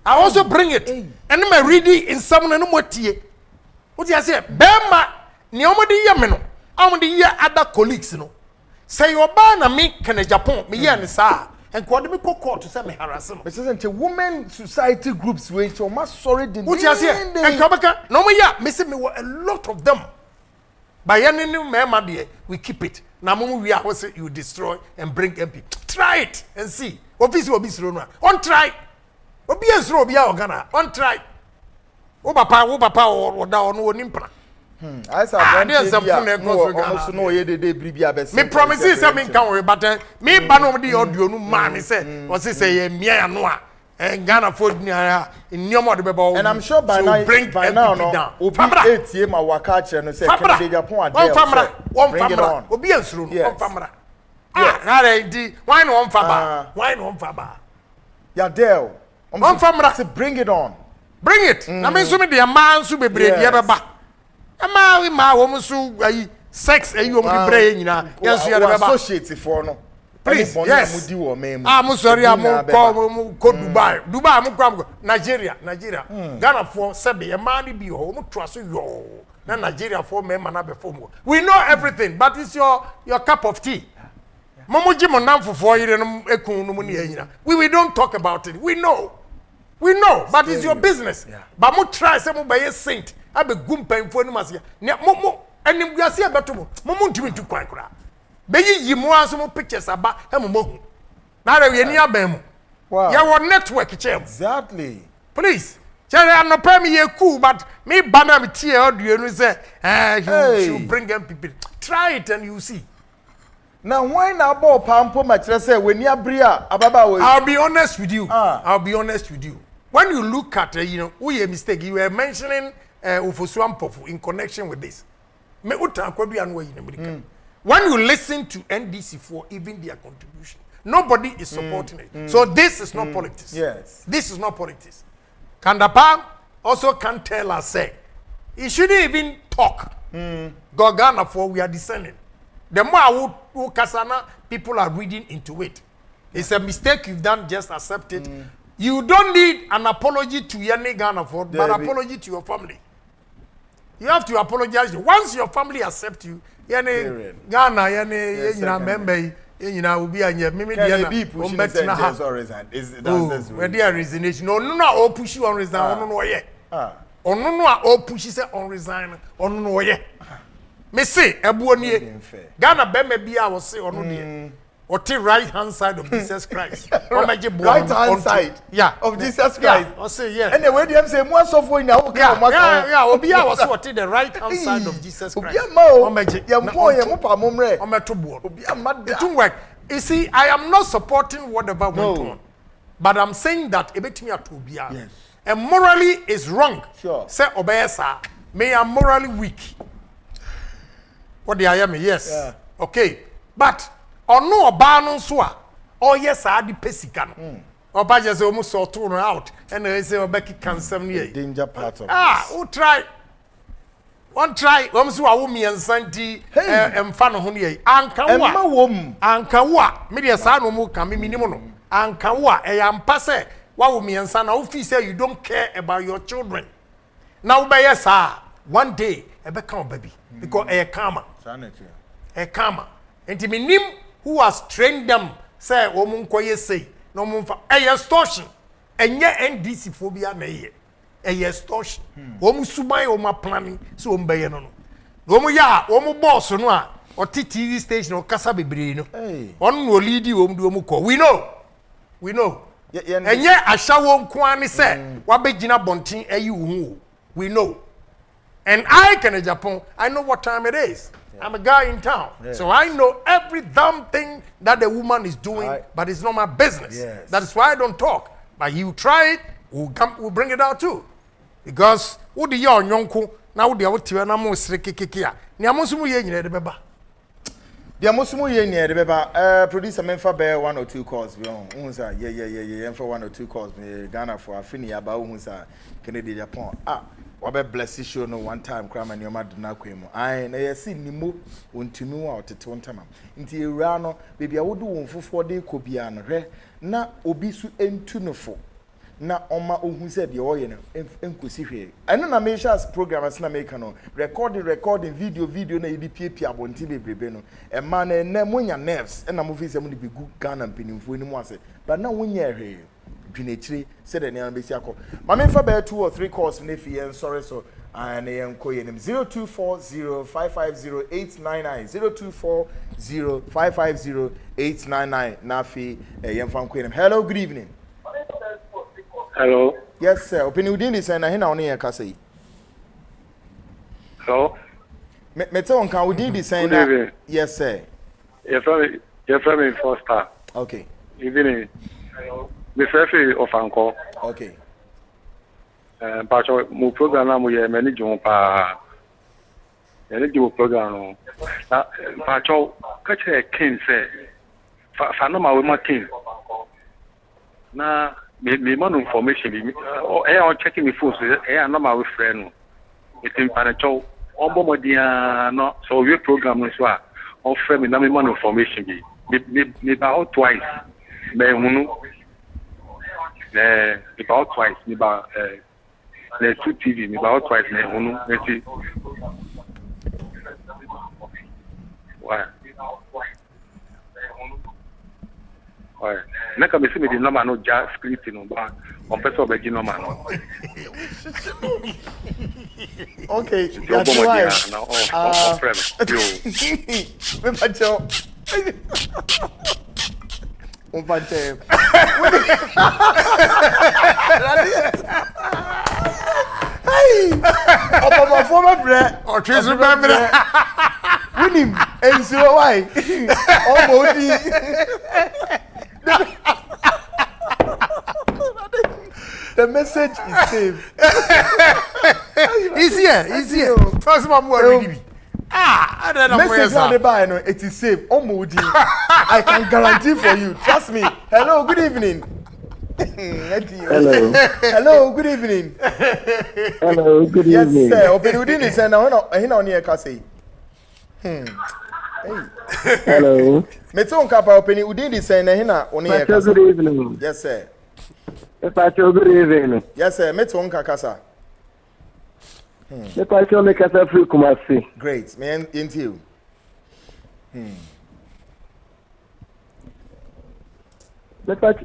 I also bring it and I'm reading in someone no more tie what you say bema ni omodi ye me no amodi ye other colleagues no say oba na me kene Japan me ye ne sa and kwode me court to say me harass no it isn't a women society groups wey so ma sorry the what you say and kabaka no me ya me say me a lot of them by any mema there we keep it na mumu we are say you destroy and bring MP try it and see office will be slow no on try obi ensro obi a ogana on try wo papa o da ono onimpra I say almost no ye de bribia be me promise say me kan we but me ba no de audio no ma me say o say ye mia no a Ghana for nneomo de beba and I'm sure by now no obi 8 year ma waka kire no say Kennedy Japan ade one famra obi ensro no one famra na re why no one faba ya del on famra say bring it on bring it na me so me de man so bebre de beba ama we ma wo mo so ayi sex ayi wo mo de bre nyina yenso ya de beba associate for no please yes I'm sorry I'm ko Dubai I'm kwa Nigeria Ghana for sebe e man bi ho mo to aso yo na Nigeria for me man na be form we know everything but it's your cup of tea momo ji mo nam fofo yire no ekun no mo ne yina we don't talk about it we know but it's your business but mo try say mo be saint abe gumpanfo ni masia ne mo enim guase e beto mo ntumi ntu kwan kura beyi yimu aso mo pictures aba e mo hu na re ni aban mu ya wo network chem exactly please chere anopa me ye cool but me bana me tie audio no say you should bring them people try it and you see now why na ball pampo ma kire say we ni abria ababa we I'll be honest with you when you look at we a mistake you were mentioning Ufosuampofu in connection with this me uta kwadu anu yi na America when you listen to NDC for even their contribution nobody is supporting it so this is not politics yes this is not politics Kandapa also can tell us say he shouldn't even talk Ghana for we are descending the more who kasana people are reading into it it's a mistake you've done just accept it you don't need an apology to any Ghana for but apology to your family. You have to apologize. Once your family accept you, yani Ghana, yani yina member, yina ubi anye. Mimi diana. Where there resignation? No, all push you on resign. No, ye. No, all push you say on resign. No, ye. Me say, ebuoniye. Ghana beme biya was say ono diye. Or the right hand side of Jesus Christ. Right hand side of Jesus Christ. Yeah, I say yeah. Anyway, them say more software in our yeah. Obia was what the right hand side of Jesus Christ. It won't work. You see, I am not supporting whatever went on, but I'm saying that yes. And morally is wrong. Sure. Say obeyesa. Me am morally weak. What the I am? Yes. Yeah. Okay, but. Ono oba no so a yes adi pesika no oba je say o mu sort out and they say obeki kansam ne danger part of who try one try so a wo miensanti emfa no ho ne anka wo emma wom anka wo me de sa no mu ka me minim no anka wo e ya mpa se wa wo miensa na wo feel say you don't care about your children now be yes one day e be kan baby because e kama sanity e kama enti minim who has trained them say wo mu nkoye sei no mu mfa e extortion enye NDC phobia na ye e extortion wo mu suban wo ma planning so wo mbeye no no wo mu ya wo mu boss no a o TV station o kasa bebre no on no lead wo mu ko we know enye ashawo nko ani say wa begina bontin ayi wo hu we know and I can in Japan I know what time it is. I'm a guy in town, so I know every damn thing that the woman is doing, but it's not my business. That is why I don't talk. But you try it, we'll bring it out too. Because who the young yonko now the out here na mo srekekekia. Ni amosumu ye nyine de beba. The amosumu ye nyine de beba. Producer Memfa bear 1 or 2 calls. Unsa yeah. For 1 or 2 calls. Ghana for afini aba unsa Kennedy Japan. Wabe bless show no one time crime and your mad na kwemu ai na yesi nimo wontumi wa otete wontama nti ewura no baby awodu wonfofo de kobia no hwe na obi su entunofo na oma ohun se de oye no enkosi hwe eno na me share program as na make no recording video na yidi piepia abonti bebrebe no e ma na ene munya nerves na mo fi se mo de bigu Ghana mpinimfo ni mu ase but na wonya hwe Dwinechiri said the name besi akọ mama mfa be 2 or 3 calls na fi en sorry so and yen ko yen 0240550899 0240550899 na fi yen fa ko yen hello good evening hello yes sir opini udin di say na he na oni yen kasa yi hello me te on kan udin di say na yes sir your friend Foster okay evening the first of Anko. Okay. But my program now we manage on pa. Manage your program. But catch a king say. Fano ma we ma king. Na me man information bi. On checking me phone. No ma we friend. It in panacho. Ombo mo dia no. So we program no so a. On friend me na me man information bi. Me ba twice. Me hunu. About twice, about 2 TV, about twice, why? Next, I see me the number no just scripting, but on person of the number. Okay, that's Umfante. Hey! Opa my former bread. Or trees remember. Winning. And so why? The message is saved. Easier. First one more. I don't know message on the bar, it is safe. I can guarantee for you. Trust me. Hello, good evening. Hello, good evening. Hello, good evening. Yes, sir. Open within is now. He on here, Cassie. Hey. Hello. Meton Kappa open within is saying, Hina on here. Good evening. Yes, sir. Good evening. Yes, sir. Meton Kakasa. Let us make us a free Kumasi. Great, man. Into you. Let us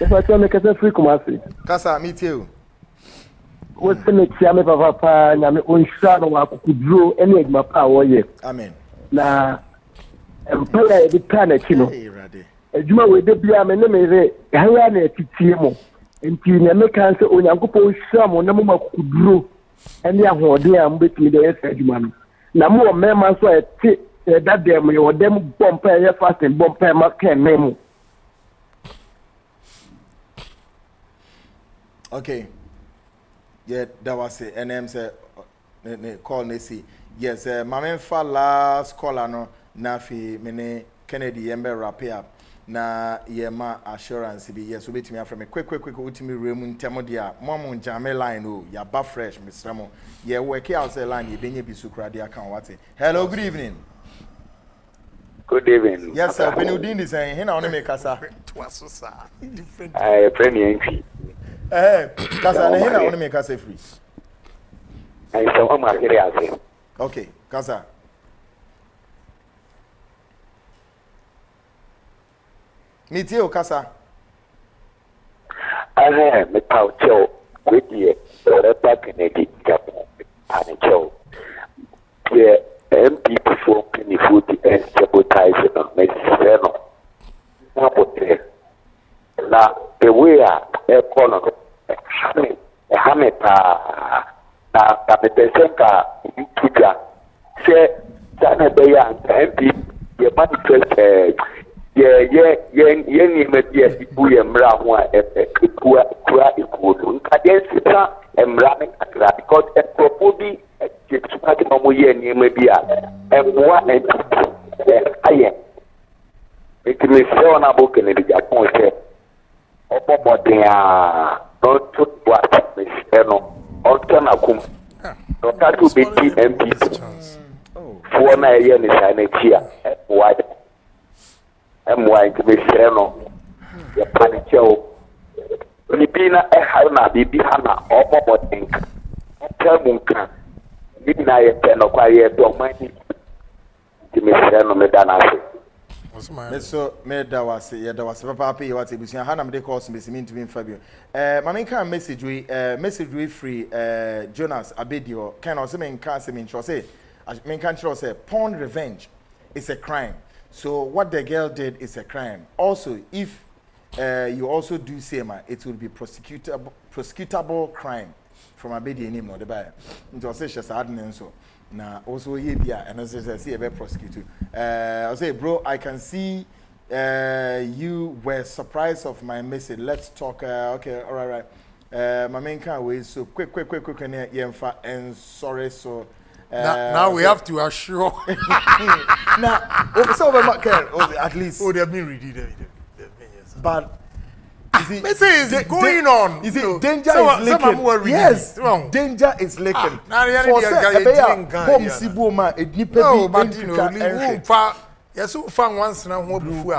make us a free Kumasi. Kasa, me too. What's the next year? Papa, I'm on shadow. I could draw any of my power yet. Amen. Now, I'm playing the planet, you know. Hey, Raddy. As you know, with the BM and the Mary, I am a TTMO. Nti na meka nse onyankopon hyiam na mo makuduro ene ahode am betimi de yesa adwuma no na mo mema so ete dadem ye odem bompa ye fasting bompa ma ken memo. Okay. Yeah, that was it. And say call Nesi. Yes, Mamen fa last caller no na fi mene Kennedy yembe wrap up. na yema assurance bi yes obetimi afra me quick utimi remu ntemo dia momo njame line o ya ba fresh misramo ye work out say line ye benye bi sukra dia kan wate. Hello, good evening. Good evening. Yes sir, when you doing this he na on me kasa Different. Friend Yankee. kasa na he na on me kasa free. I saw him here. Okay, kasa. Meet you kasa. I me pau cho with you. Back in the Japan and cho. Yeah, MP before penny food and sabotaging on Mexico. Now the way a corner a hameta na metesenka tuja say sana beya MP ye manifest ye ni media ibu ye mra ho a kura ikudo nkade sita emra me kakra because a propobi je tsupati mamu ye ni media emwa aye ekime se na boke ne dia kon se opopoden a no to what me se no on na kum no ka to be MP for na ye ni sa na chia wide emwa ekime se no ye panicho Filipina na bibi hana opopoden temunka bibina ye teno kwa ye do mani ekime se no me danase. So me da was papa pay what ebusia ha na me dey call some be to be Fabio. Mama kan message we free Jonas Abedio kind of say me kan say me intro say me kan tell say porn revenge is a crime. So what the girl did is a crime. Also if you also do same it will be prosecutable crime from Abedio name no the buy. Into say she sad so na also ye bia and say be prosecute. I say bro I can see you were surprised of my message. Let's talk okay all right. My main can wait so quick yemfa and sorry so now we have to assure now so at least they have been ready but is going on. You see, danger is leaking. Yes, danger is leaking. For say, home siboma, it nipe but you know, yes, who found once now who we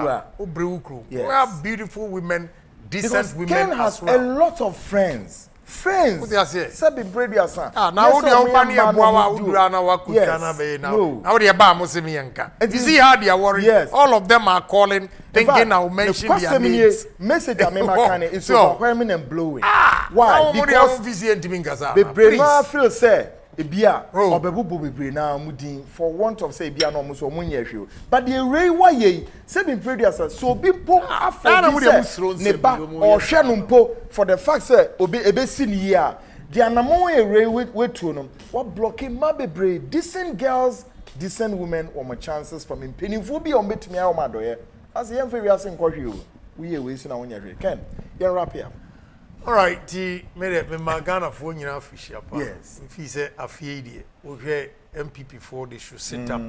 are beautiful women, decent women. Ken has a lot of friends. Friends. What they say? Sabi brady asan. Now the company abuawa udurana wakutana be now. Now the ba musimi yanka. You see how they are worried. Yes. All of them are calling, thinking I'll mention their names. Message I make is overwhelming and blowing. Why? Because the brain feel say ebia obebubu bebre na mudin for want of say ebia no mo so munye hwe but the ray why ye say be producer so be po after ne ba o hwe no mpo for the fact say obi ebesi ni here the anamon e ray wetu no what blocking ma bebre decent girls decent women or my chances from impenifu bi o betumi a o ma doye as ye mfa wi ase nkwohwe o we we si na wonya hwe ken ye wrap here. All right, me Magana for you know fisher. Yes. If he say afie we MPP for they should sit up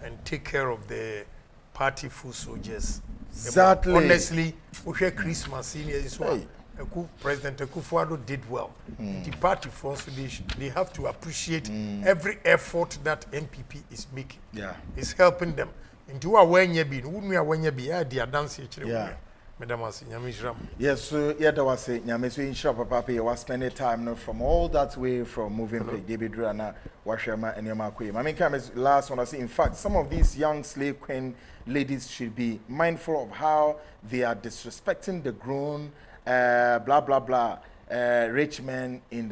and take care of the party full soldiers. Exactly. Honestly, we Christmas in here so President Akufo-Addo did well. The party force they have to appreciate every effort that MPP is making. Yeah. It's helping them. Into a when you be, when you be, they are dancing. Yeah. Yes, so yeah, that was it. Nyame so insha papa you was spending time no from all that way from moving play David Rana, Washama and Yamakwe. I mean, come as last one I say. In fact, some of these young slave queen ladies should be mindful of how they are disrespecting the grown, blah blah blah, rich men in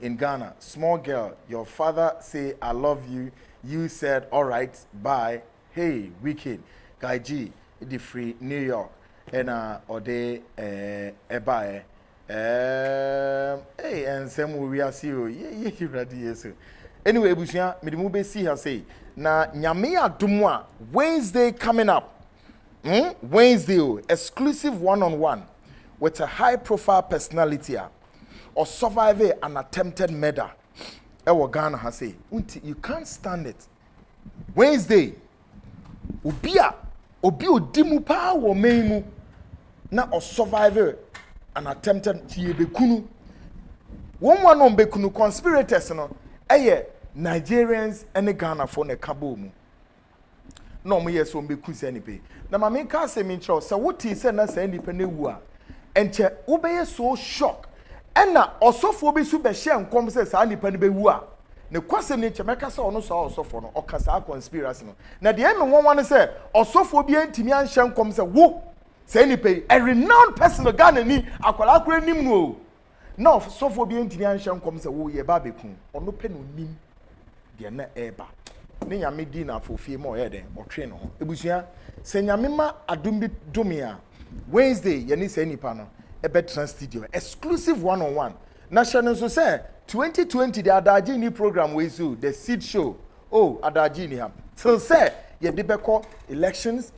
in Ghana. Small girl, your father say I love you. You said all right, bye. Hey, wicked guy G, the free New York. Ode ebae hey and some we are see you ready yes anyway busia me dem be see her say na nyame adom a Wednesday coming up Wednesday exclusive one-on-one with a high profile personality or survive an attempted murder ewo Ghana ha say you can't stand it Wednesday ubia obi odi mu pa wo man mu na o survive an attempted tie bekunu one on bekunu conspirators no eye Nigerians and Ghana for ne kabo mu no mo yes on beku se nipe na ma me ka se me ncho se woti se na se nipe na wu a enche wo be so shock ena osofo bi su be hye nkom se sa nipa ne be wu a ne kwase ne nche meka se ono so osofo no okasa conspiracy no na de eme won wan se osofo bi antimi an hye nkom se wo se nipa a renowned person Ghana ni akwala akura nim no no osofo bi antimi an hye nkom se wo ye ba beku ono pe no nim de na eba ne nyame di na afofie mo ye den otwe no ebusua se nyame ma adum bi dumia Wednesday ye ni se nipa no ebe trans studio exclusive one-on-one na channel so say 2020 the Adaji ni program we so the seed show Adaji ni ham till say ye de beko elections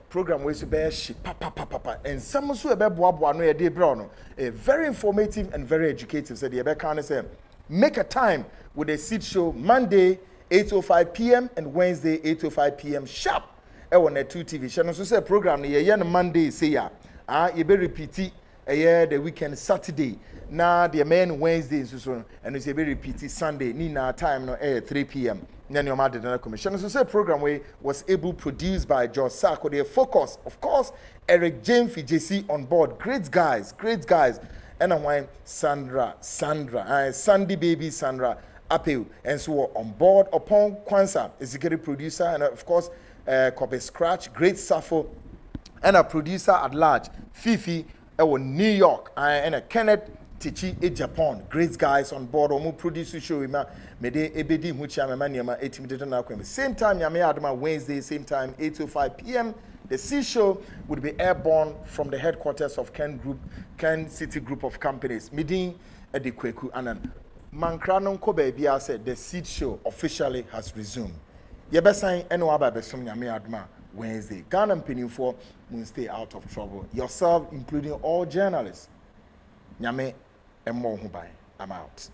program we so be shi papa and some so ebe boa no ye de bro no very informative and very educative say the ebe kan say make a time with the seed show Monday 8:05 p.m. and Wednesday 8:05 p.m. sharp on the 2 TV channel. So say program ni ye Monday say ya you be repeat the weekend Saturday na the main Wednesday so and you be repeat Sunday ni na time no 3 p.m. Then your mother the commission. So say program we was able produced by George Sako. The focus of course Eric James JC on board, great guys and why Sandra Sandy baby Sandra Apeu and so on board upon Kwanzaa executive producer and of course Kobe Scratch, great Safo and a producer at large Fifi New York and a Kenneth Tichi Japan, great guys on board or producer show me de ebedi hucha memaniama 8 na kwem same time yame adoma Wednesday same time 8:05 p.m. The C show would be airborne from the headquarters of Ken City Group of Companies. Midin Edikweku Anan. Mankranon Kobe Bia said the seed show officially has resumed. Yebesan eno aba besom nyame adoma Wednesday. Ghana Penny4 will stay out of trouble. Yourself, including all journalists. Nyame emo hubai. I'm out.